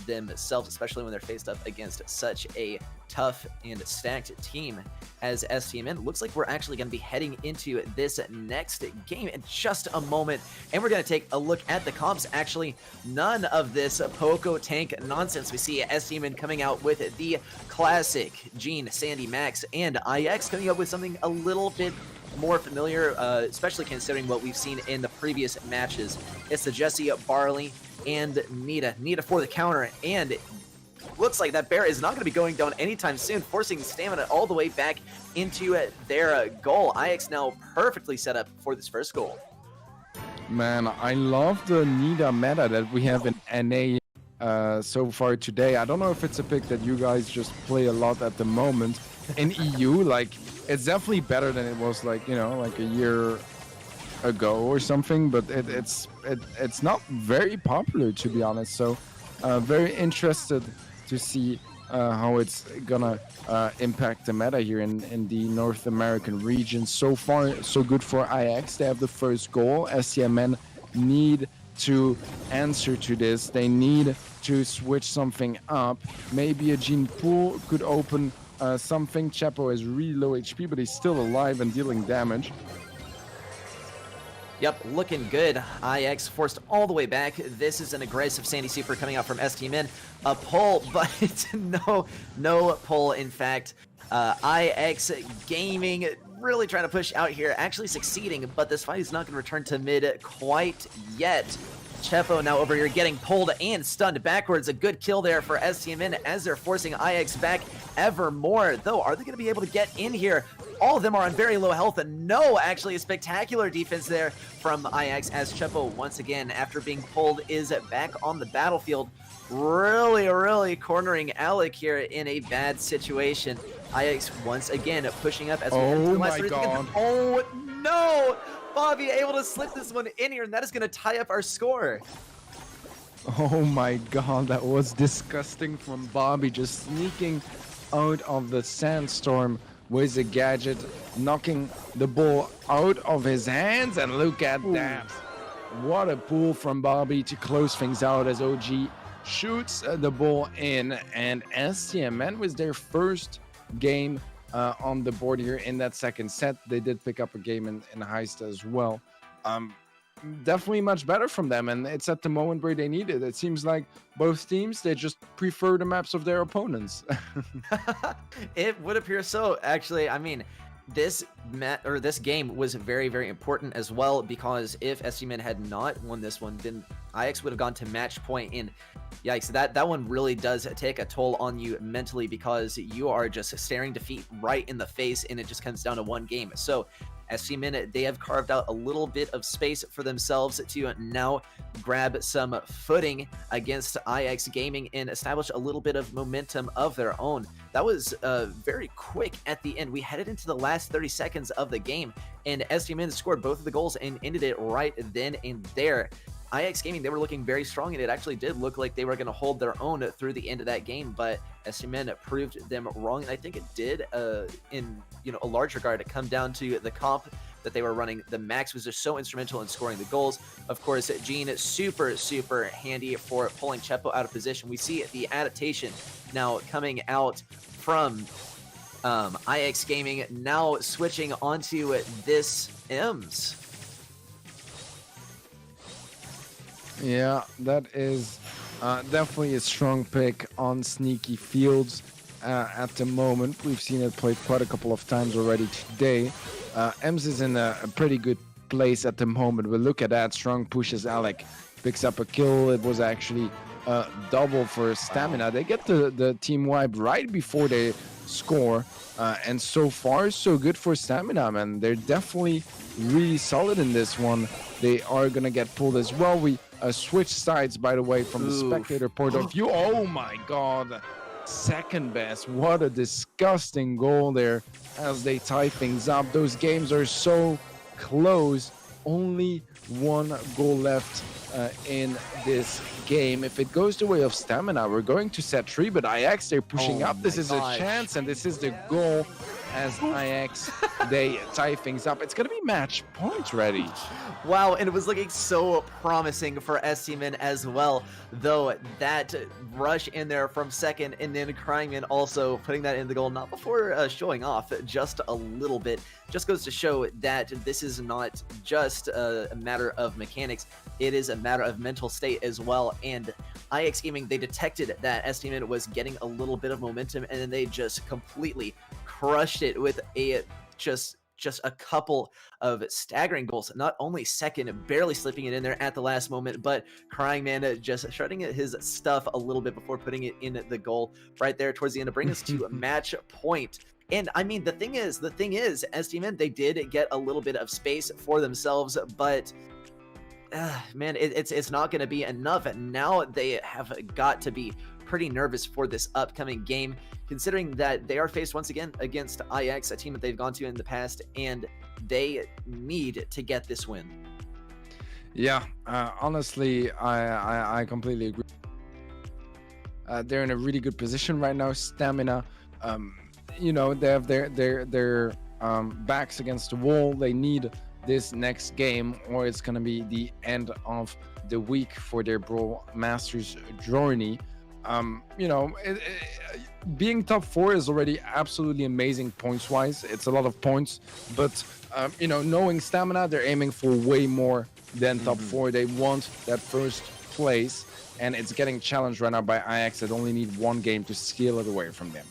S1: themselves, especially when they're faced up against such a tough and stacked team as STMN. Looks like we're actually going to be heading into this next game in just a moment, and we're going to take a look at the comps. Actually, none of this Poco tank nonsense. We see STMN coming out with the classic Gene, Sandy, Max, and IX coming up with something a little bit more familiar, especially considering what we've seen in the previous matches. It's the Jesse, Barley, and Nita for the counter, and it looks like that bear is not going to be going down anytime soon, forcing stamina all the way back into their goal. IX now perfectly set up for this first goal.
S2: Man, I love the Nita meta that we have in NA. so far today. I don't know if it's a pick that you guys just play a lot at the moment in EU. Like, it's definitely better than it was, like, you know, like a year ago or something, but it's not very popular, to be honest. So very interested to see how it's gonna impact the meta here in the North American region. So far, so good for IX. They have the first goal. SCMN need to answer to this. They need to switch something up. Maybe a Gene Pool could open something. Chapo is really low HP, but he's still alive and dealing damage.
S1: Yep, looking good. IX forced all the way back. This is an aggressive Sandy Super coming out from STMN. A pull, but no pull, in fact. IX Gaming really trying to push out here, actually succeeding, but this fight is not going to return to mid quite yet. Chepo now over here getting pulled and stunned backwards. A good kill there for STMN as they're forcing IX back ever more. Though, are they going to be able to get in here? All of them are on very low health, and no, actually a spectacular defense there from IX as Chepo once again, after being pulled, is back on the battlefield. Really cornering Alec here in a bad situation. IX once again pushing up as we head to the last 3 seconds. Oh no! Bobby able to slip this one in here, and that is going to tie up our score.
S2: Oh my god, that was disgusting from Bobby, just sneaking out of the sandstorm with a gadget, knocking the ball out of his hands, and look at that. What a pull from Bobby to close things out as OG shoots the ball in, and STMN was their first game on the board here in that second set. They did pick up a game in Heist as well. Definitely much better from them, and it's at the moment where they need it. It seems like both teams, they just prefer the maps of their opponents.
S1: It would appear so, actually. I mean, this game was very important as well, because if STMN had not won this one, then IX would have gone to match point. And yikes, that one really does take a toll on you mentally, because you are just staring defeat right in the face, and it just comes down to one game. So STMN, they have carved out a little bit of space for themselves to now grab some footing against IX Gaming and establish a little bit of momentum of their own. That was very quick at the end. We headed into the last 30 seconds of the game, and STMN scored both of the goals and ended it right then and there. IX Gaming, they were looking very strong, and it actually did look like they were going to hold their own through the end of that game, but STMN proved them wrong, and I think it did, in a large regard, it come down to the comp that they were running. The Max was just so instrumental in scoring the goals. Of course, Gene, super handy for pulling Chepo out of position. We see the adaptation now coming out from IX Gaming, now switching onto this EMS.
S2: Yeah, that is definitely a strong pick on Sneaky Fields at the moment. We've seen it played quite a couple of times already today. EMS is in a pretty good place at the moment. But look at that, strong pushes. Alec picks up a kill. It was actually double for Stamina. They get the team wipe right before they score. And so far, so good for Stamina, man. They're definitely really solid in this one. They are going to get pulled as well. We switch sides, by the way, from the spectator point of view. Oh my god. Second best. What a disgusting goal there as they tie things up. Those games are so close. Only one goal left in this game. If it goes the way of Stamina, we're going to set 3, but IX, they're pushing up. This is a chance, and this is the goal as IX, they tie things up. It's going to be match point ready.
S1: Wow, and it was looking so promising for STMN as well, though that rush in there from second, and then Cryingman also putting that in the goal, not before showing off just a little bit. Just goes to show that this is not just a matter of mechanics, it is a matter of mental state as well. And IX Gaming, they detected that STMN was getting a little bit of momentum, and then they just completely crushed it with a just a couple of staggering goals. Not only second, barely slipping it in there at the last moment, but Cryingman just shredding his stuff a little bit before putting it in the goal right there towards the end to bring us to a match point. And I mean, the thing is, STMN, they did get a little bit of space for themselves, but man, it's not going to be enough. Now they have got to be pretty nervous for this upcoming game, considering that they are faced once again against IX, a team that they've gone to in the past, and they need to get this win.
S2: Yeah, honestly, I completely agree. They're in a really good position right now. Stamina, you know, they have their backs against the wall. They need this next game, or it's gonna be the end of the week for their Brawl Masters journey. You know, being top 4 is already absolutely amazing points wise. It's a lot of points, but you know, knowing Stamina, they're aiming for way more than top 4. They want that first place, and it's getting challenged right now by IX that only need one game to steal it away from them.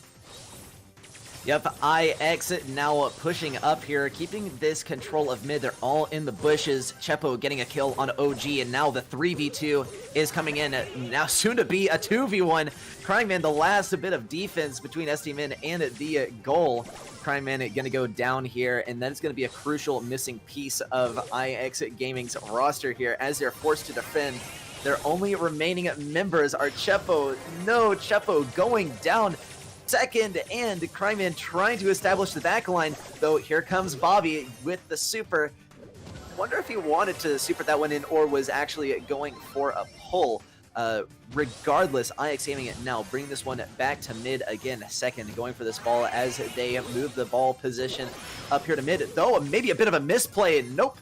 S1: Yep, IX now pushing up here, keeping this control of mid. They're all in the bushes. Chepo getting a kill on OG, and now the 3v2 is coming in. Now soon to be a 2v1. Cryingman, the last bit of defense between STMN and the goal. Cryingman gonna go down here, and that is gonna be a crucial missing piece of IX Gaming's roster here as they're forced to defend. Their only remaining members are Chepo. No, Chepo going down. Second, and Cryman trying to establish the backline, though here comes Bobby with the super. Wonder if he wanted to super that one in or was actually going for a pull. Regardless, IX aiming it now, bring this one back to mid again. Second, going for this ball as they move the ball position up here to mid, though maybe a bit of a misplay. Nope,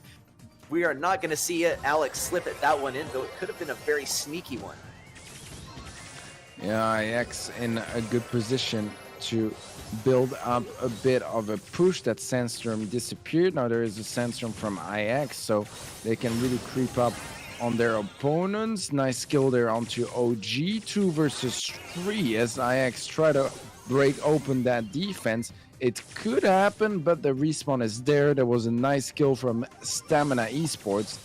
S1: we are not going to see Alex slip it that one in, though it could have been a very sneaky one.
S2: Yeah, IX in a good position to build up a bit of a push. That Sandstorm disappeared. Now there is a Sandstorm from IX, so they can really creep up on their opponents. Nice skill there onto OG. 2 versus 3 as IX try to break open that defense. It could happen, but the respawn is there. There was a nice kill from Stamina Esports,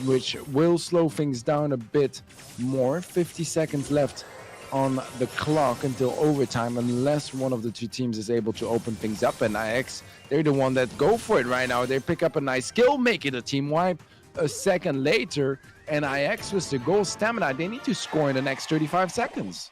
S2: which will slow things down a bit more. 50 seconds left on the clock until overtime, unless one of the two teams is able to open things up. And IX, they're the one that go for it right now. They pick up a nice kill, make it a team wipe. A second later, and IX with the goal. Stamina, they need to score in the next 35 seconds.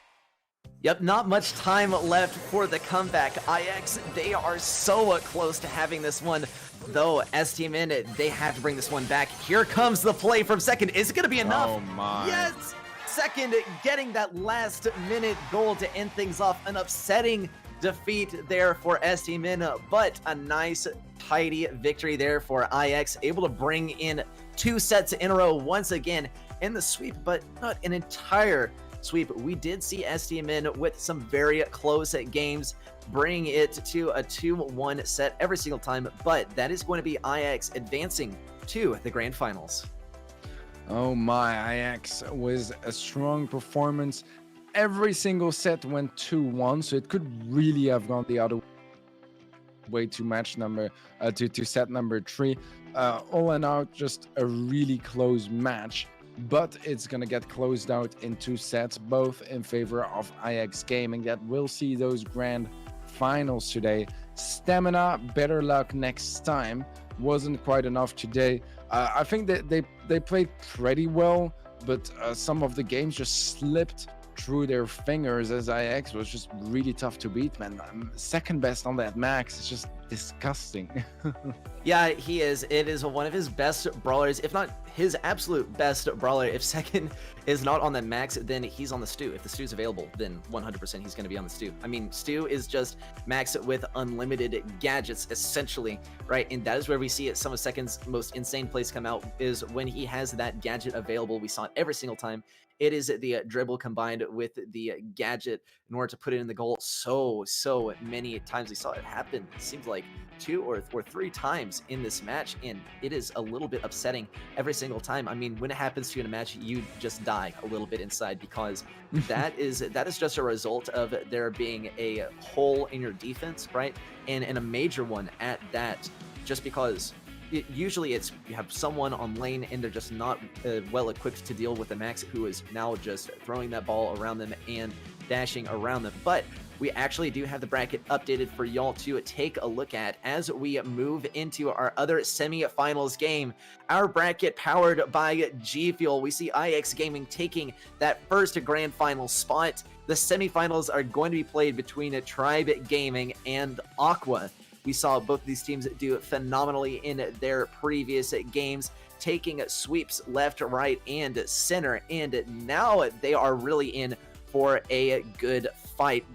S1: Yep, not much time left for the comeback. IX, they are so close to having this one, though STMN, they have to bring this one back. Here comes the play from Second. Is it going to be enough?
S2: Oh my.
S1: Yes! Second getting that last minute goal to end things off. An upsetting defeat there for STMN, but a nice tidy victory there for IX, able to bring in 2 sets in a row once again in the sweep, but not an entire sweep. We did see STMN with some very close games bring it to a 2-1 set every single time, but that is going to be IX advancing to the grand finals.
S2: Oh my, IX was a strong performance. Every single set went 2-1, so it could really have gone the other way to match number to set number 3. All in all, just a really close match, but it's gonna get closed out in 2 sets, both in favor of IX Gaming. That will see those grand finals today. Stamina, better luck next time. Wasn't quite enough today. I think that they played pretty well, but some of the games just slipped through their fingers as IX was just really tough to beat, man. Second best on that max. It's just disgusting.
S1: Yeah, he is. It is one of his best brawlers, if not his absolute best brawler. If Second is not on the max, then he's on the stew. If the stew's available, then 100% he's going to be on the stew. I mean, stew is just max with unlimited gadgets, essentially, right? And that is where we see it. Some of Second's most insane plays come out is when he has that gadget available. We saw it every single time. It is the dribble combined with the gadget in order to put it in the goal so many times. We saw it happen, it seems like 2 or 3 times in this match, and it is a little bit upsetting every single time. I mean, when it happens to you in a match, you just die a little bit inside, because that is just a result of there being a hole in your defense, right? And a major one at that, just because usually it's you have someone on lane and they're just not well equipped to deal with the max, who is now just throwing that ball around them and dashing around them. But we actually do have the bracket updated for y'all to take a look at as we move into our other semifinals game. Our bracket powered by G Fuel. We see IX Gaming taking that first grand final spot. The semifinals are going to be played between Tribe Gaming and Aqua. We saw both of these teams do phenomenally in their previous games, taking sweeps left, right, and center, and now they are really in for a good fight.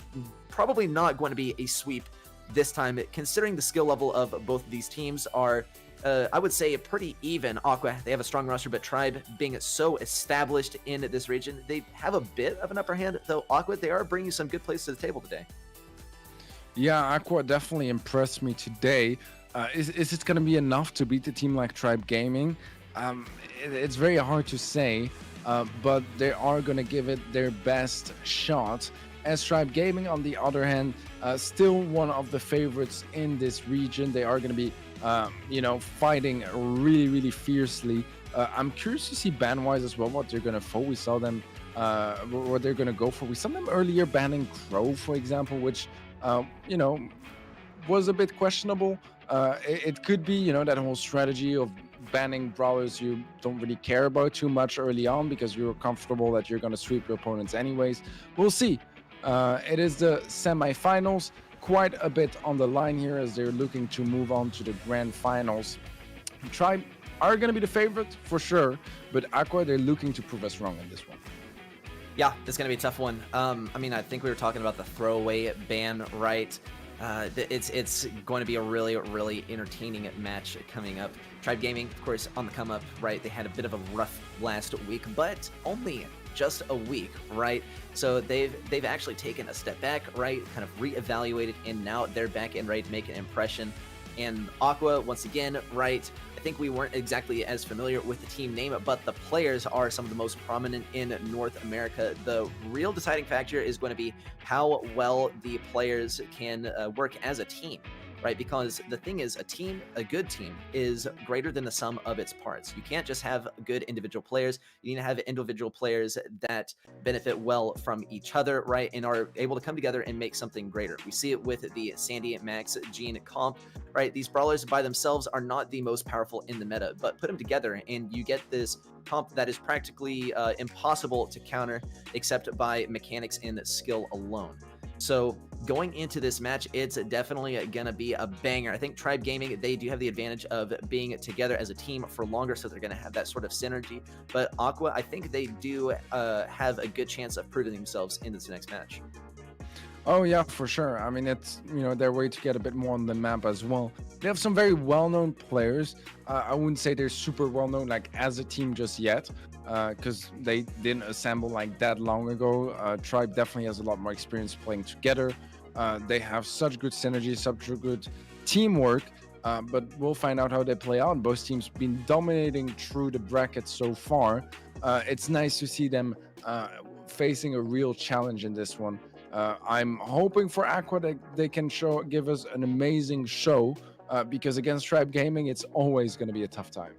S1: Probably not going to be a sweep this time, considering the skill level of both of these teams are, I would say, pretty even. Aqua, they have a strong roster, but Tribe, being so established in this region, they have a bit of an upper hand, though Aqua, they are bringing some good plays to the table today.
S2: Yeah, Aqua definitely impressed me today. Is it going to be enough to beat a team like Tribe Gaming? It's very hard to say, but they are going to give it their best shot. As Tribe Gaming, on the other hand, still one of the favorites in this region. They are going to be, fighting really, really fiercely. I'm curious to see ban-wise as well what they're going to fold. We saw them, what they're going to go for. We saw them earlier banning Crow, for example, which was a bit questionable. It could be, that whole strategy of banning brawlers you don't really care about too much early on because you're comfortable that you're going to sweep your opponents anyways. We'll see. It is the semifinals. Quite a bit on the line here as they're looking to move on to the grand finals. Tribe are going to be the favorite for sure, but Aqua, they're looking to prove us wrong in this one.
S1: Yeah, it's going to be a tough one. I think we were talking about the throwaway ban, right? It's going to be a really, really entertaining match coming up. Tribe Gaming, of course, on the come up, right? They had a bit of a rough last week, but only just a week, right? So they've actually taken a step back, right? Kind of reevaluated, and now they're back and ready to make an impression. And Aqua, once again, right? I think we weren't exactly as familiar with the team name, but the players are some of the most prominent in North America. The real deciding factor is going to be how well the players can work as a team, right? Because the thing is, a good team is greater than the sum of its parts. You can't just have good individual players. You need to have individual players that benefit well from each other, right? And are able to come together and make something greater. We see it with the Sandy, Max, Gene comp, right? These brawlers by themselves are not the most powerful in the meta, but put them together and you get this comp that is practically impossible to counter except by mechanics and skill alone. So going into this match, it's definitely going to be a banger. I think Tribe Gaming, they do have the advantage of being together as a team for longer, so they're going to have that sort of synergy. But Aqua, I think they do have a good chance of proving themselves in this next match.
S2: Oh yeah, for sure. I mean, it's their way to get a bit more on the map as well. They have some very well-known players. I wouldn't say they're super well-known like as a team just yet, because they didn't assemble like that long ago. Tribe definitely has a lot more experience playing together. They have such good synergy, such good teamwork. But we'll find out how they play out. Both teams been dominating through the bracket so far. It's nice to see them facing a real challenge in this one. I'm hoping for Aqua that they can give us an amazing show, because against Tribe Gaming, it's always going to be a tough time.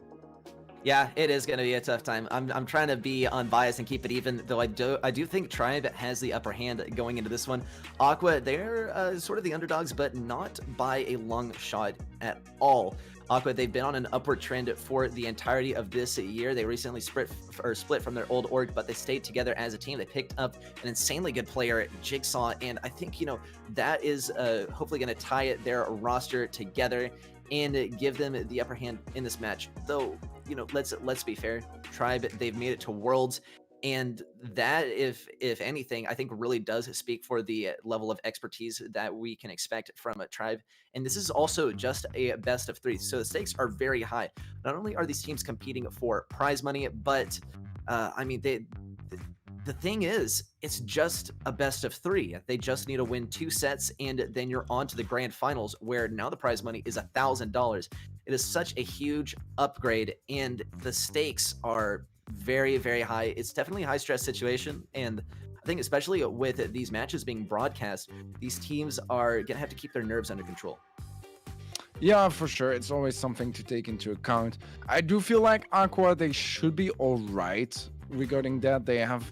S1: Yeah, it is going to be a tough time. I'm trying to be unbiased and keep it even, though I do think Tribe has the upper hand going into this one. Aqua, they're sort of the underdogs, but not by a long shot at all. Aqua, they've been on an upward trend for the entirety of this year. They recently split from their old org, but they stayed together as a team. They picked up an insanely good player, Jigsaw, and I think, that is hopefully going to tie their roster together and give them the upper hand in this match. Though, let's be fair. Tribe, they've made it to Worlds, and that, if anything, I think really does speak for the level of expertise that we can expect from a Tribe. And this is also just a best of 3, so the stakes are very high. Not only are these teams competing for prize money, but the thing is, it's just a best of 3. They just need to win 2 sets, and then you're on to the grand finals, where now the prize money is $1,000. It is such a huge upgrade, and the stakes are very, very high. It's definitely a high-stress situation, and I think especially with these matches being broadcast, these teams are going to have to keep their nerves under control.
S2: Yeah, for sure. It's always something to take into account. I do feel like Aqua, they should be all right regarding that. They have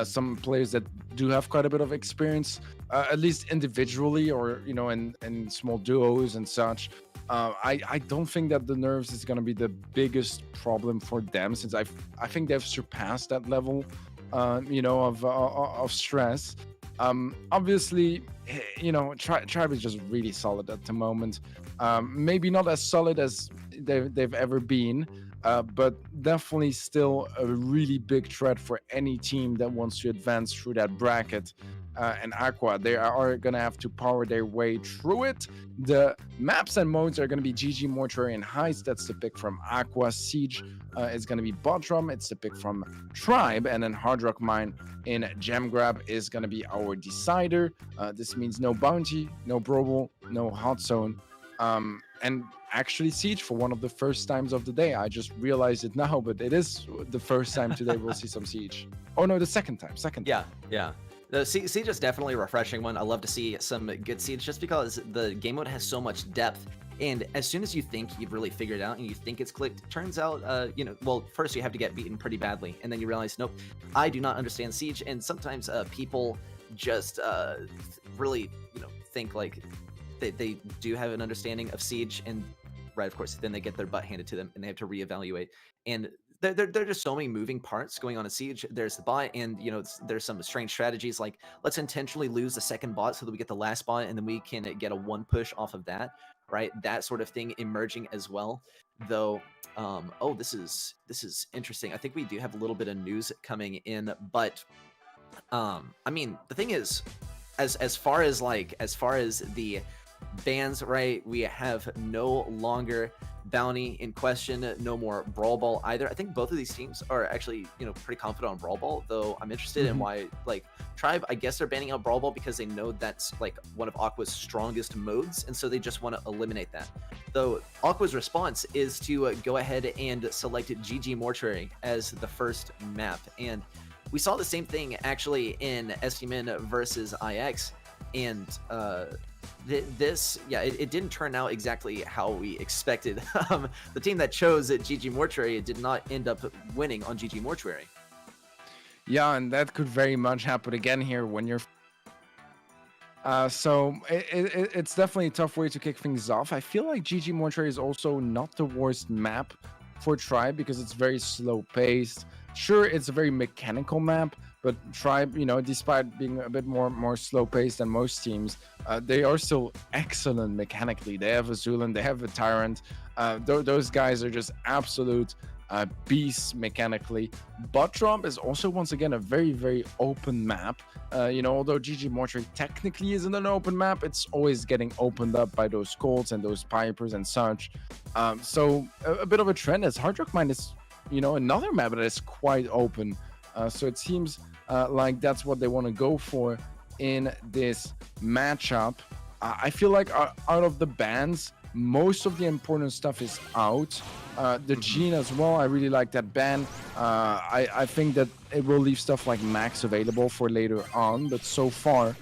S2: some players that do have quite a bit of experience. at least individually or in small duos and such. I don't think that the nerves is going to be the biggest problem for them, since I think they've surpassed that level, of stress. Obviously, Tribe is just really solid at the moment. Maybe not as solid as they've ever been, but definitely still a really big threat for any team that wants to advance through that bracket. And Aqua, they are going to have to power their way through it. The maps and modes are going to be GG, Mortuary, and Heist. That's the pick from Aqua. Siege is going to be Bottom. It's the pick from Tribe. And then Hard Rock Mine in Gem Grab is going to be our decider. This means no Bounty, no Brawl, no Hot Zone. And actually Siege for one of the first times of the day. I just realized it now, but it is the first time today we'll see some Siege. Oh no, the second time.
S1: Yeah. The Siege is definitely a refreshing one. I love to see some good Siege just because the game mode has so much depth. And as soon as you think you've really figured it out and you think it's clicked, it turns out, well, first you have to get beaten pretty badly. And then you realize, nope, I do not understand Siege. And sometimes people just really, think like they do have an understanding of Siege. And right, of course, then they get their butt handed to them and they have to reevaluate. And there are just so many moving parts going on in Siege. There's the bot, and there's some strange strategies like let's intentionally lose the second bot so that we get the last bot, and then we can get a one push off of that, right? That sort of thing emerging as well. Though, oh, this is interesting. I think we do have a little bit of news coming in, but I mean, the thing is, as far as the bans, right? We have no longer Bounty in question, no more Brawl Ball either. I think both of these teams are actually, pretty confident on Brawl Ball, though I'm interested in why, like, Tribe, I guess they're banning out Brawl Ball because they know that's, like, one of Aqua's strongest modes, and so they just want to eliminate that. Though, Aqua's response is to go ahead and select GG Mortuary as the first map, and we saw the same thing, actually, in STMin versus IX, and, it didn't turn out exactly how we expected. The team that chose GG Mortuary did not end up winning on GG Mortuary.
S2: Yeah, and that could very much happen again here when you're... So it's definitely a tough way to kick things off. I feel like GG Mortuary is also not the worst map for Tribe because it's very slow-paced. Sure, it's a very mechanical map, but Tribe, despite being a bit more slow-paced than most teams, they are still excellent mechanically. They have a Zulan, they have a Tyrant. Those guys are just absolute beasts mechanically. Bottrop is also, once again, a very, very open map. Although GG Mortuary technically isn't an open map, it's always getting opened up by those Colts and those Pipers and such. So a bit of a trend as Hard Rock Mine is, another map that is quite open. So it seems like that's what they want to go for in this matchup. I feel like out of the bans, most of the important stuff is out. The Gene as well, I really like that ban. I think that it will leave stuff like Max available for later on, but so far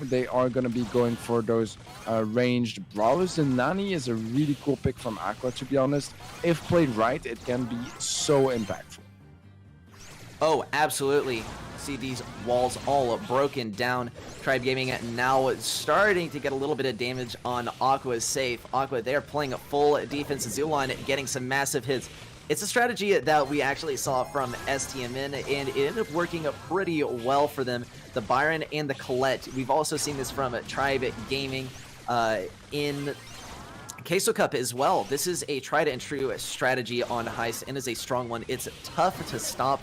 S2: they are going to be going for those ranged brawlers. And Nani is a really cool pick from Aqua, to be honest. If played right, it can be so impactful.
S1: Oh, absolutely. See these walls all broken down. Tribe Gaming now starting to get a little bit of damage on Aqua's safe. Aqua, they are playing a full defense. Zulan getting some massive hits. It's a strategy that we actually saw from STMN, and it ended up working pretty well for them. The Byron and the Colette. We've also seen this from Tribe Gaming in Queso Cup as well. This is a tried and true strategy on Heist and is a strong one. It's tough to stop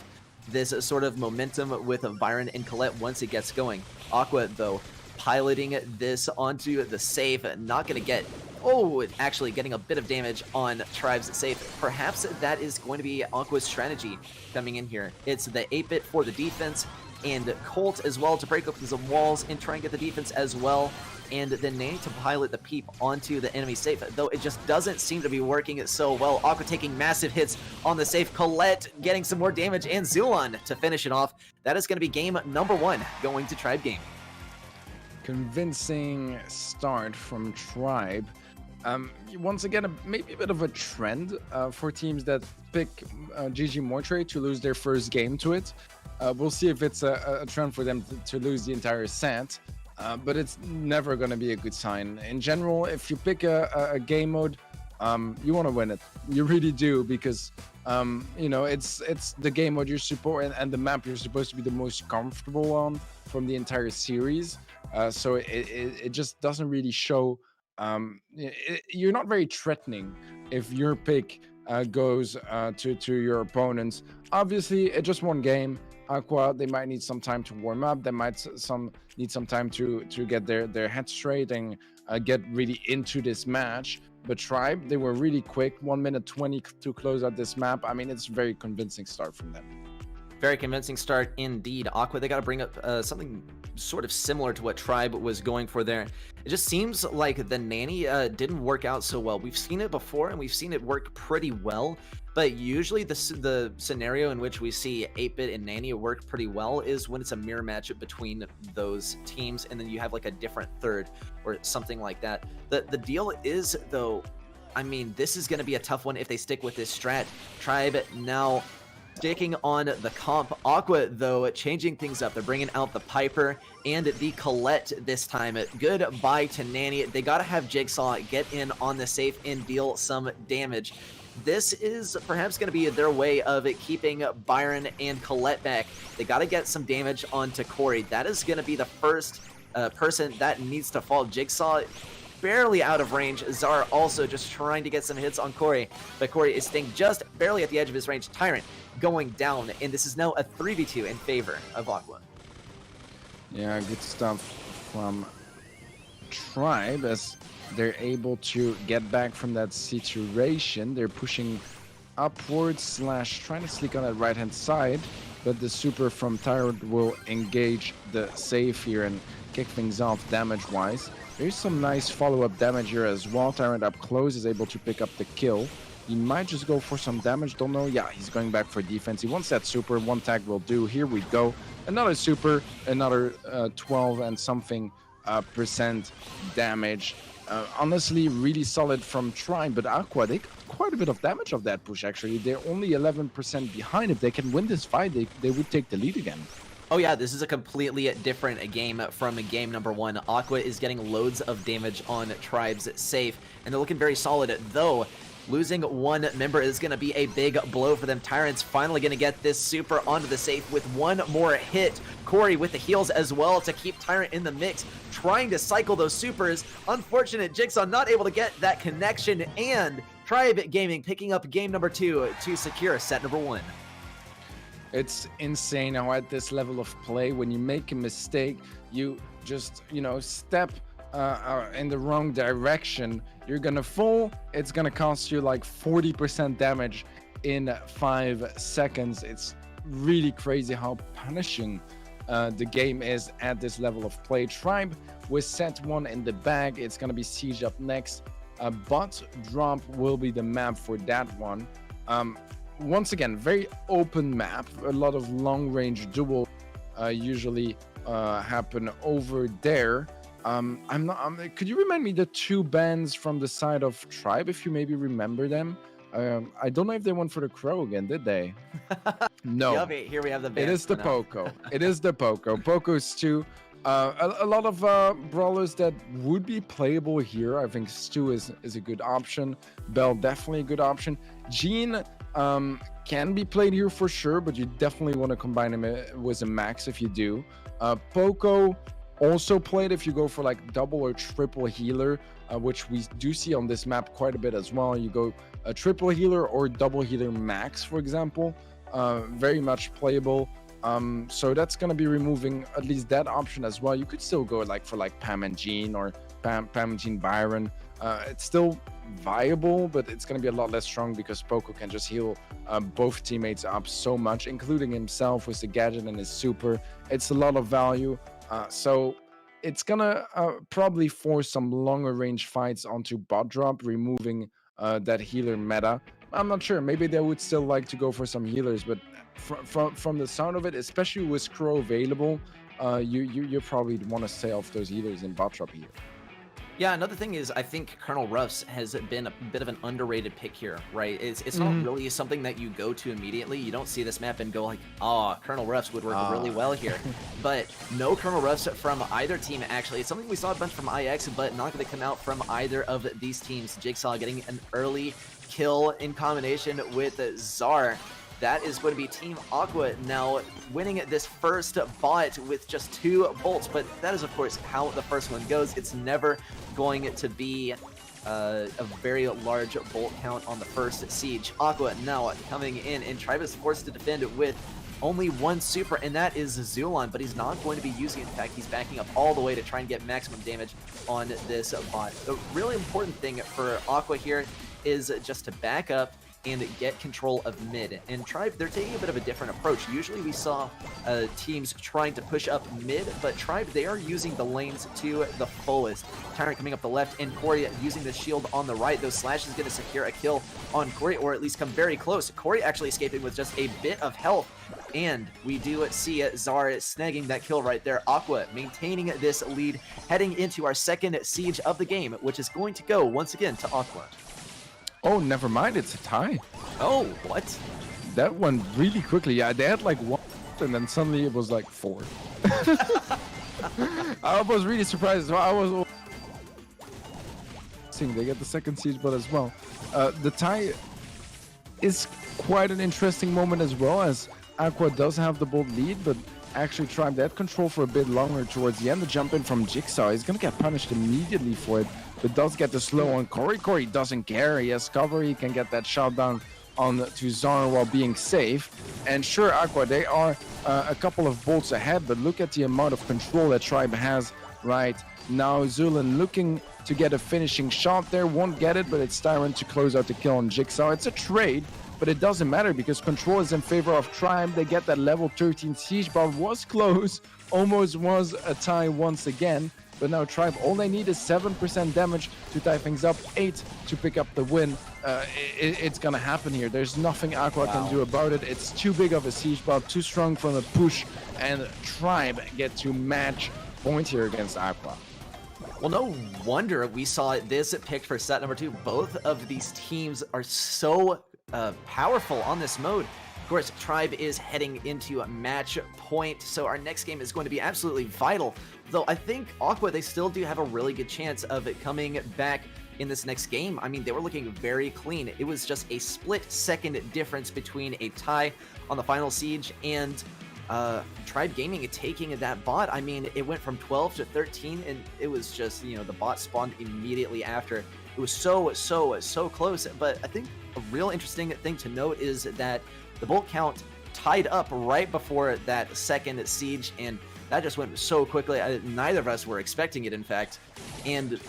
S1: this sort of momentum with Byron and Colette once it gets going. Aqua, though, piloting this onto the safe, not going to get... Oh, actually getting a bit of damage on Tribe's safe. Perhaps that is going to be Aqua's strategy coming in here. It's the 8-bit for the defense, and Colt as well to break open some walls and try and get the defense as well. And then they need to pilot the peep onto the enemy safe, though it just doesn't seem to be working so well. Aqua taking massive hits on the safe. Colette getting some more damage, and Zulan to finish it off. That is going to be game number 1 going to Tribe Game.
S2: Convincing start from Tribe. Once again, maybe a bit of a trend for teams that pick GG Mortuary to lose their first game to it. We'll see if it's a trend for them to lose the entire set. but it's never going to be a good sign. In general, if you pick a game mode, you want to win it. You really do, because you know, it's the game mode you're and the map you're supposed to be the most comfortable on from the entire series. So it just doesn't really show. You're not very threatening if your pick goes to your opponents. Obviously, it's just one game. Aqua, they might need some time to warm up. They might need some time to get their head straight and get really into this match. But Tribe, they were really quick, 1 minute 20 to close out this map. I mean, it's a very convincing start from them.
S1: Very convincing start indeed. Aqua, they got to bring up something sort of similar to what Tribe was going for there. It just seems like the nanny didn't work out so well. We've seen it before, and we've seen it work pretty well. But usually the scenario in which we see 8-Bit and Nanny work pretty well is when it's a mirror matchup between those teams, and then you have like a different third or something like that. The deal is, though, I mean, this is going to be a tough one if they stick with this strat. Tribe now sticking on the comp. Aqua, though, changing things up. They're bringing out the Piper and the Colette this time. Goodbye to Nanny. They got to have Jigsaw get in on the safe and deal some damage. This is perhaps going to be their way of keeping Byron and Colette back. They got to get some damage onto Corey. That is going to be the first person that needs to fall. Jigsaw barely out of range. Zara also just trying to get some hits on Corey, but Corey is staying just barely at the edge of his range. Tyrant going down, and this is now a 3v2 in favor of Aqua.
S2: Yeah, good stuff from Tribe as they're able to get back from that situation. They're pushing upwards / trying to sneak on that right-hand side, but the super from Tyrant will engage the save here and kick things off damage-wise. There's some nice follow-up damage here as well. Tyrant up close is able to pick up the kill. He might just go for some damage, don't know. Yeah, he's going back for defense. He wants that super. One tag will do. Here we go. Another super, another 12 and something percent damage. Honestly, really solid from Tribe, but Aqua, they got quite a bit of damage of that push, actually. They're only 11% behind. If they can win this fight, they would take the lead again.
S1: Oh yeah, this is a completely different game from game number one. Aqua is getting loads of damage on Tribe's safe, and they're looking very solid, though. Losing one member is going to be a big blow for them. Tyrant's finally going to get this super onto the safe with one more hit. Corey with the heals as well to keep Tyrant in the mix, trying to cycle those supers. Unfortunate, Jigsaw not able to get that connection, and Tribe Gaming picking up game number 2 to secure set number 1.
S2: It's insane how at this level of play, when you make a mistake, you just, you know, step in the wrong direction, you're gonna fall. It's gonna cost you like 40% damage in 5 seconds. It's really crazy how punishing the game is at this level of play. Tribe with set 1 in the bag. It's gonna be Siege up next. Bot drop will be the map for that one. Once again, very open map. A lot of long-range duels usually happen over there. Could you remind me the 2 bans from the side of Tribe, if you maybe remember them? I don't know if they went for the Crow again, did they? No.
S1: Yep, here we have the bans.
S2: It is the Poco. It is the Poco. Poco's 2. A lot of brawlers that would be playable here. I think Stu is a good option. Bell, definitely a good option. Jean can be played here for sure, but you definitely want to combine him with a max if you do. Poco also played if you go for like double or triple healer, which we do see on this map quite a bit as well. You go a triple healer or double healer max, for example. Very much playable. So that's going to be removing at least that option as well. You could still go like for like Pam and Jean or Pam and Jean Byron. It's still viable, but it's going to be a lot less strong because Poco can just heal both teammates up so much, including himself with the gadget and his super. It's a lot of value. So it's going to probably force some longer range fights onto bot drop, removing that healer meta. I'm not sure. Maybe they would still like to go for some healers, but from the sound of it, especially with Crow available, you probably want to stay off those healers in bot drop here.
S1: Yeah, another thing is I think Colonel Ruffs has been a bit of an underrated pick here, right? It's not really something that you go to immediately. You don't see this map and go like, oh, Colonel Ruffs would work really well here. But no Colonel Ruffs from either team, actually. It's something we saw a bunch from IX, but not going to come out from either of these teams. Jigsaw getting an early kill in combination with Czar. That is going to be Team Aqua now winning this first bot with just 2 bolts, but that is, of course, how the first one goes. It's never going to be a very large bolt count on the first siege. Aqua now coming in, and Tribe is forced to defend with only 1 super, and that is Zulon, but he's not going to be using it. In fact, he's backing up all the way to try and get maximum damage on this bot. The really important thing for Aqua here is just to back up and get control of mid. And Tribe, they're taking a bit of a different approach. Usually we saw teams trying to push up mid, but Tribe, they are using the lanes to the fullest. Tyrant coming up the left, and Corey using the shield on the right. Those slashes going to secure a kill on Corey, or at least come very close. Corey actually escaping with just a bit of health. And we do see Czar snagging that kill right there. Aqua maintaining this lead, heading into our second siege of the game, which is going to go once again to Aqua.
S2: Oh, never mind. It's a tie.
S1: Oh, what?
S2: That went really quickly. Yeah, they had like 1, and then suddenly it was like 4. I was really surprised. I was seeing they get the second siege, but as well, the tie is quite an interesting moment as well, as Aqua does have the bold lead, but actually Tribe that control for a bit longer towards the end. The jump in from Jigsaw is gonna get punished immediately for it, but does get the slow on Corey. Corey doesn't care. He has cover. He can get that shot down on to Czar while being safe. And sure, Aqua, they are a couple of bolts ahead, but look at the amount of control that Tribe has right now. Zulin looking to get a finishing shot there. Won't get it, but it's Tyrant to close out the kill on Jigsaw. It's a trade, but it doesn't matter because control is in favor of Tribe. They get that level 13 siege, but was close. Almost was a tie once again. But now Tribe, all they need is 7% damage to tie things up, 8 to pick up the win. It's gonna happen here. There's nothing Aqua can do about it. It's too big of a siege bot, too strong from a push, and Tribe get to match point here against Aqua.
S1: Well, no wonder we saw this picked for set number 2. Both of these teams are so powerful on this mode. Of course, Tribe is heading into a match point, so our next game is going to be absolutely vital. Though I think Aqua, they still do have a really good chance of it coming back in this next game. I mean, they were looking very clean. It was just a split-second difference between a tie on the final siege and Tribe Gaming taking that bot. I mean, it went from 12 to 13, and it was just, you know, the bot spawned immediately after. It was so close. But I think a real interesting thing to note is that the bolt count tied up right before that second siege, and that just went so quickly. Neither of us were expecting it, in fact. And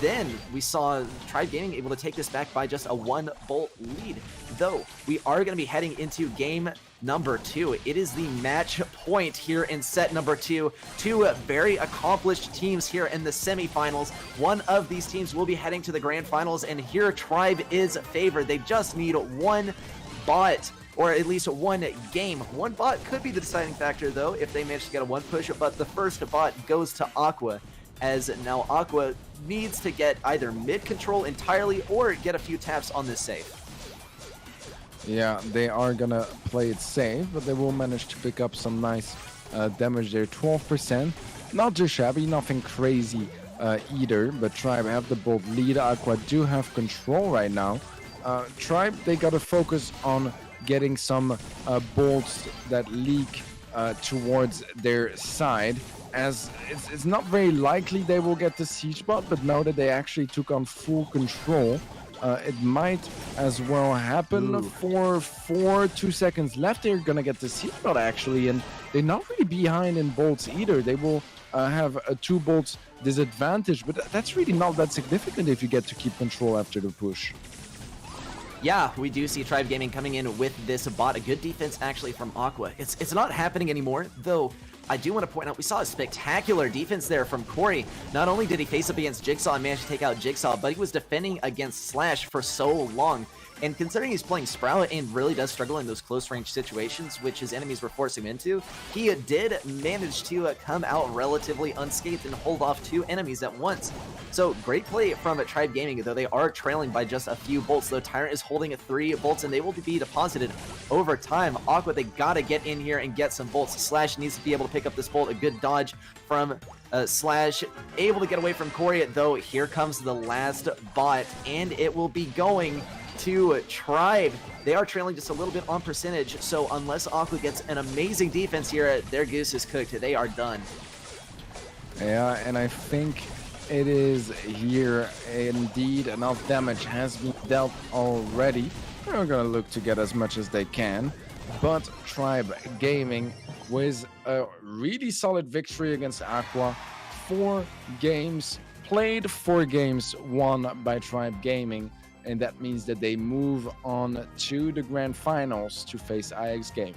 S1: then we saw Tribe Gaming able to take this back by just a 1 bolt lead. Though we are going to be heading into game number 2. It is the match point here in set number 2. 2 very accomplished teams here in the semifinals. One of these teams will be heading to the grand finals, and here Tribe is favored. They just need 1 bot, or at least 1 game. 1 bot could be the deciding factor, though, if they manage to get a 1 push, but the first bot goes to Aqua, as now Aqua needs to get either mid control entirely or get a few taps on this safe.
S2: Yeah, they are gonna play it safe, but they will manage to pick up some nice damage there. 12%, not too shabby, nothing crazy either, but Tribe have the bold lead. Aqua do have control right now. Tribe, they gotta focus on getting some bolts that leak towards their side, as it's not very likely they will get the siege bot, but now that they actually took on full control, it might as well happen. For 2 seconds left, they're gonna get the siege bot actually, and they're not really behind in bolts either. They will have a 2 bolts disadvantage, but that's really not that significant if you get to keep control after the push.
S1: Yeah, we do see Tribe Gaming coming in with this bot. A good defense actually from Aqua. It's not happening anymore, though I do want to point out we saw a spectacular defense there from Corey. Not only did he face up against Jigsaw and manage to take out Jigsaw, but he was defending against Slash for so long. And considering he's playing Sprout and really does struggle in those close-range situations, which his enemies were forcing him into, he did manage to come out relatively unscathed and hold off 2 enemies at once. So great play from Tribe Gaming, though they are trailing by just a few bolts, though Tyrant is holding 3 bolts and they will be deposited over time. Aqua, they gotta get in here and get some bolts. Slash needs to be able to pick up this bolt. A good dodge from Slash, able to get away from Corey, though here comes the last bot, and it will be going to Tribe. They are trailing just a little bit on percentage, so unless Aqua gets an amazing defense here, their goose is cooked. They are done.
S2: Yeah, and I think it is here. Indeed, enough damage has been dealt already. They're gonna look to get as much as they can, but Tribe Gaming with a really solid victory against Aqua. 4 games played, 4 games won by Tribe Gaming, and that means that they move on to the grand finals to face IX Gaming.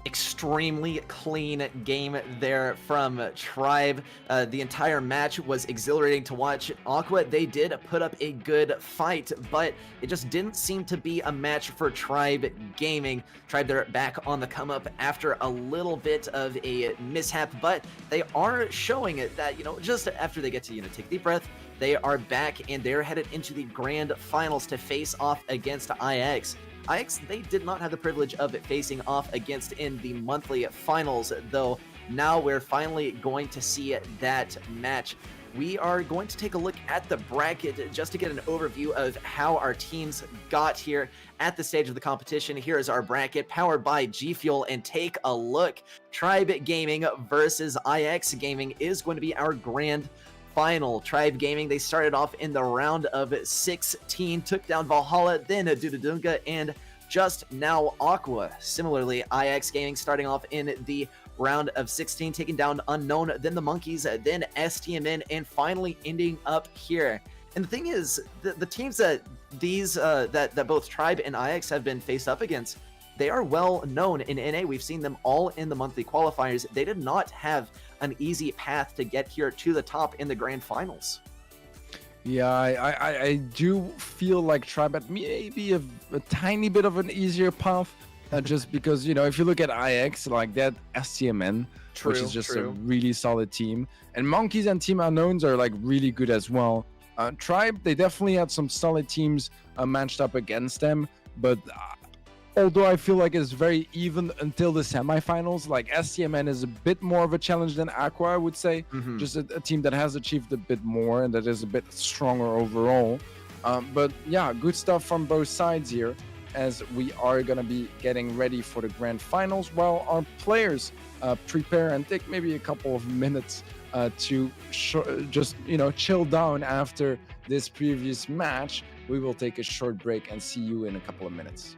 S1: Extremely clean game there from Tribe. The entire match was exhilarating to watch. Aqua, they did put up a good fight, but it just didn't seem to be a match for Tribe Gaming. Tribe, they're back on the come up after a little bit of a mishap, but they are showing it that, just after they get to, take a deep breath, they are back and they're headed into the grand finals to face off against IX. IX, they did not have the privilege of facing off against in the monthly finals, though now we're finally going to see that match. We are going to take a look at the bracket just to get an overview of how our teams got here at the stage of the competition. Here is our bracket powered by G Fuel, and take a look. Tribe Gaming versus IX Gaming is going to be our grand final. Tribe Gaming, they started off in the round of 16, took down Valhalla, then Dudadunga, and just now Aqua. Similarly, IX Gaming starting off in the round of 16, taking down Unknown, then the Monkeys, then STMN, and finally ending up here. And the thing is, the teams that that both Tribe and IX have been faced up against, they are well known in NA. We've seen them all in the monthly qualifiers. They did not have an easy path to get here to the top in the grand finals.
S2: Yeah, I do feel like Tribe had maybe a tiny bit of an easier path, just because, if you look at IX, like that STMN, which is just a really solid team, and Monkeys and Team Unknowns are like really good as well. Tribe, they definitely had some solid teams matched up against them, but although I feel like it's very even until the semifinals, like STMN is a bit more of a challenge than Aqua, I would say. Just a team that has achieved a bit more and that is a bit stronger overall. But yeah, good stuff from both sides here, as we are going to be getting ready for the grand finals while our players prepare and take maybe a couple of minutes to just, chill down after this previous match. We will take a short break and see you in a couple of minutes.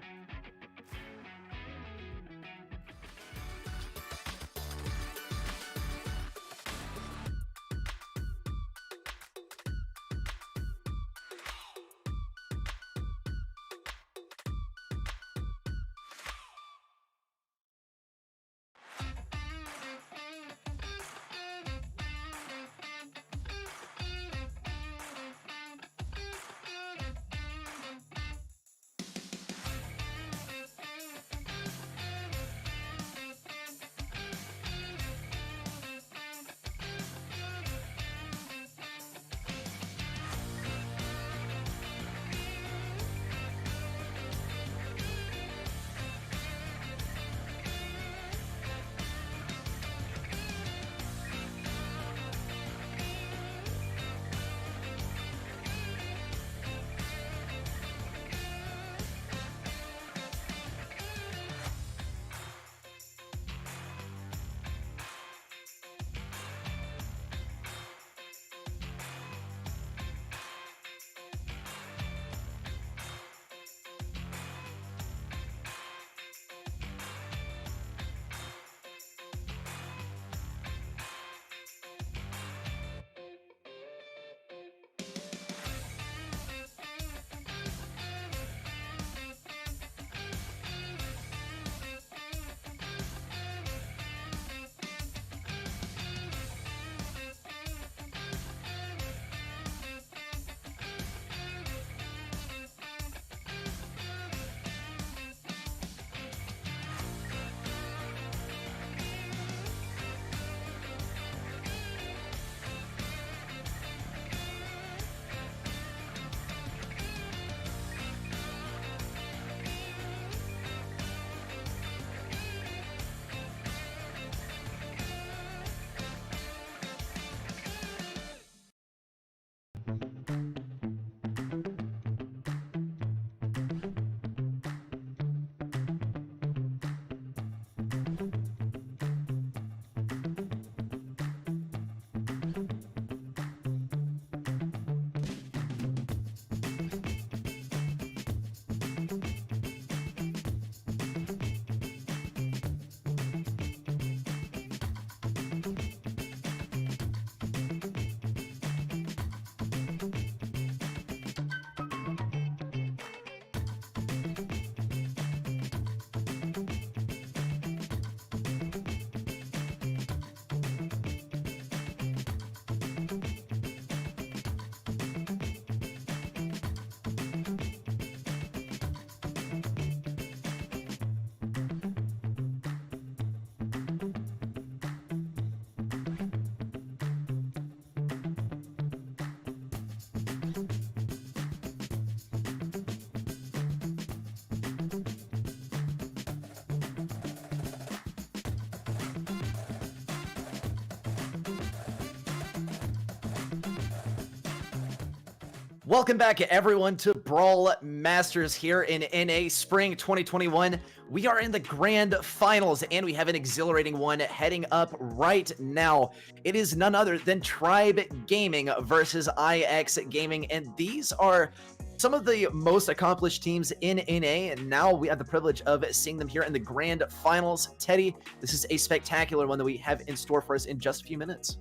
S1: Welcome back, everyone, to Brawl Masters here in NA Spring 2021. We are in the grand finals, and we have an exhilarating one heading up right now. It is none other than Tribe Gaming versus IX Gaming, and these are some of the most accomplished teams in NA, and now we have the privilege of seeing them here in the grand finals. Teddy, this is a spectacular one that we have in store for us in just a few minutes.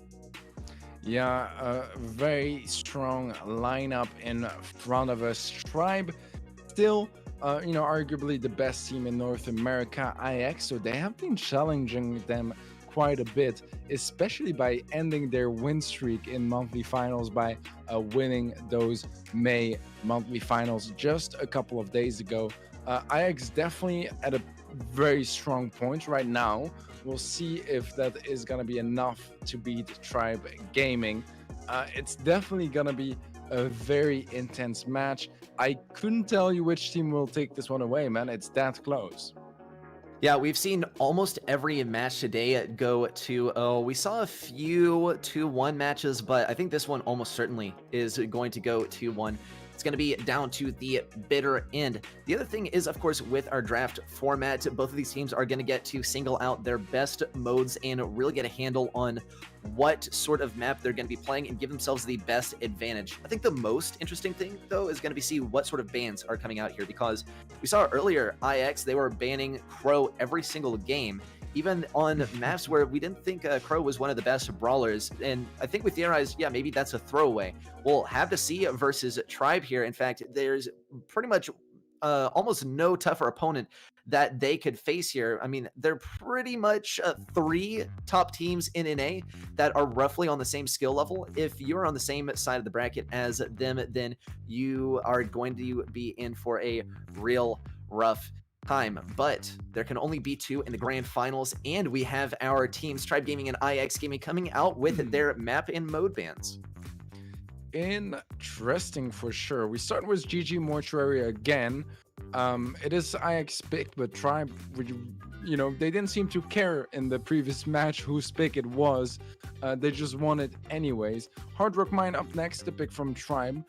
S2: Yeah, a very strong lineup in front of us. Tribe, still, arguably the best team in North America, IX, so they have been challenging them quite a bit, especially by ending their win streak in monthly finals by winning those May monthly finals just a couple of days ago. IX definitely at a very strong point right now. We'll see if that is going to be enough to beat Tribe Gaming. It's definitely going to be a very intense match. I couldn't tell you which team will take this one away, man. It's that close.
S1: Yeah, we've seen almost every match today go to, we saw a few 2-1 matches, but I think this one almost certainly is going to go 2-1. It's going to be down to the bitter end. The other thing is, of course, with our draft format, both of these teams are going to get to single out their best modes and really get a handle on what sort of map they're going to be playing and give themselves the best advantage. I think the most interesting thing, though, is going to be see what sort of bans are coming out here, because we saw earlier IX, they were banning Crow every single game, even on maps where we didn't think Crow was one of the best brawlers. And I think we theorized, yeah, maybe that's a throwaway. We'll have to see versus Tribe here. In fact, there's pretty much almost no tougher opponent that they could face here. I mean, they're pretty much 3 top teams in NA that are roughly on the same skill level. If you're on the same side of the bracket as them, then you are going to be in for a real rough time. But there can only be 2 in the grand finals, and we have our teams Tribe Gaming and IX Gaming coming out with their map and mode bans.
S2: Interesting for sure. We start with GG Mortuary again. It is IX pick, but Tribe, they didn't seem to care in the previous match whose pick it was. They just won it anyways. Hard Rock Mine up next, the pick from Tribe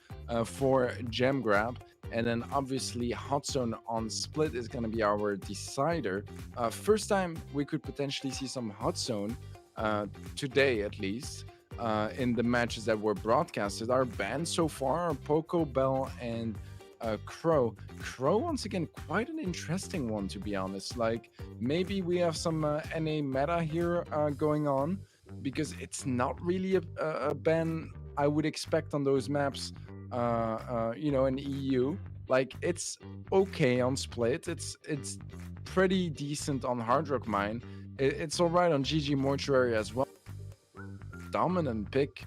S2: for Gem Grab. And then obviously Hot Zone on Split is going to be our decider. First time we could potentially see some Hot Zone today at least. In the matches that were broadcasted. Our bans so far are Poco, Bell, and Crow. Crow, once again, quite an interesting one, to be honest. Like, maybe we have some NA meta here going on, because it's not really a ban I would expect on those maps, in EU. Like, it's okay on Split. It's pretty decent on Hard Rock Mine. It's all right on GG Mortuary as well. Dominant pick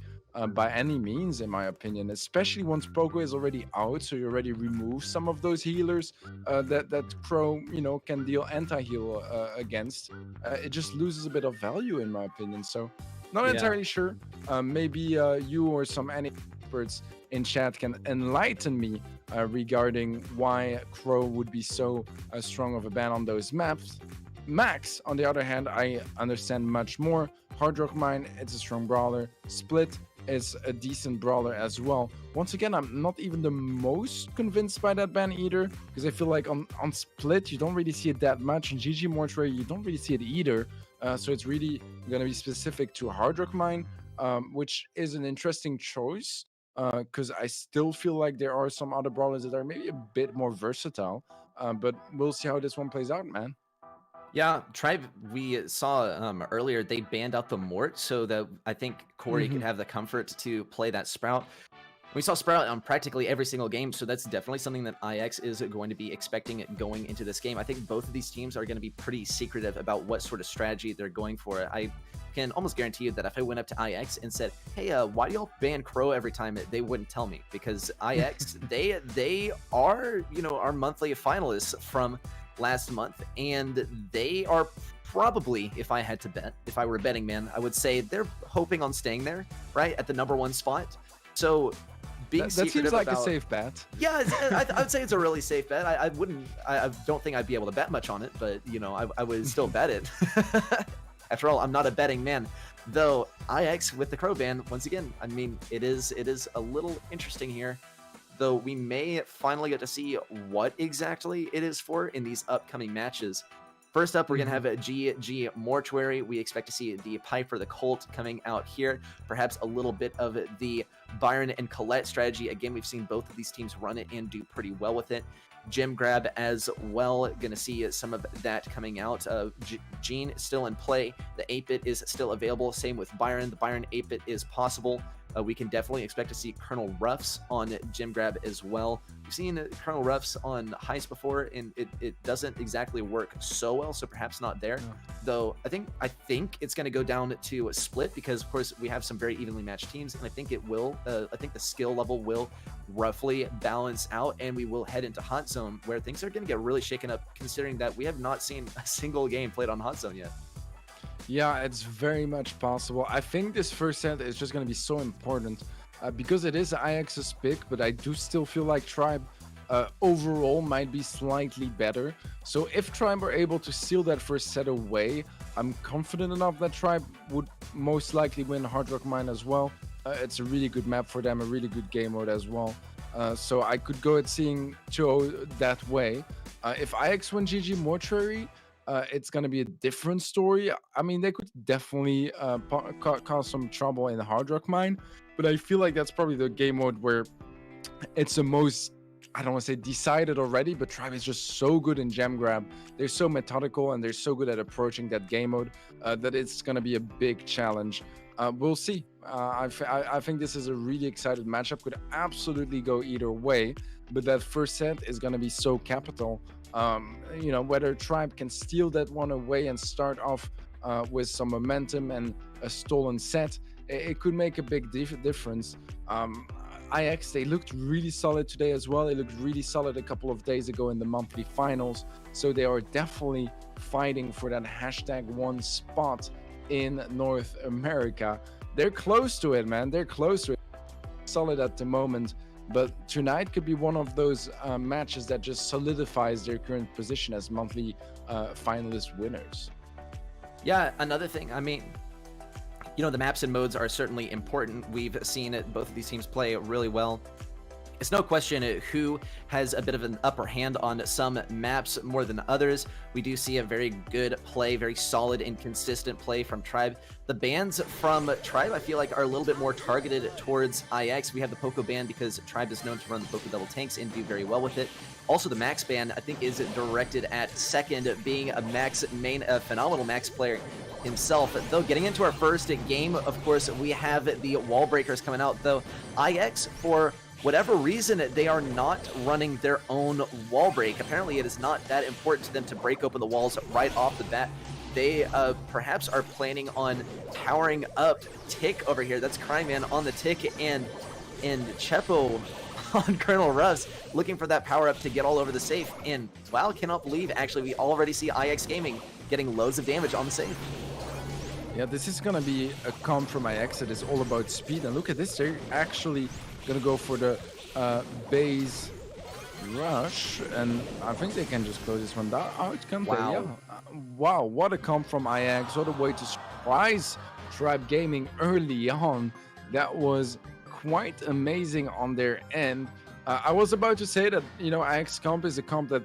S2: by any means, in my opinion, especially once Poco is already out, so you already remove some of those healers that Crow can deal anti-heal against. It just loses a bit of value, in my opinion. So not entirely sure. Maybe you or some NA experts in chat can enlighten me regarding why Crow would be so strong of a ban on those maps. Max, on the other hand, I understand much more. Hard Rock Mine, it's a strong brawler. Split is a decent brawler as well. Once again, I'm not even the most convinced by that ban either, because I feel like on Split, you don't really see it that much. In GG Mortuary, you don't really see it either. So it's really going to be specific to Hard Rock Mine, which is an interesting choice, because I still feel like there are some other brawlers that are maybe a bit more versatile. But we'll see how this one plays out, man.
S1: Yeah, Tribe, we saw earlier, they banned out the Mort, so that I think Corey could have the comfort to play that Sprout. We saw Sprout on practically every single game, so that's definitely something that IX is going to be expecting going into this game. I think both of these teams are going to be pretty secretive about what sort of strategy they're going for. I can almost guarantee you that if I went up to IX and said, hey, why do y'all ban Crow every time, they wouldn't tell me, because IX, they are, our monthly finalists from last month, and they are probably, if I had to bet, if I were a betting man, I would say they're hoping on staying there, right, at the #1 spot. So being
S2: that seems like a safe bet.
S1: Yeah, I would say it's a really safe bet. I don't think I'd be able to bet much on it, but I would still bet it. After all, I'm not a betting man. Though IX with the Crow ban, once again, I mean, it is a little interesting here. though we may finally get to see what exactly it is for in these upcoming matches. First up, we're going to have a GG Mortuary. We expect to see the Piper the Colt coming out here. Perhaps a little bit of the Byron and Colette strategy. Again, we've seen both of these teams run it and do pretty well with it. Gem Grab as well. Going to see some of that coming out. Gene still in play. The 8-bit is still available. Same with Byron. The Byron 8-bit is possible. We can definitely expect to see Colonel Ruffs on Gem Grab as well. We've seen Colonel Ruffs on Heist before, and it doesn't exactly work so well, so perhaps not there.
S2: No.
S1: Though I think it's going to go down to a split because, of course, we have some very evenly matched teams, and I think it will. I think the skill level will roughly balance out, and we will head into Hot Zone, where things are going to get really shaken up, considering that we have not seen a single game played on Hot Zone yet.
S2: Yeah, it's very much possible. I think this first set is just going to be so important because it is IX's pick, but I do still feel like Tribe overall might be slightly better. So if Tribe are able to seal that first set away, I'm confident enough that Tribe would most likely win Hard Rock Mine as well. It's a really good map for them, a really good game mode as well. So I could go at seeing 2-0 that way. If IX win GG Mortuary, it's going to be a different story. I mean, they could definitely cause some trouble in the Hard Rock Mine, but I feel like that's probably the game mode where it's the most, I don't want to say decided already, but Tribe is just so good in Gem Grab. They're so methodical and they're so good at approaching that game mode that it's going to be a big challenge. We'll see. I think this is a really exciting matchup. Could absolutely go either way, but that first set is going to be so capital. You know, whether Tribe can steal that one away and start off with some momentum and a stolen set, it could make a big difference. IX, they looked really solid today as well. They looked really solid a couple of days ago in the monthly finals. So they are definitely fighting for that #1 spot in North America. They're close to it, man. They're close to it. Solid at the moment. But tonight could be one of those matches that just solidifies their current position as monthly finalist winners.
S1: Yeah, another thing, I mean, you know, the maps and modes are certainly important. We've seen both of these teams play really well. It's no question who has a bit of an upper hand on some maps more than others. We do see a very good play, very solid and consistent play from Tribe. The bans from Tribe, I feel like, are a little bit more targeted towards IX. We have the Poco ban because Tribe is known to run the Poco double tanks and do very well with it. Also, the Max ban, I think, is directed at Second, being a phenomenal Max player himself. Though, getting into our first game, of course, we have the wall breakers coming out. Though IX, for whatever reason, they are not running their own wall break. Apparently, it is not that important to them to break open the walls right off the bat. They perhaps are planning on powering up Tick over here. That's Cryman on the Tick, and Chepo on Colonel Ruffs, looking for that power up to get all over the safe. And wow, cannot believe, actually, we already see IX Gaming getting loads of damage on the safe.
S2: Yeah, this is going to be a comp from IX that is all about speed. And look at this, they're actually gonna go for the base rush, and I think they can just close this one down. Oh, it comes
S1: wow.
S2: there, yeah. Wow, what a comp from IX. What a way to surprise Tribe Gaming early on. That was quite amazing on their end. I was about to say that, you know, IX comp is a comp that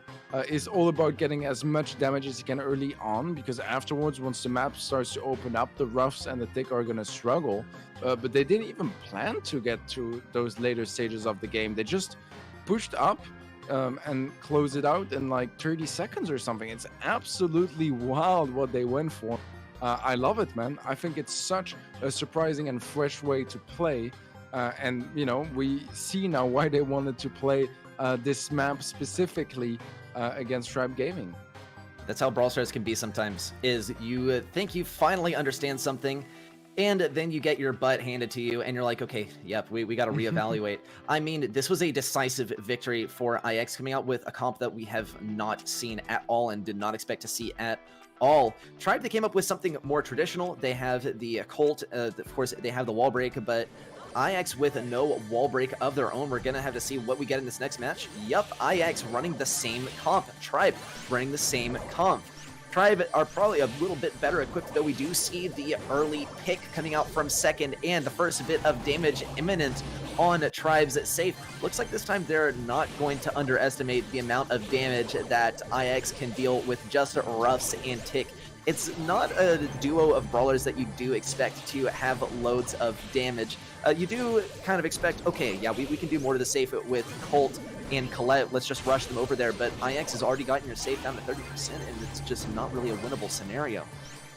S2: is all about getting as much damage as you can early on, because afterwards, once the map starts to open up, the Ruffs and the Tick are gonna struggle. But they didn't even plan to get to those later stages of the game. They just pushed up and closed it out in like 30 seconds or something. It's absolutely wild what they went for. I love it, man. I think it's such a surprising and fresh way to play. And, you know, we see now why they wanted to play this map specifically against Tribe Gaming.
S1: That's how Brawl Stars can be sometimes, is you think you finally understand something, and then you get your butt handed to you, and you're like, okay, yep, we got to reevaluate. I mean, this was a decisive victory for IX, coming out with a comp that we have not seen at all and did not expect to see at all. Tribe, they came up with something more traditional. They have the Colt, of course, they have the wall break, but IX with no wall break of their own. We're going to have to see what we get in this next match. Yup, IX running the same comp. Tribe running the same comp. Tribe are probably a little bit better equipped, though we do see the early pick coming out from Second and the first bit of damage imminent on Tribe's safe. Looks like this time they're not going to underestimate the amount of damage that IX can deal with just Ruffs and Tick. It's not a duo of brawlers that you do expect to have loads of damage. You do kind of expect, okay, yeah, we can do more to the safe with Colt and Colette. Let's just rush them over there. But IX has already gotten your safe down to 30%, and it's just not really a winnable scenario.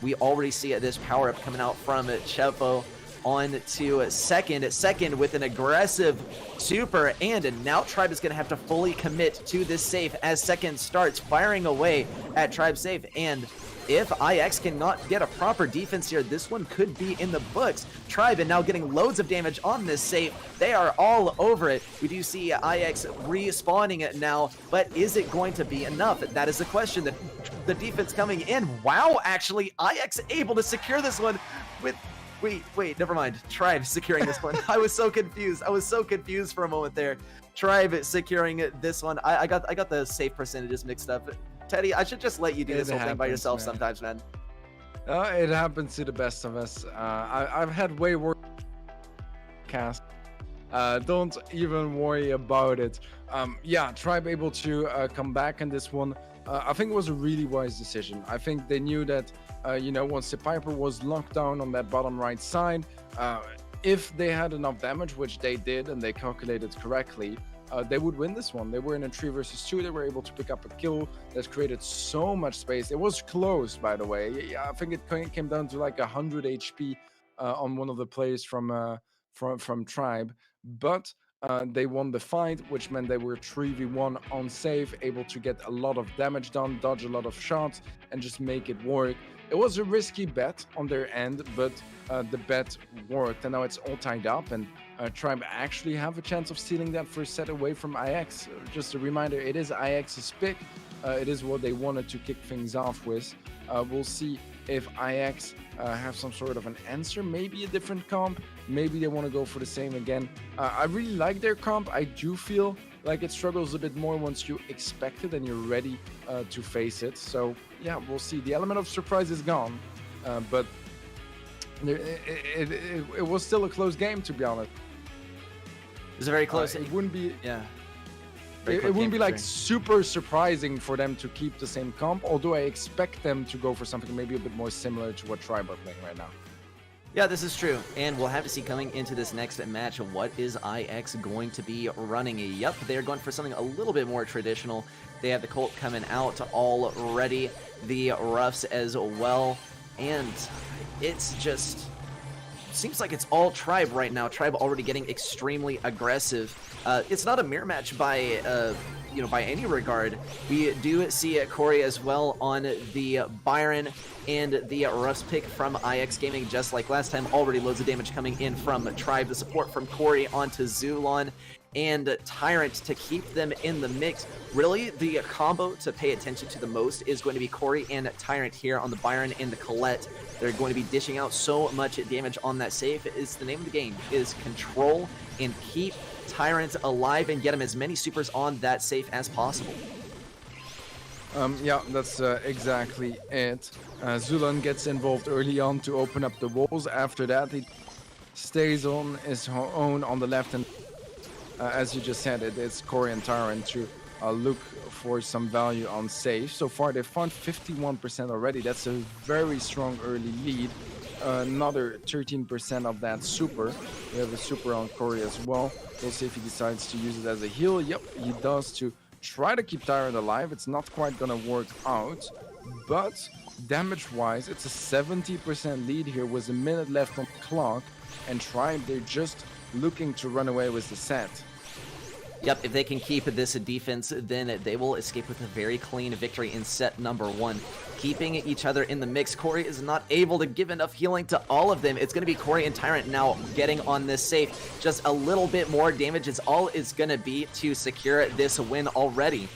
S1: We already see this power-up coming out from Chevo on to second with an aggressive super, and now Tribe is going to have to fully commit to this safe as second starts firing away at Tribe safe. And if IX cannot get a proper defense here, this one could be in the books. Tribe and now getting loads of damage on this safe. They are all over it. We do see IX respawning it now, but is it going to be enough? That is the question. The defense coming in. Wow, actually, IX able to secure this one with... Wait, never mind. Tribe securing this one. I was so confused. I was so confused for a moment there. Tribe securing this one. I got the safe percentages mixed up. Teddy, I should just let you do this whole thing by yourself sometimes, man.
S2: It happens to the best of us. I've had way worse cast. Don't even worry about it. Yeah, Tribe able to come back in this one. I think it was a really wise decision. I think they knew that, once the Piper was locked down on that bottom right side, if they had enough damage, which they did, and they calculated correctly, they would win this one. They were in a 3 versus 2. They were able to pick up a kill that created so much space. It was close, by the way. Yeah, I think it came down to like 100 HP on one of the players from Tribe, but they won the fight, which meant they were 3v1 on safe, able to get a lot of damage done, dodge a lot of shots, and just make it work. It was a risky bet on their end, but the bet worked, and now it's all tied up, and Tribe actually have a chance of stealing that first set away from IX. Just a reminder, it is IX's pick. It is what they wanted to kick things off with. We'll see if IX have some sort of an answer, maybe a different comp, maybe they want to go for the same again. I really like their comp. I do feel like it struggles a bit more once you expect it and you're ready to face it. So yeah, we'll see. The element of surprise is gone, but it was still a close game, to be honest.
S1: It was a very close.
S2: It wouldn't be.
S1: Yeah.
S2: It wouldn't be like super surprising for them to keep the same comp, although I expect them to go for something maybe a bit more similar to what Tribe are playing right now.
S1: Yeah, this is true, and we'll have to see coming into this next match, what is IX going to be running? Yep, they're going for something a little bit more traditional. They have the Colt coming out already, the Ruffs as well, and it's just... seems like it's all Tribe right now. Tribe already getting extremely aggressive. It's not a mirror match by by any regard. We do see Corey as well on the Byron and the Ruffs pick from IX Gaming, just like last time. Already loads of damage coming in from Tribe. The support from Corey onto Zulon and Tyrant to keep them in the mix. Really, the combo to pay attention to the most is going to be Corey and Tyrant here on the Byron and the Colette. They're going to be dishing out so much damage on that safe. Is the name of the game, is control and keep Tyrant alive and get him as many supers on that safe as possible.
S2: Yeah, that's exactly it. Zulon gets involved early on to open up the walls. After that, he stays on his own on the left, and as you just said, it's Corey and Tyrant to look for some value on safe. So far, they've found 51% already. That's a very strong early lead. Another 13% of that super. We have a super on Corey as well. We'll see if he decides to use it as a heal. Yep, he does, to try to keep Tyrant alive. It's not quite gonna work out, but damage-wise, it's a 70% lead here with a minute left on the clock, and Tribe, they're just looking to run away with the set.
S1: Yep, if they can keep this defense, then they will escape with a very clean victory in set number 1. Keeping each other in the mix, Corey is not able to give enough healing to all of them. It's going to be Corey and Tyrant now getting on this safe. Just a little bit more damage is all it's going to be to secure this win already.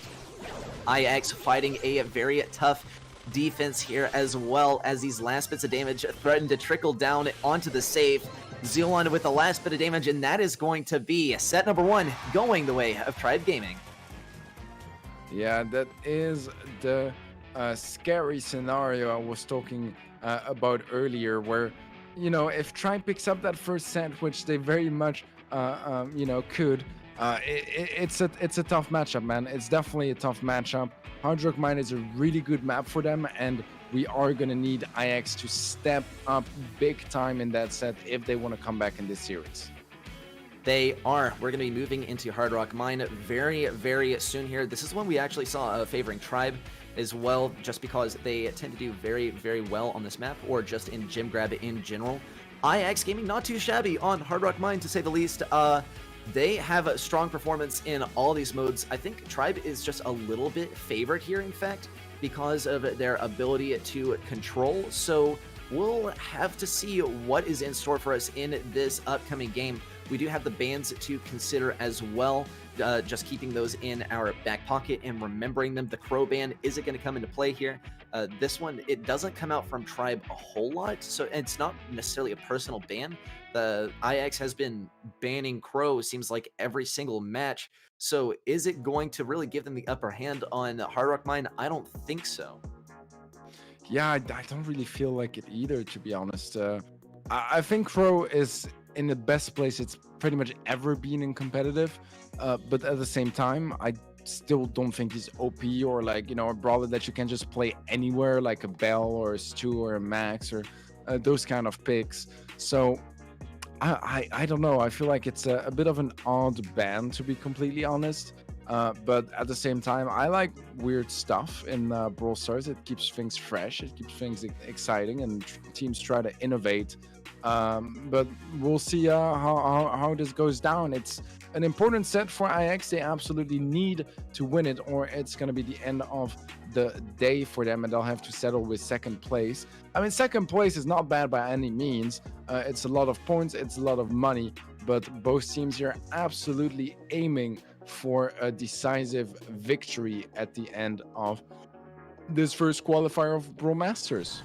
S1: IX fighting a very tough defense here, as well as these last bits of damage threaten to trickle down onto the safe. Zulon with the last bit of damage, and that is going to be set number 1 going the way of Tribe Gaming.
S2: Yeah, that is the scary scenario I was talking about earlier, where, if Tribe picks up that first set, which they very much could. It's a tough matchup, man. It's definitely a tough matchup. Hard Rock Mine is a really good map for them, and we are gonna need IX to step up big time in that set if they want to come back in this series.
S1: They are. We're going to be moving into Hard Rock Mine very, very soon here. This is one we actually saw favoring Tribe as well, just because they tend to do very, very well on this map, or just in Gym Grab in general. IX Gaming, not too shabby on Hard Rock Mine, to say the least. They have a strong performance in all these modes. I think Tribe is just a little bit favored here, in fact, because of their ability to control. So we'll have to see what is in store for us in this upcoming game. We do have the bans to consider as well, just keeping those in our back pocket and remembering them. The Crow ban isn't going to come into play here. This one, it doesn't come out from Tribe a whole lot, so it's not necessarily a personal ban. The IX has been banning Crow, seems like, every single match. So is it going to really give them the upper hand on Hard Rock Mine? I don't think so.
S2: Yeah, I don't really feel like it either, to be honest. I think Crow is in the best place it's pretty much ever been in competitive, but at the same time, I still don't think he's OP or like, a brawler that you can just play anywhere, like a Bell or a Stu or a Max or those kind of picks. So I don't know. I feel like it's a bit of an odd ban, to be completely honest. But at the same time, I like weird stuff in Brawl Stars. It keeps things fresh, it keeps things exciting, and teams try to innovate. But we'll see how this goes down. It's an important set for IX. They absolutely need to win it, or it's going to be the end of the day for them, and they'll have to settle with second place. I mean, second place is not bad by any means. It's a lot of points, it's a lot of money, but both teams here absolutely aiming for a decisive victory at the end of this first qualifier of Brawl Masters.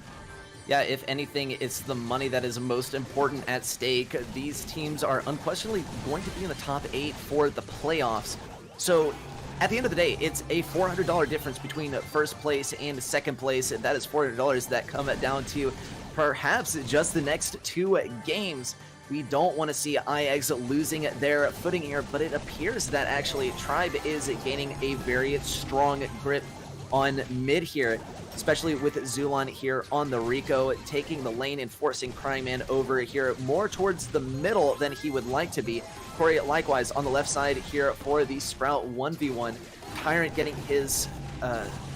S1: Yeah, if anything, it's the money that is most important at stake. These teams are unquestionably going to be in the top 8 for the playoffs. So at the end of the day, it's a $400 difference between first place and second place. That is $400 that come down to perhaps just the next 2 games. We don't want to see IX losing their footing here, but it appears that actually Tribe is gaining a very strong grip on mid here, especially with Zulon here on the Rico, taking the lane and forcing Cryman over here more towards the middle than he would like to be. Corey likewise on the left side here for the Sprout 1v1. Tyrant getting his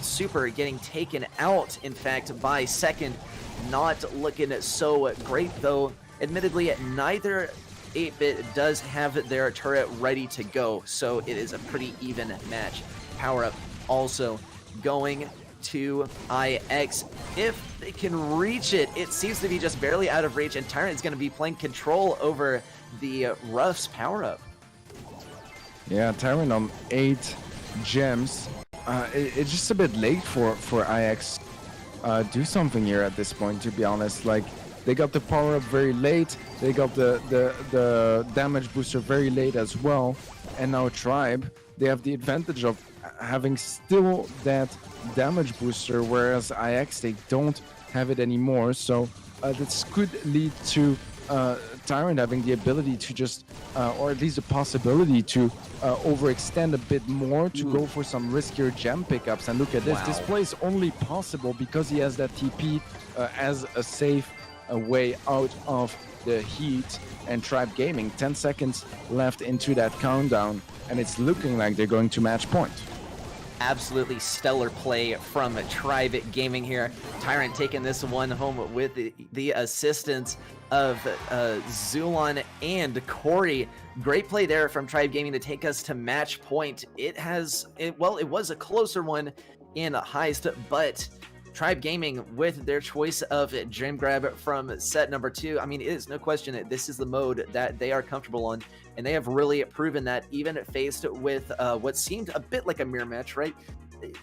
S1: super getting taken out, in fact, by second. Not looking so great though. Admittedly, neither 8-Bit does have their turret ready to go, so it is a pretty even match. Power up also going to IX. If they can reach it, it seems to be just barely out of reach, and Tyrant is going to be playing control over the Ruff's power up.
S2: Yeah, Tyrant on 8 gems. It's just a bit late for IX. Do something here at this point, to be honest. Like, they got the power up very late, they got the damage booster very late as well, and now Tribe, they have the advantage of having still that damage booster, whereas IX, they don't have it anymore. So this could lead to Tyrant having the ability to just, or at least a possibility to overextend a bit more, to go for some riskier gem pickups. And look at this, this play is only possible because he has that TP as a safe way out of the heat. And Tribe Gaming, 10 seconds left into that countdown, and it's looking like they're going to match point.
S1: Absolutely stellar play from Tribe Gaming here. Tyrant taking this one home with the assistance of Zulon and Corey. Great play there from Tribe Gaming to take us to match point. It was a closer one in Heist, but Tribe Gaming, with their choice of Gem Grab from set number 2, I mean, it is no question that this is the mode that they are comfortable on, and they have really proven that, even faced with what seemed a bit like a mirror match, right?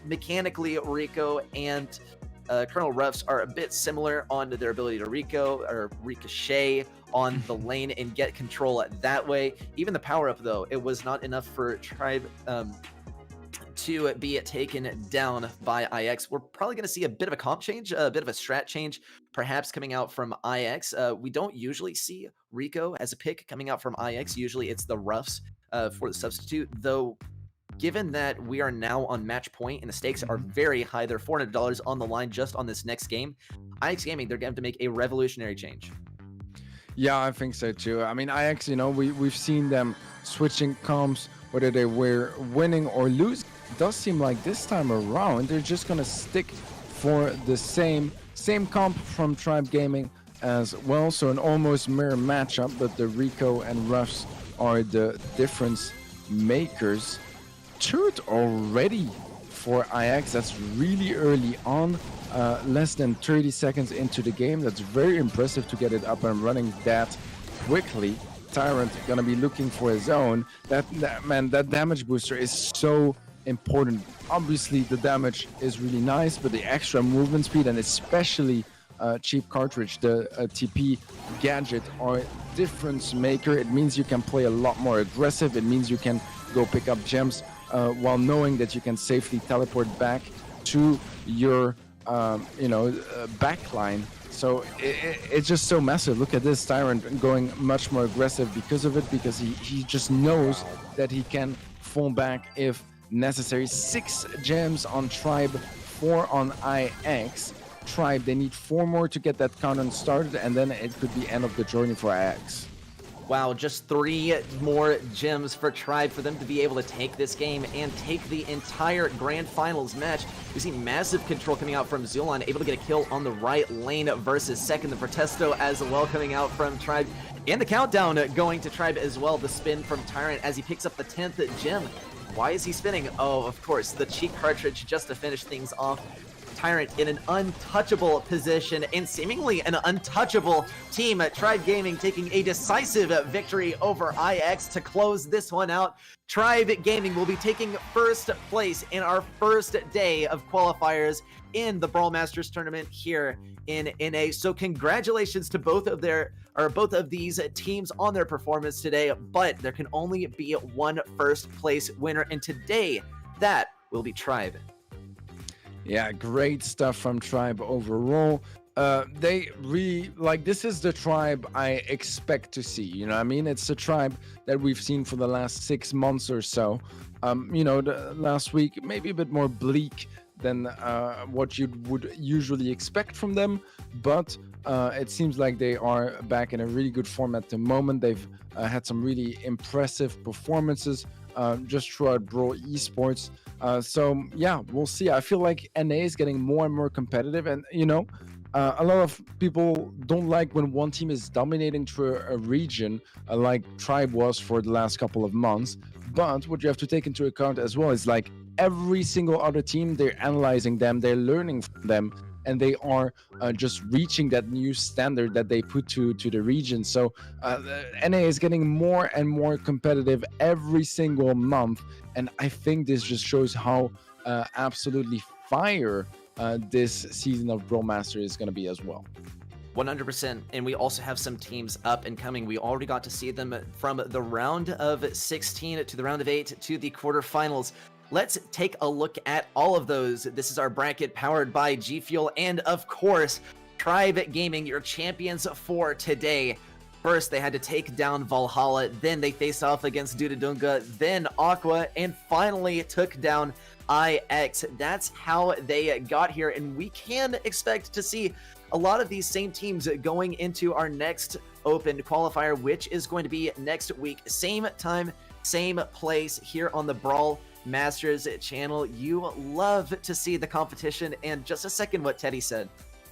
S1: Mechanically, Rico and Colonel Ruffs are a bit similar on their ability to ricochet on the lane and get control that way. Even the power up, though, it was not enough for Tribe to be taken down by IX. We're probably going to see a bit of a comp change, a bit of a strat change, perhaps coming out from IX. We don't usually see Rico as a pick coming out from IX. Usually it's the Roughs for the substitute, though. Given that we are now on match point and the stakes are very high, they're $400 on the line just on this next game. IX Gaming, they're going to have to make a revolutionary change.
S2: Yeah, I think so too. I mean, IX, you know, we've seen them switching comps, whether they were winning or losing. It does seem like this time around, they're just going to stick for the same comp from Tribe Gaming as well. So an almost mirror matchup, but the Rico and Ruffs are the difference makers. Turret already for IX. That's really early on, less than 30 seconds into the game. That's very impressive to get it up and running that quickly. Tyrant gonna be looking for his own. That damage booster is so important. Obviously the damage is really nice, but the extra movement speed and especially cheap cartridge, the TP gadget, are difference maker. It means you can play a lot more aggressive. It means you can go pick up gems while knowing that you can safely teleport back to your backline. So it's just so massive. Look at this Tyrant going much more aggressive because of it, because he just knows that he can fall back if necessary. 6 gems on Tribe, 4 on IX. Tribe, they need 4 more to get that countdown started, and then it could be end of the journey for IX.
S1: Wow, just 3 more gems for Tribe for them to be able to take this game and take the entire Grand Finals match. We see massive control coming out from Zulon, able to get a kill on the right lane versus second. The Protesto as well coming out from Tribe. And the countdown going to Tribe as well. The spin from Tyrant as he picks up the 10th gem. Why is he spinning? Oh, of course, the cheap cartridge just to finish things off. Tyrant in an untouchable position and seemingly an untouchable team. Tribe Gaming taking a decisive victory over IX to close this one out. Tribe Gaming will be taking first place in our first day of qualifiers in the BrawlMSTRS tournament here in NA. So congratulations to both of these teams on their performance today, but there can only be one first place winner, and today that will be Tribe.
S2: Yeah, great stuff from Tribe overall. They really, like, this is the Tribe I expect to see, you know what I mean? It's the Tribe that we've seen for the last 6 months or so. The last week, maybe a bit more bleak than what you would usually expect from them, but it seems like they are back in a really good form at the moment. They've had some really impressive performances just throughout Brawl Esports. So yeah, we'll see. I feel like NA is getting more and more competitive, and a lot of people don't like when one team is dominating through a region like Tribe was for the last couple of months. But what you have to take into account as well is, like, every single other team, they're analyzing them, they're learning from them, and they are just reaching that new standard that they put to the region. So NA is getting more and more competitive every single month, and I think this just shows how absolutely fire this season of BrawlMSTRS is going to be as well.
S1: 100%, and we also have some teams up and coming. We already got to see them from the round of 16 to the round of 8 to the quarterfinals. Let's take a look at all of those. This is our bracket powered by G Fuel, and of course, Tribe Gaming, your champions for today. First, they had to take down Valhalla, then they faced off against Dudadunga, then Aqua, and finally took down IX. That's how they got here, and we can expect to see a lot of these same teams going into our next open qualifier, which is going to be next week. Same time, same place here on the BrawlMSTRS channel. You love to see the competition, and just a second what Teddy said,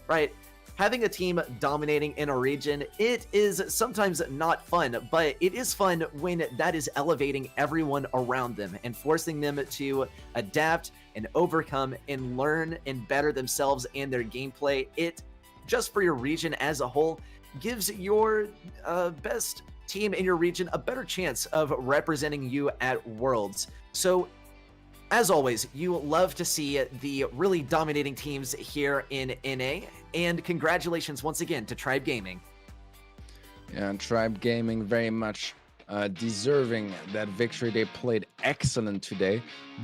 S1: right? Having a team dominating in a region, it is sometimes not fun, but it is fun when that is elevating everyone around them and forcing them to adapt and overcome and learn and better themselves and their gameplay. It, just for your region as a whole, gives your best team in your region a better chance of representing you at Worlds. So, as always, you love to see the really dominating teams here in NA, and congratulations once again to Tribe Gaming.
S2: Yeah, and Tribe Gaming very much deserving that victory. They played excellent today,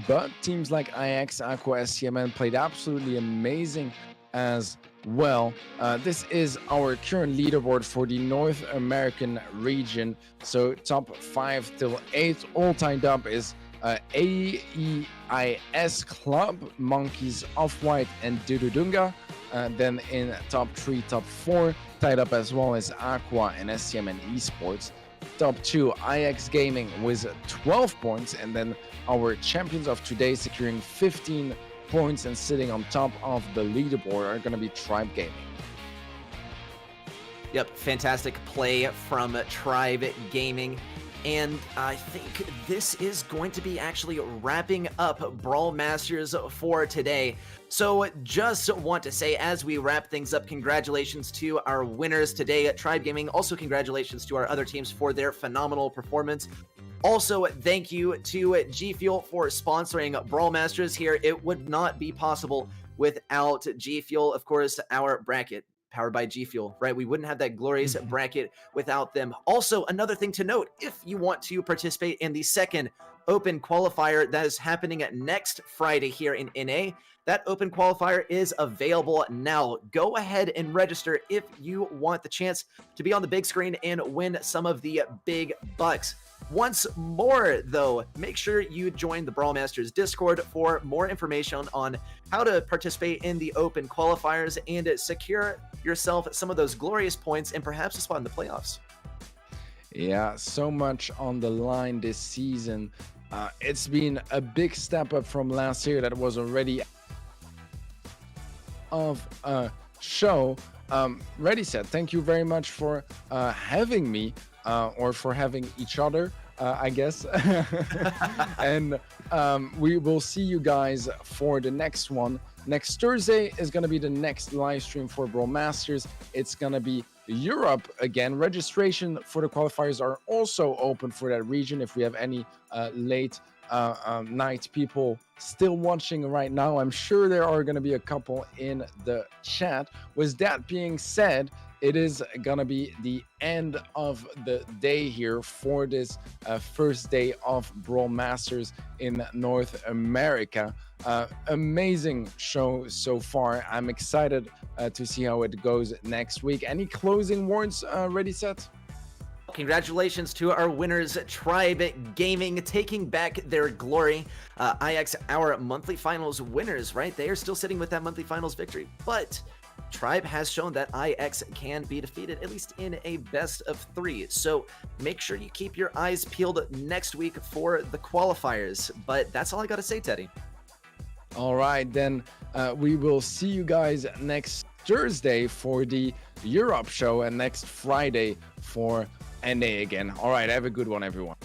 S2: but teams like Ajax, Aqua, SCMN played absolutely amazing as well. This is our current leaderboard for the North American region. So top 5 till 8, all tied up is AEIS Club, Monkeys, Off-White, and Dududunga. Then in top 3, top 4, tied up as well as Aqua and SCMN Esports. Top 2, IX Gaming with 12 points, and then our champions of today securing 15 points and sitting on top of the leaderboard are going to be Tribe Gaming.
S1: Yep, fantastic play from Tribe Gaming. And I think this is going to be actually wrapping up Brawl Masters for today. So just want to say, as we wrap things up, congratulations to our winners today at Tribe Gaming. Also, congratulations to our other teams for their phenomenal performance. Also, thank you to G Fuel for sponsoring Brawl Masters here. It would not be possible without G Fuel. Of course, our bracket powered by G Fuel, right? We wouldn't have that glorious bracket without them. Also, another thing to note, if you want to participate in the second open qualifier that is happening next Friday here in NA, that open qualifier is available now. Go ahead and register if you want the chance to be on the big screen and win some of the big bucks. Once more, though, make sure you join the Brawl Masters Discord for more information on how to participate in the open qualifiers and secure yourself some of those glorious points and perhaps a spot in the playoffs.
S2: Yeah, so much on the line this season. It's been a big step up from last year that was already of a show. Ready Set, thank you very much for having me, or for having each other, I guess. And we will see you guys for the next one. Next Thursday is going to be the next live stream for Brawl Masters. It's going to be Europe again. Registration for the qualifiers are also open for that region. If we have any late night people still watching right now, I'm sure there are going to be a couple in the chat. With that being said, it is gonna be the end of the day here for this first day of Brawl Masters in North America. Amazing show so far. I'm excited to see how it goes next week. Any closing words, Ready Set?
S1: Congratulations to our winners, Tribe Gaming, taking back their glory. IX, our monthly finals winners, right? They are still sitting with that monthly finals victory, but Tribe has shown that IX can be defeated, at least in a best of 3. So make sure you keep your eyes peeled next week for the qualifiers. But that's all I got to say, Teddy.
S2: All right, then we will see you guys next Thursday for the Europe show and next Friday for NA again. All right, have a good one, everyone.